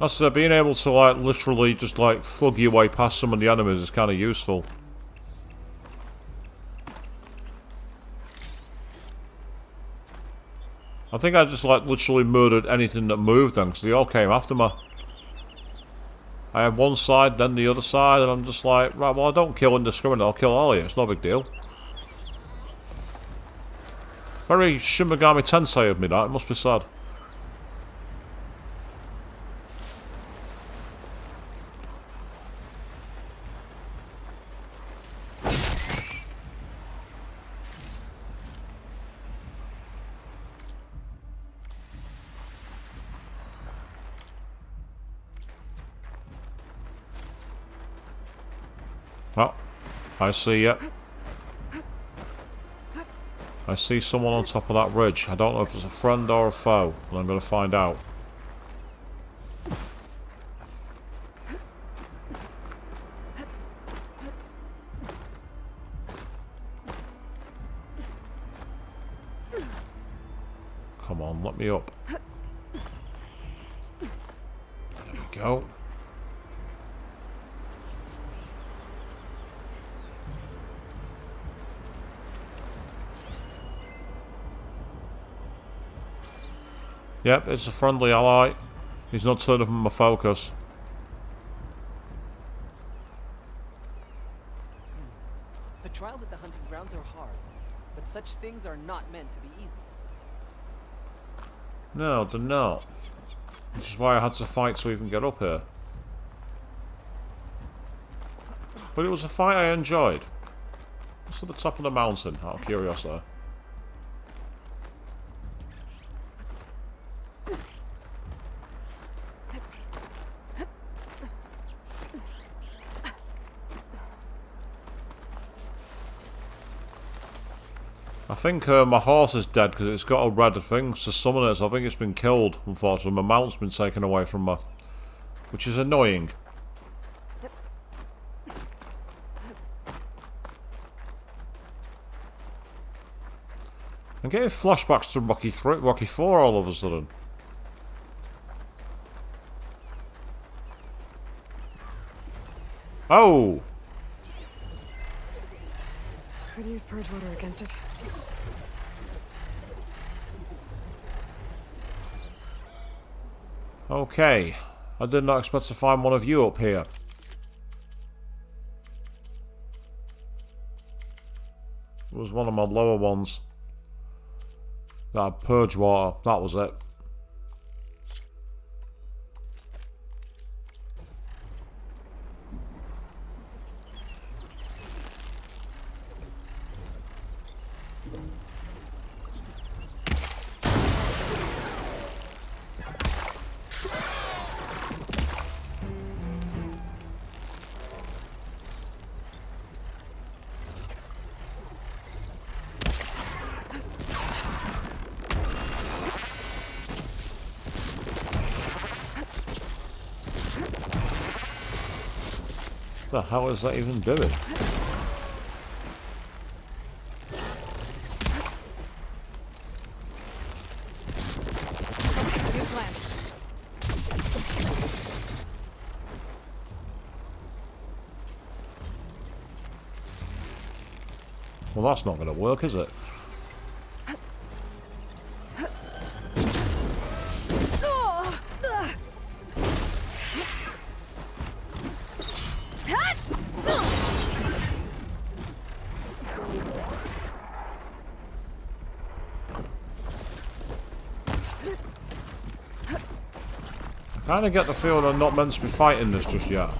That's being able to, like, literally just, like, thug your way past some of the enemies is kind of useful. I think I just, like, literally murdered anything that moved then, because they all came after me. I had one side, then the other side, and I'm just like, right, well, I don't kill indiscriminately, I'll kill all of you, it's no big deal. Very Shin Megami Tensei of me, that, it must be sad. I see it. I see someone on top of that ridge. I don't know if it's a friend or a foe, but I'm going to find out. Come on, let me up. There we go. Yep, it's a friendly ally. He's not turned up in my focus. The trials at the hunting grounds are hard, but such things are not meant to be easy. No, they're not. Which is why I had to fight to even get up here. But it was a fight I enjoyed. What's at the top of the mountain, out of curiosity? I think my horse is dead because it's got a red thing to summon it, so I think it's been killed, unfortunately. My mount's been taken away from me, which is annoying. I'm getting flashbacks to Rocky 4 all of a sudden. Oh! Could use purge water against it. Okay. I did not expect to find one of you up here. It was one of my lower ones. That had purge water. That was it. What the hell is that even doing? Well, that's not going to work, is it? I kind of get the feeling I'm not meant to be fighting this just yet.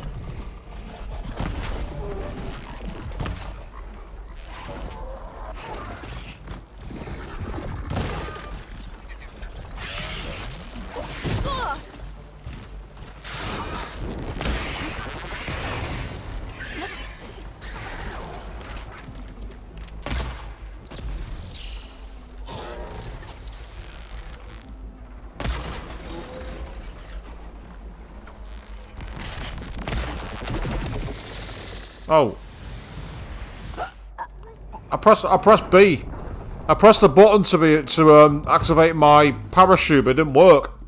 Oh. I press B. I pressed the button to activate my parachute, but it didn't work.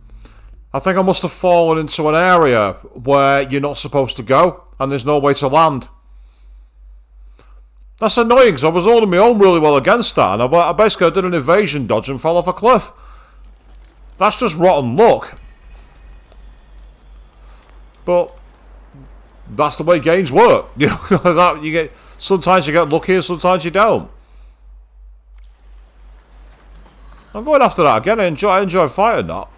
I think I must have fallen into an area where you're not supposed to go, and there's no way to land. That's annoying, because I was holding my own really well against that, and I basically did an evasion dodge and fell off a cliff. That's just rotten luck. But that's the way games work. You know, that you get sometimes you get lucky and sometimes you don't. I'm going after that again. I enjoy fighting that.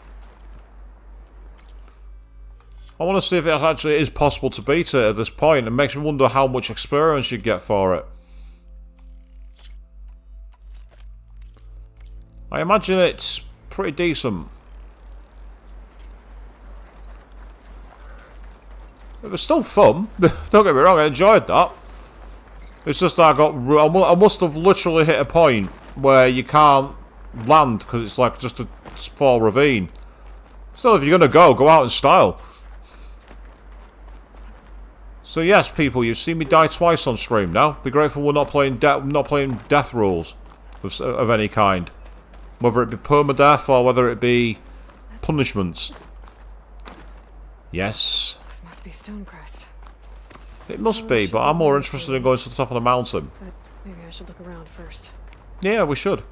I want to see if it actually is possible to beat it at this point. It makes me wonder how much experience you get for it. I imagine it's pretty decent. It was still fun. Don't get me wrong, I enjoyed that. It's just that I must have literally hit a point where you can't land because it's like just a small ravine. So if you're going to go out in style. So yes, people, you've seen me die twice on stream now. Be grateful we're not playing death rules of any kind. Whether it be permadeath or whether it be punishments. Yes. This must be Stonecrest. It must be, but I'm more interested in going to the top of the mountain. But maybe I should look around first. Yeah, we should.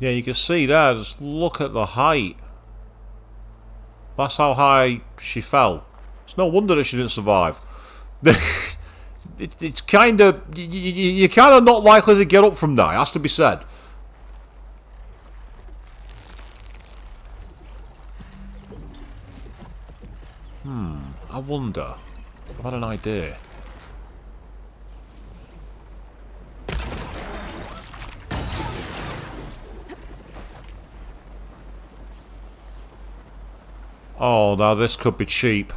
Yeah, you can see there, just look at the height. That's how high she fell. It's no wonder that she didn't survive. It's kind of... You're kind of not likely to get up from there, it has to be said. I wonder. I've had an idea. Oh, now this could be cheap.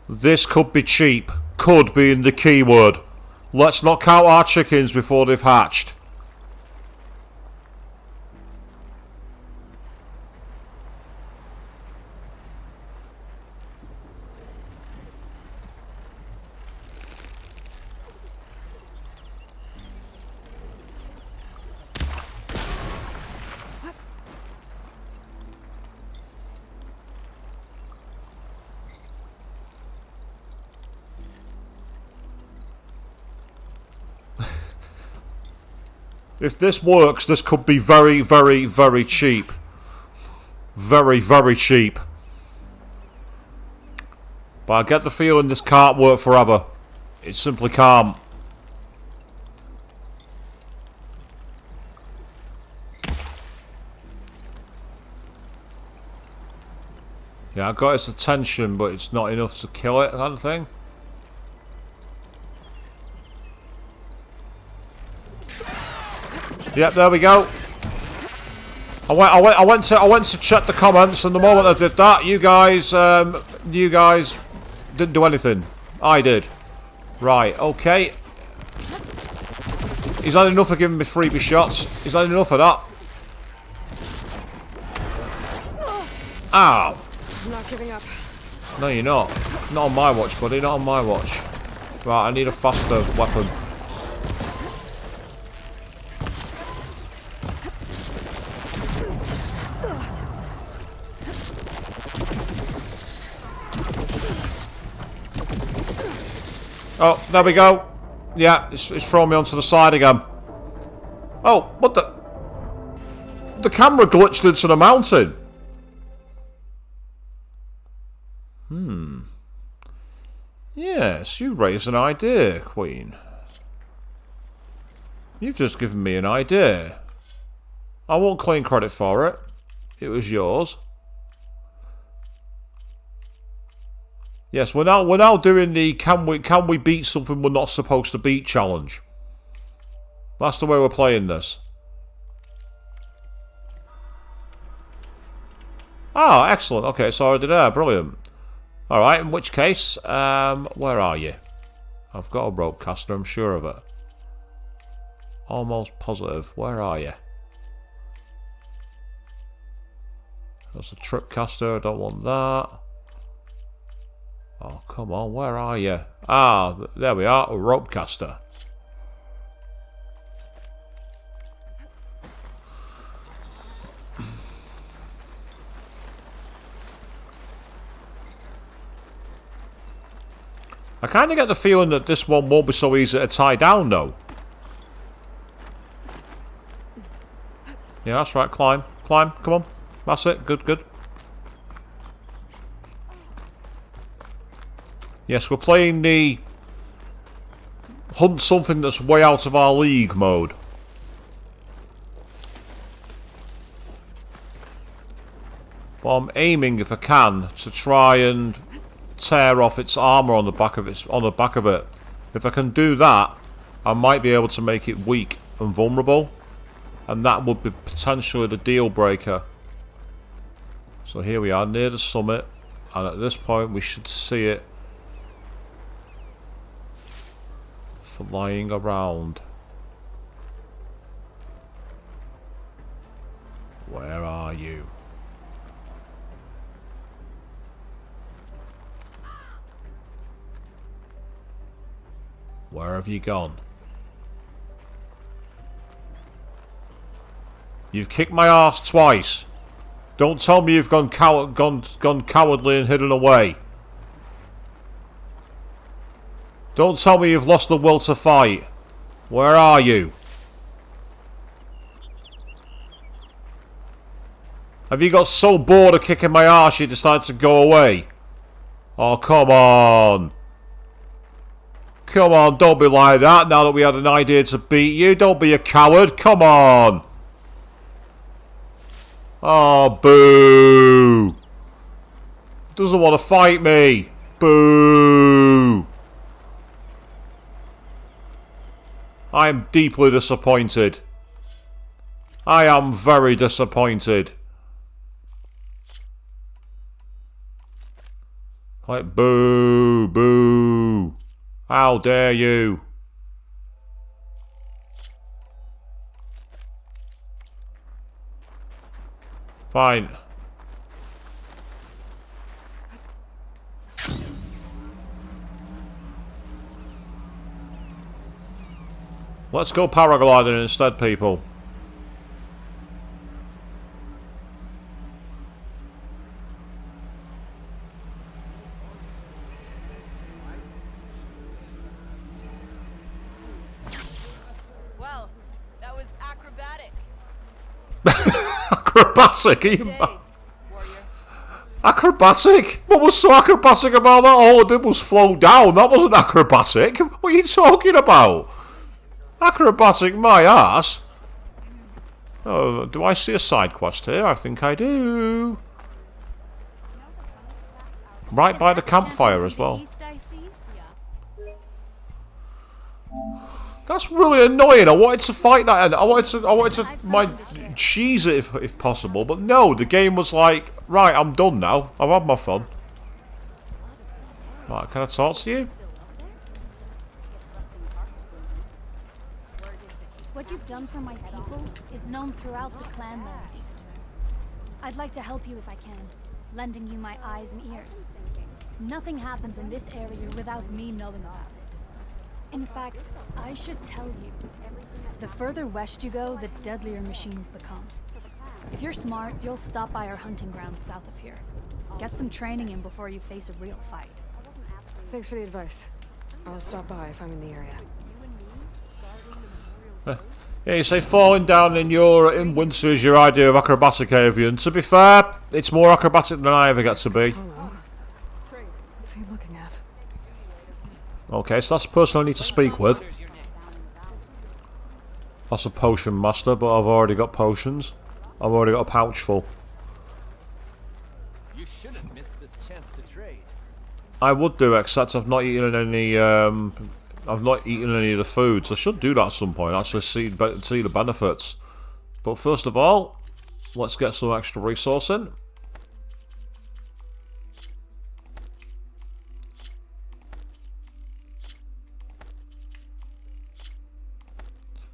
This could be cheap. Could be in the keyword. Let's not count our chickens before they've hatched. If this works, this could be very, very, very cheap. Very, very cheap. But I get the feeling this can't work forever. It simply can't. Yeah, I got its attention, but it's not enough to kill it, kind of thing. Yep, there we go. I went to check the comments, and the moment I did that, you guys didn't do anything. I did. Right, okay. He's had enough of giving me freebie shots. He's had enough of that. Ow. I'm not giving up. No, you're not. Not on my watch, buddy. Not on my watch. Right, I need a faster weapon. Oh, there we go. Yeah, it's thrown me onto the side again. Oh, what the... The camera glitched into the mountain. Yes, you raised an idea, Queen. You've just given me an idea. I won't claim credit for it. It was yours. Yes, we're now doing the can we beat something we're not supposed to beat challenge. That's the way we're playing this. Oh, excellent. Okay, it's already there. Brilliant. Alright, in which case, where are you? I've got a rope caster, I'm sure of it. Almost positive. Where are you? That's a trip caster, I don't want that. Oh, come on, where are you? Ah, there we are, a rope caster. I kind of get the feeling that this one won't be so easy to tie down, though. Yeah, that's right, climb. Climb, come on. That's it, good, good. Yes, we're playing the hunt something that's way out of our league mode. But I'm aiming, if I can, to try and tear off its armor on the back of it. If I can do that, I might be able to make it weak and vulnerable, and that would be potentially the deal breaker. So here we are near the summit, and at this point we should see it flying around. Where are you? Where have you gone? You've kicked my ass twice. Don't tell me you've gone cowardly and hidden away. Don't tell me you've lost the will to fight. Where are you? Have you got so bored of kicking my ass you decided to go away? Oh, come on. Come on, don't be like that now that we had an idea to beat you. Don't be a coward. Come on. Oh, boo. Doesn't want to fight me. Boo. I am deeply disappointed. I am very disappointed. Like, boo, boo. How dare you? Fine. Let's go paragliding instead, people. Well, that was acrobatic. Acrobatic? Are you acrobatic? What was so acrobatic about that? All I did was flow down. That wasn't acrobatic. What are you talking about? Acrobatic my ass? Oh, do I see a side quest here? I think I do. Right by the campfire as well. That's really annoying. I wanted to fight that, and I wanted to cheese it if possible, but no. The game was like, right, I'm done now. I've had my fun. Right, can I talk to you? What you've done for my people is known throughout the clanlands, Eastern. I'd like to help you if I can, lending you my eyes and ears. Nothing happens in this area without me knowing about it. In fact, I should tell you, the further west you go, the deadlier machines become. If you're smart, you'll stop by our hunting grounds south of here. Get some training in before you face a real fight. Thanks for the advice. I'll stop by if I'm in the area. Yeah, you say falling down in winter is your idea of acrobatic avian. To be fair, it's more acrobatic than I ever get to be. What's he looking at? Okay, so that's the person I need to speak with. That's a potion master, but I've already got potions. I've already got a pouch full. You shouldn't miss this chance to trade. I would do, except I've not eaten any. I've not eaten any of the foods. I should do that at some point. Actually, see the benefits. But first of all, let's get some extra resource in.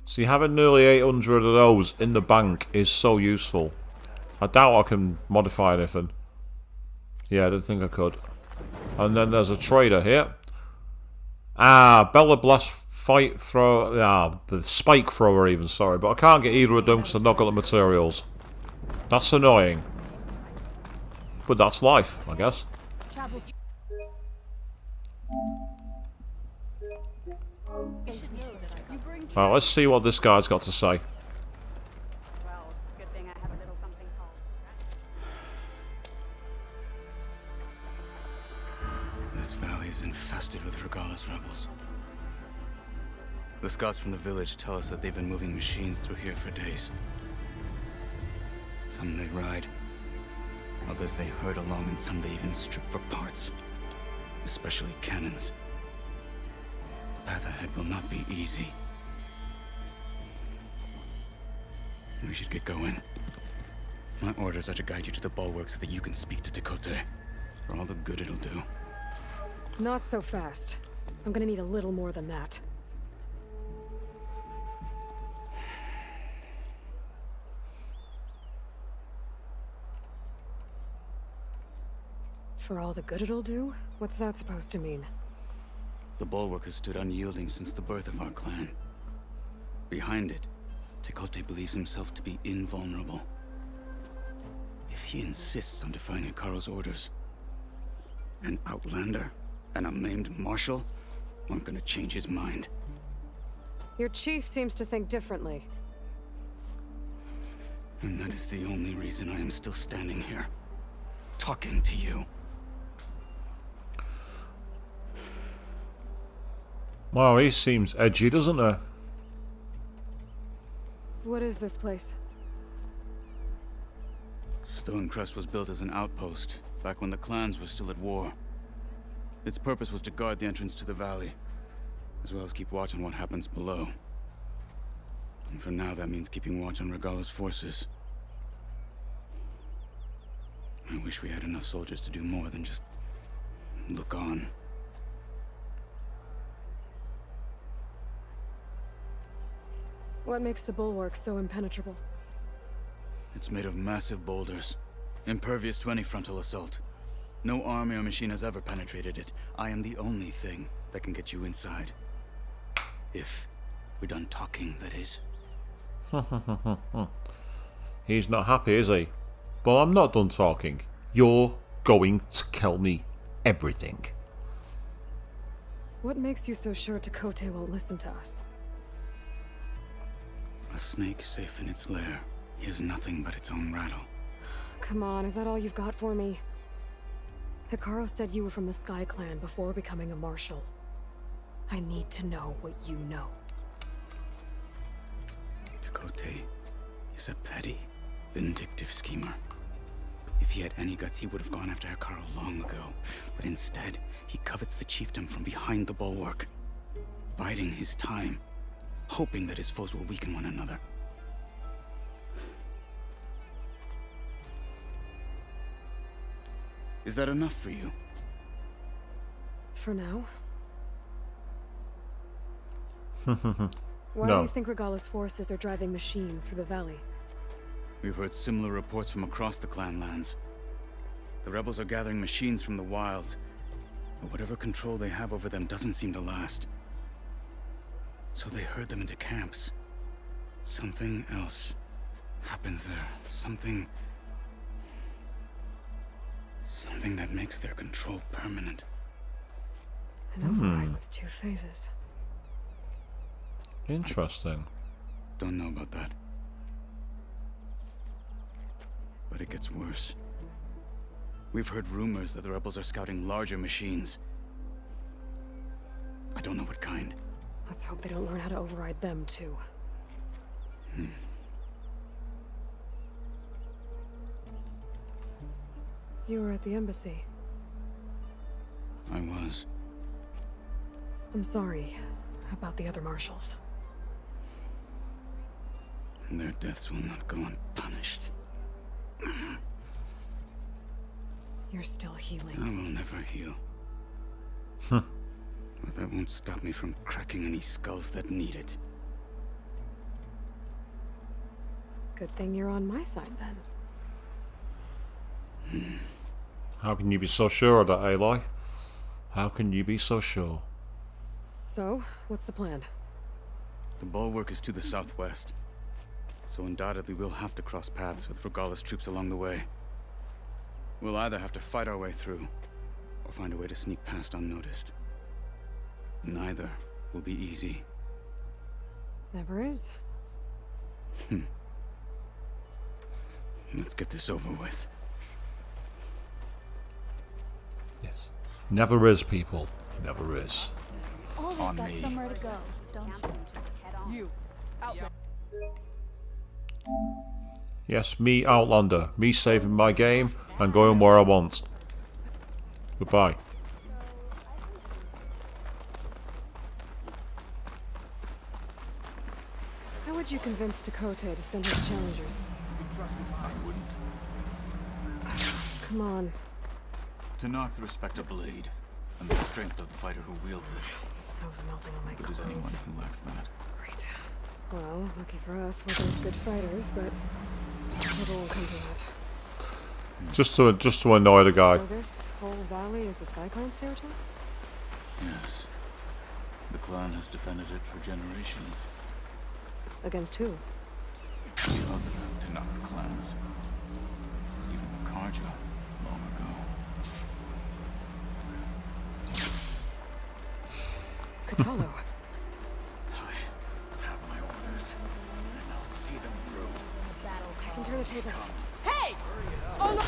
See, having nearly 800 of those in the bank is so useful. I doubt I can modify anything. Yeah, I didn't think I could. And then there's a trader here. Ah, Bella Blast fight throw. Ah, the spike thrower even, sorry. But I can't get either of them because I've not got the materials. That's annoying. But that's life, I guess. Alright, let's see what this guy's got to say. This valley is infested with Regalis rebels. The scouts from the village tell us that they've been moving machines through here for days. Some they ride, others they herd along, and some they even strip for parts. Especially cannons. The path ahead will not be easy. We should get going. My orders are to guide you to the bulwark so that you can speak to Tekote. For all the good it'll do. Not so fast. I'm gonna need a little more than that. For all the good it'll do? What's that supposed to mean? The bulwark has stood unyielding since the birth of our clan. Behind it, Tekote believes himself to be invulnerable. If he insists on defying Hikaru's orders, an outlander and a maimed marshal aren't gonna change his mind. Your chief seems to think differently. And that is the only reason I am still standing here, talking to you. Wow, he seems edgy, doesn't he? What is this place? Stonecrest was built as an outpost, back when the clans were still at war. Its purpose was to guard the entrance to the valley, as well as keep watch on what happens below. And for now, that means keeping watch on Regala's forces. I wish we had enough soldiers to do more than just look on. What makes the bulwark so impenetrable? It's made of massive boulders, impervious to any frontal assault. No army or machine has ever penetrated it. I am the only thing that can get you inside. If we're done talking, that is. He's not happy, is he? But I'm not done talking. You're going to tell me everything. What makes you so sure Tekote won't listen to us? A snake safe in its lair hears nothing but its own rattle. Come on, is that all you've got for me? Hikaru said you were from the Sky Clan before becoming a marshal. I need to know what you know. Tekote is a petty, vindictive schemer. If he had any guts, he would have gone after Hikaru long ago. But instead, he covets the chiefdom from behind the bulwark, biding his time, hoping that his foes will weaken one another. Is that enough for you? For now. Why No. do you think Regala's forces are driving machines through the valley? We've heard similar reports from across the clan lands. The rebels are gathering machines from the wilds, but whatever control they have over them doesn't seem to last. So they herd them into camps. Something else happens there. Something that makes their control permanent. An override with 2 phases. Interesting. Don't know about that. But it gets worse. We've heard rumors that the rebels are scouting larger machines. I don't know what kind. Let's hope they don't learn how to override them, too. You were at the embassy. I was. I'm sorry about the other marshals. Their deaths will not go unpunished. You're still healing. I will never heal. But that won't stop me from cracking any skulls that need it. Good thing you're on my side, then. How can you be so sure of that, Aloy? How can you be so sure? So, what's the plan? The bulwark is to the southwest, so undoubtedly we'll have to cross paths with Regala's troops along the way. We'll either have to fight our way through, or find a way to sneak past unnoticed. Neither will be easy. Never is. Let's get this over with. Yes. Never is, people. Never is. always On got me. somewhere to go, don't you? You. Out there. Yes, me, Outlander. Me saving my game and going where I want. Goodbye. How would you convince Dakota to send his challengers? I wouldn't. Come on. To knock the respect of blade and the strength of the fighter who wields it. Snow's melting on my But is anyone who lacks that? Great. Well, lucky for us, we're both good fighters, but trouble won't come to that. Just to annoy the guy. So this whole valley is the Sky Clan's territory? Yes. The clan has defended it for generations. Against who? The other to knock the clans. Even the Karja long ago. Katalo. I have my orders, and I'll see them through. I can turn the tables. Hey! Oh, look!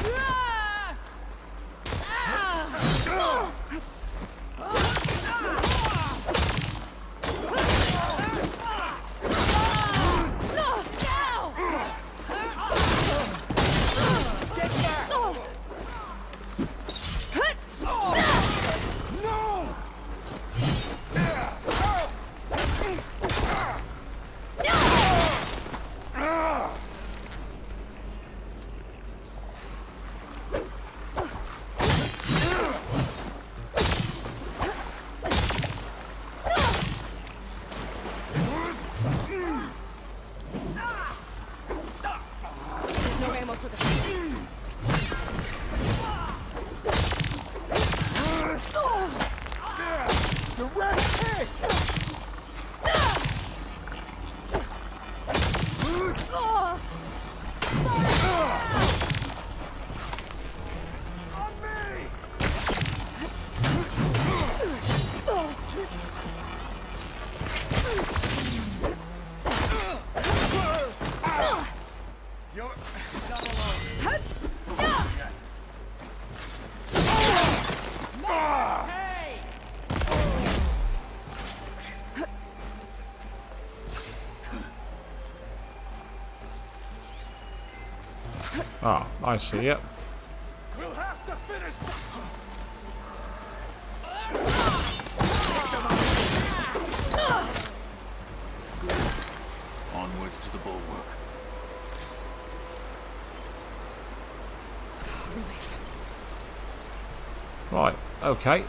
Ah, I see it. We'll have to finish. Onwards to the bulwark. Right, okay.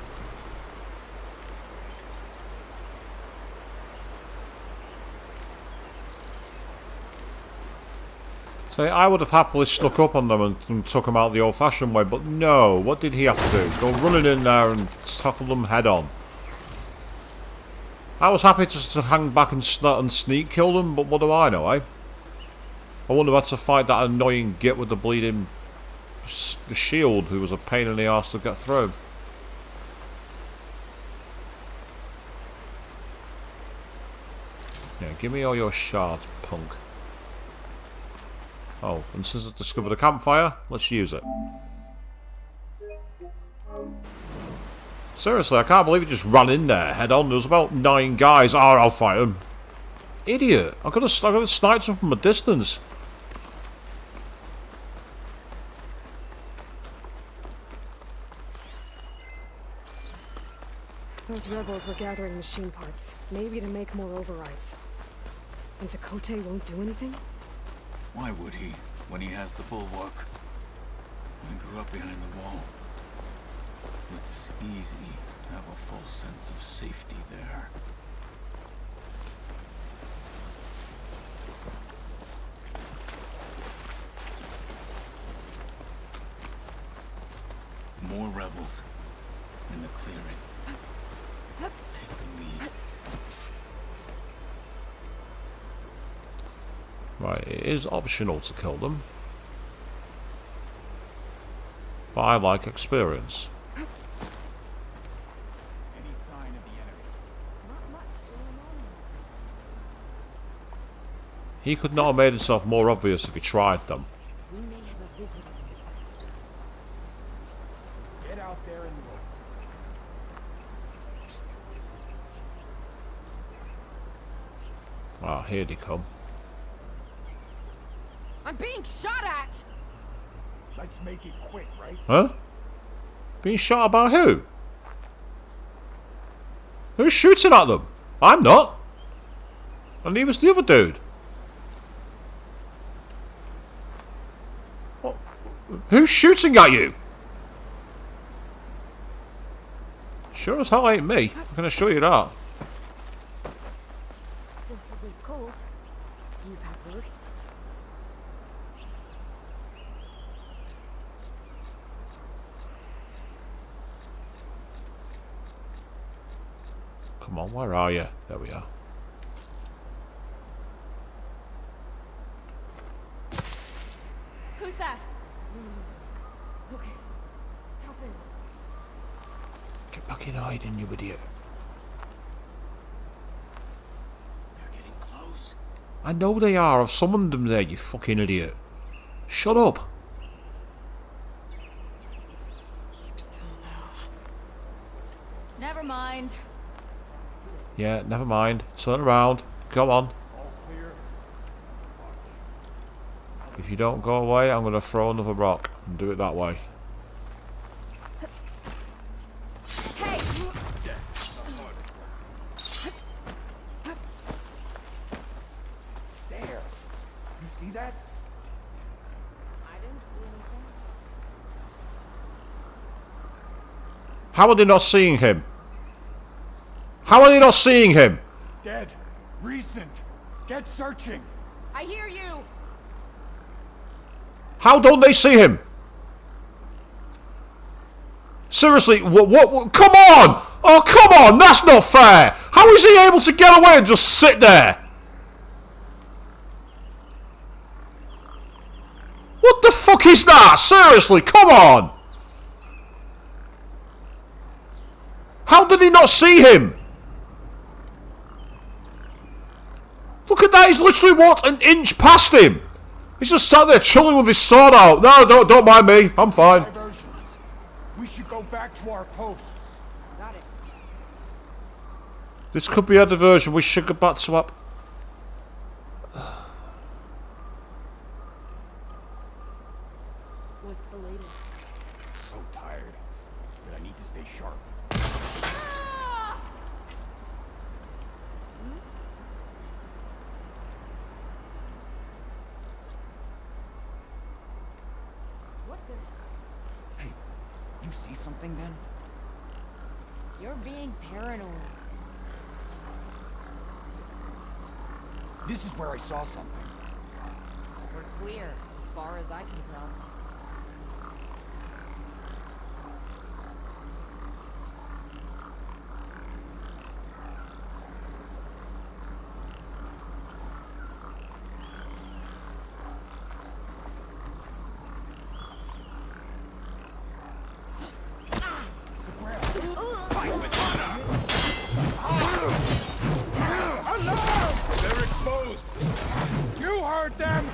See, I would have happily stuck up on them and took them out the old-fashioned way, but no, what did he have to do? Go running in there and tackle them head on. I was happy just to hang back and sneak kill them, but what do I know, eh? I wouldn't have had to fight that annoying git with the bleeding the shield, who was a pain in the arse to get through. Yeah, give me all your shards, punk. Oh, and since I've discovered a campfire, let's use it. Seriously, I can't believe he just ran in there head on. There was about 9 guys. Oh, I'll fight them. Idiot! I could have sniped them from a distance. Those rebels were gathering machine parts, maybe to make more overrides. And Dakota won't do anything? Why would he, when he has the bulwark? I grew up behind the wall. It's easy to have a false sense of safety there. More rebels in the clearing. Take the lead. Right, it is optional to kill them. But I like experience. Any sign of the enemy? He could not have made himself more obvious if he tried them. We may have a visitor. Get out there and look. Ah, here they come. I'm being shot at! Let's make it quick, right? Huh? Being shot about who? Who's shooting at them? I'm not. And neither's the other dude. What? Who's shooting at you? Sure as hell ain't me. I'm gonna show you that. This isn't cold. You've had worse. Come on, where are you? There we are. Who's that? Okay. Help him. Get back in hiding, you idiot. They're getting close. I know they are. I've summoned them there, you fucking idiot. Shut up. Keep still now. Never mind. Yeah, never mind. Turn around. Come on. If you don't go away, I'm going to throw another rock and do it that way. Hey! There. You see that? I didn't see anything. How are they not seeing him? How are they not seeing him? Dead. Recent. Get searching. I hear you! How don't they see him? Seriously, what? Come on! Oh, come on! That's not fair! How is he able to get away and just sit there? What the fuck is that? Seriously, come on! How did he not see him? Look at that, he's literally walked an inch past him. He's just sat there chilling with his sword out. No, don't mind me. I'm fine. Diversions. We should go back to our posts. Got it. This could be a diversion. We should go back to up. What's the latest? So tired, but I need to stay sharp. What the? Hey, you see something then? You're being paranoid. This is where I saw something. We're clear, as far as I can tell. They're exposed. You heard them.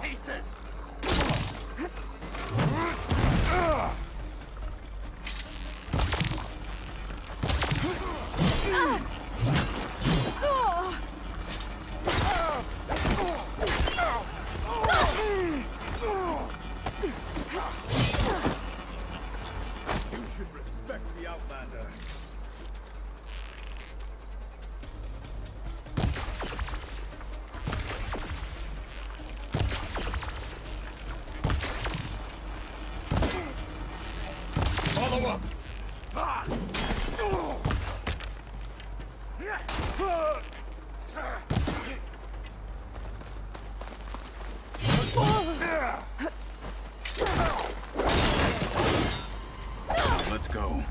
Pieces. You should respect the Outlander. Follow up. Let's go.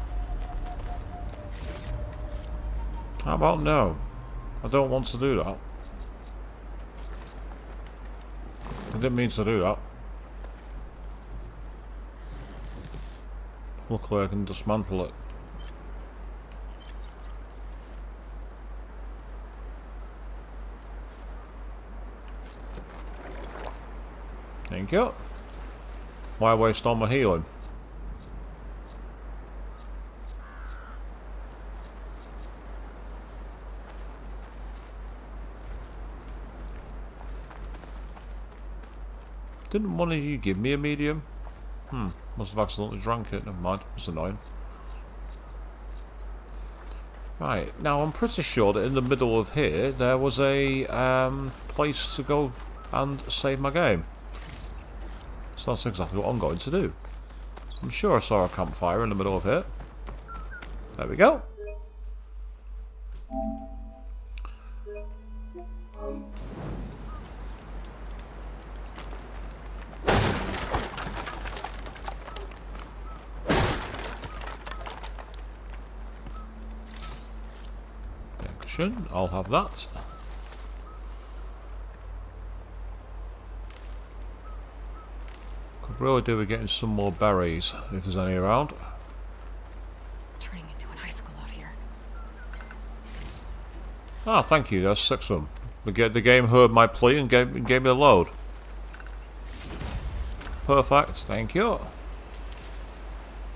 How about no? I don't want to do that. I didn't mean to do that. Luckily I can dismantle it. Thank you. Why waste all my healing? Didn't one of you give me a medium? Must have accidentally drank it. Never mind. That's annoying. Right, now I'm pretty sure that in the middle of here there was a place to go and save my game. So that's exactly what I'm going to do. I'm sure I saw a campfire in the middle of here. There we go. I'll have that. Could really do with getting some more berries if there's any around. Turning into an icicle out here. Ah, thank you. There's 6 of them. The game heard my plea and gave me a load. Perfect. Thank you.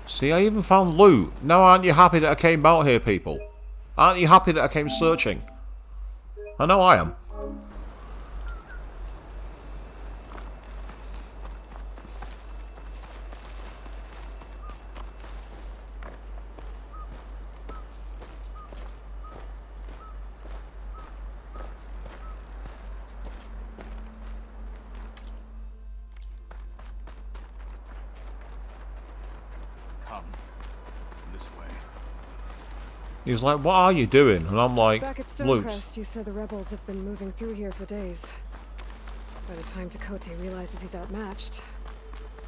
See, I even found loot. Now aren't you happy that I came out here, people? Aren't you happy that I came searching? I know I am. Come. This way. He's like, what are you doing? And I'm like, back at loot. Stonecrest, you said the rebels have been moving through here for days. By the time Tekote realizes he's outmatched,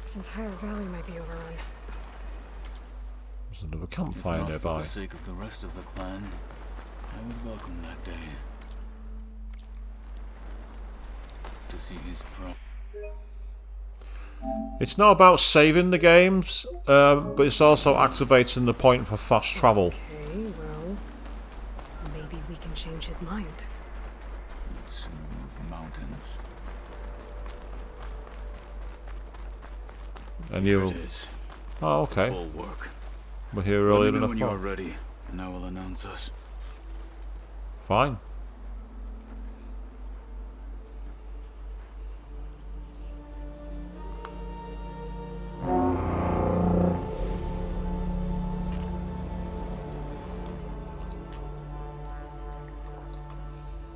this entire valley might be overrun. There's another campfire If not nearby. For the sake of the rest of the clan, I would welcome that day. To see his It's not about saving the games, but it's also activating the point for fast travel. Okay, well, maybe we can change his mind. Smooth mountains. And you. There it is. Oh, okay. Bulwark. We're here earlier than I when you are thought. ready, and I will announce us. Fine.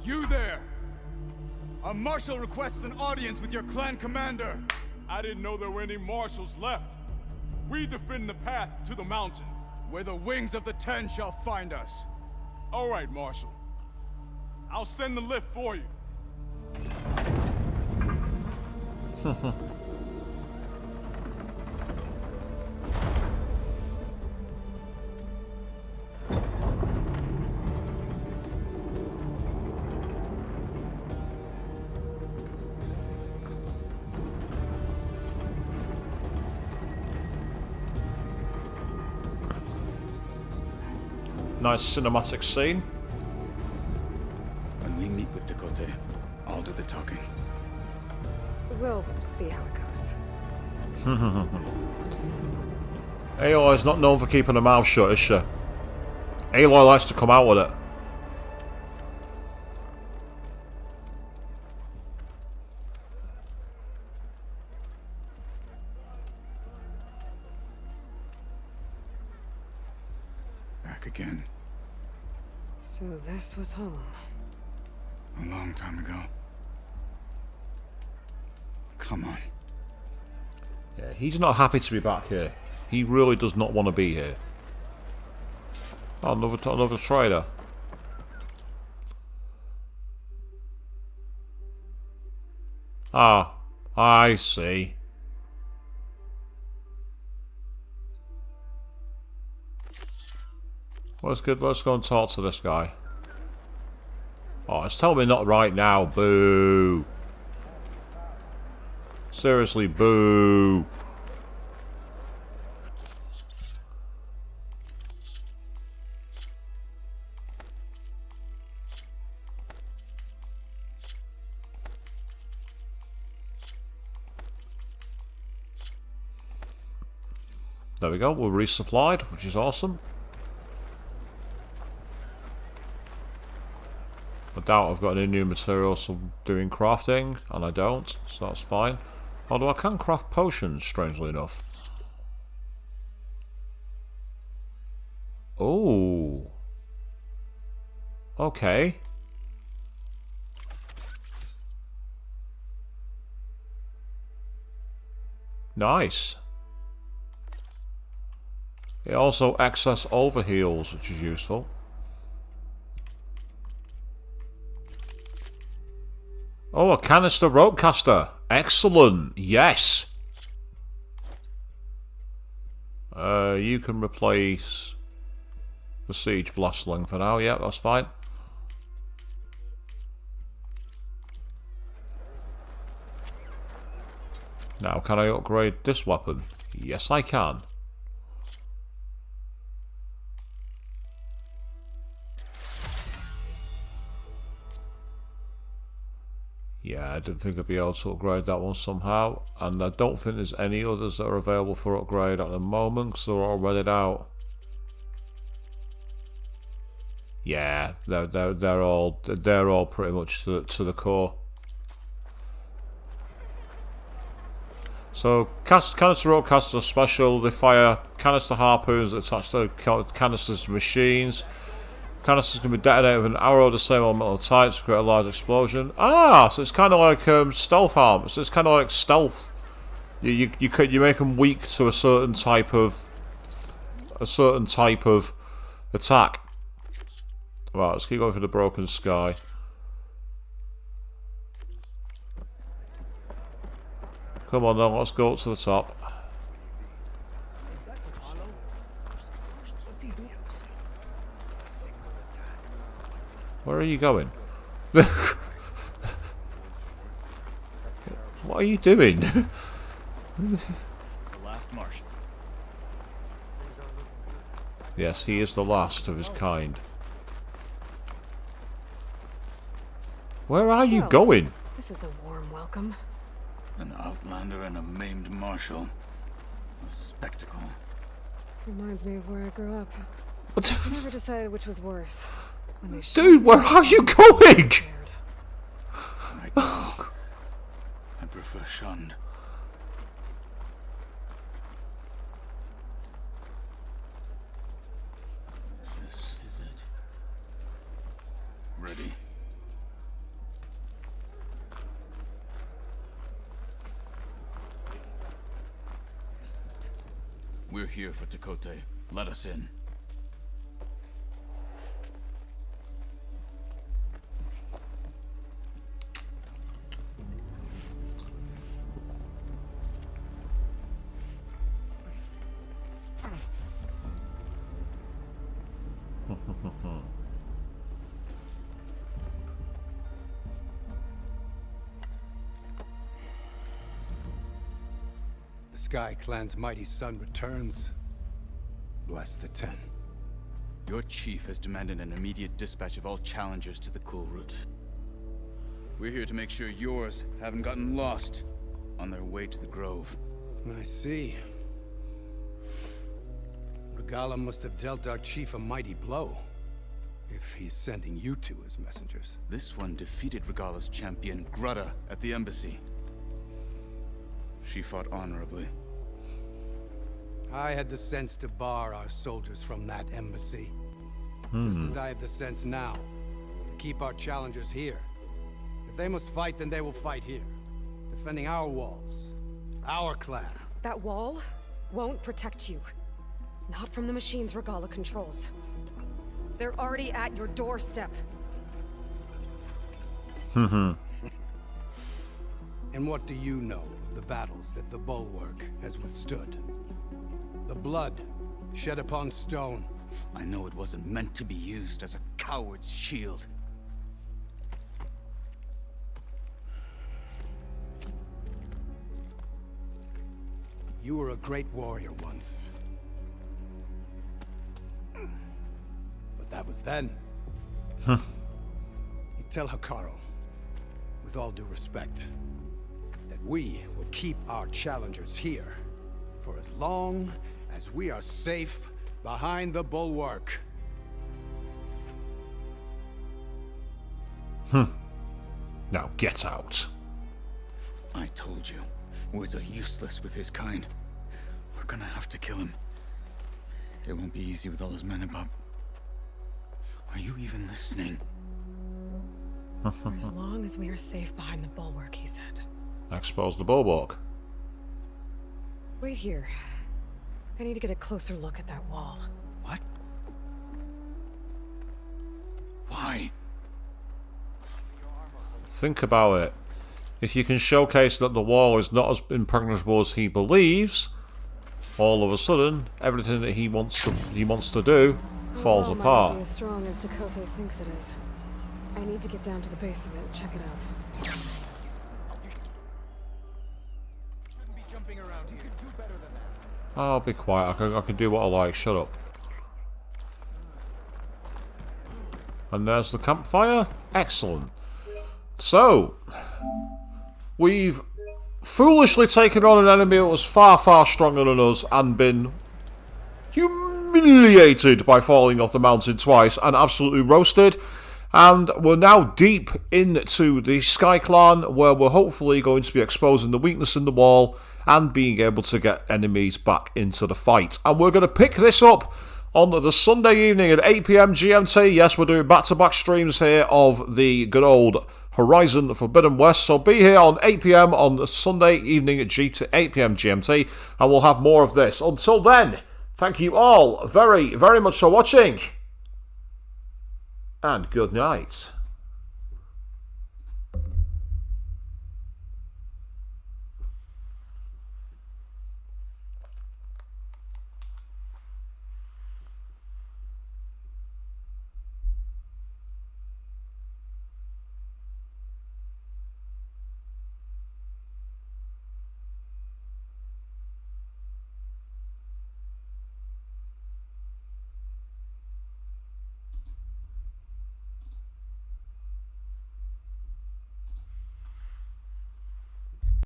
You there! A marshal requests an audience with your clan commander. I didn't know there were any marshals left. We defend the path to the mountain. Where the wings of the 10 shall find us. All right, Marshal. I'll send the lift for you. Nice cinematic scene. When we meet with Tekote, I'll do the talking. We'll see how it goes. Aloy's not known for keeping her mouth shut, is she? Aloy likes to come out with it. Back again. So this was home. A long time ago. Come on. Yeah, he's not happy to be back here. He really does not want to be here. Oh, another trader. Ah, I see. Let's go and talk to this guy. Oh, it's telling me not right now. Boo. Seriously, boo. There we go, we're resupplied, which is awesome. I doubt I've got any new materials for doing crafting, and I don't, so that's fine. Although I can craft potions, strangely enough. Oh. Okay. Nice. It also excess overheals, which is useful. Oh, a canister rope caster. Excellent. Yes. You can replace the siege blastling for now. Yeah, that's fine. Now, can I upgrade this weapon? Yes, I can. Yeah, I didn't think I'd be able to upgrade that one somehow. And I don't think there's any others that are available for upgrade at the moment, because they're all readied out. Yeah, they're all pretty much to the core. So, canister rope casters are special. They fire canister harpoons attached to canisters machines. Canisters can be detonated with an arrow the same elemental type to create a large explosion. Ah, so it's kind of like stealth armor. So it's kind of like stealth. You make them weak to a certain type of attack. Right, let's keep going for the broken sky. Come on then, let's go up to the top. Where are you going? What are you doing? The last Martian. Yes, he is the last of his kind. Where are you going? This is a warm welcome. An outlander and a maimed marshal. A spectacle. Reminds me of where I grew up. I never decided which was worse. When they Dude, where are you going? Right now, I prefer shunned. This is it. Ready. We're here for Tekote. Let us in. The Sky Clan's mighty son returns. Bless the Ten. Your chief has demanded an immediate dispatch of all challengers to the cool route. We're here to make sure yours haven't gotten lost on their way to the Grove. I see. Regala must have dealt our chief a mighty blow, if he's sending you two as messengers. This one defeated Regala's champion, Grutta, at the embassy. She fought honorably. I had the sense to bar our soldiers from that embassy. Just as I have the sense now to keep our challengers here. If they must fight, then they will fight here. Defending our walls. Our clan. That wall won't protect you. Not from the machines Regala controls. They're already at your doorstep. And what do you know of the battles that the Bulwark has withstood? The blood shed upon stone. I know it wasn't meant to be used as a coward's shield. You were a great warrior once. But that was then. You tell Hikaru, with all due respect, that we will keep our challengers here for as long as we are safe behind the Bulwark. Now get out. I told you, Woods are useless with his kind. We're gonna have to kill him. It won't be easy with all his men above. Are you even listening? For as long as we are safe behind the bulwark, he said. Expose the bulwark. Wait here. I need to get a closer look at that wall. What? Why? Think about it. If you can showcase that the wall is not as impregnable as he believes, all of a sudden, everything that he wants to do falls Might not apart. be as strong as Dakota thinks it is. I need to get down to the base of it and check it out. Shouldn't be jumping around here. Do better than that. I'll be quiet. I can do what I like. Shut up. And there's the campfire. Excellent. So, we've foolishly taken on an enemy that was far, far stronger than us and been humiliated by falling off the mountain twice and absolutely roasted. And we're now deep into the Sky Clan, where we're hopefully going to be exposing the weakness in the wall and being able to get enemies back into the fight. And we're going to pick this up on the Sunday evening at 8 PM GMT. Yes, we're doing back-to-back streams here of the good old Horizon Forbidden West. So be here on 8 PM on Sunday evening at 8 PM GMT, and we'll have more of this. Until then, thank you all very, very much for watching. And good night.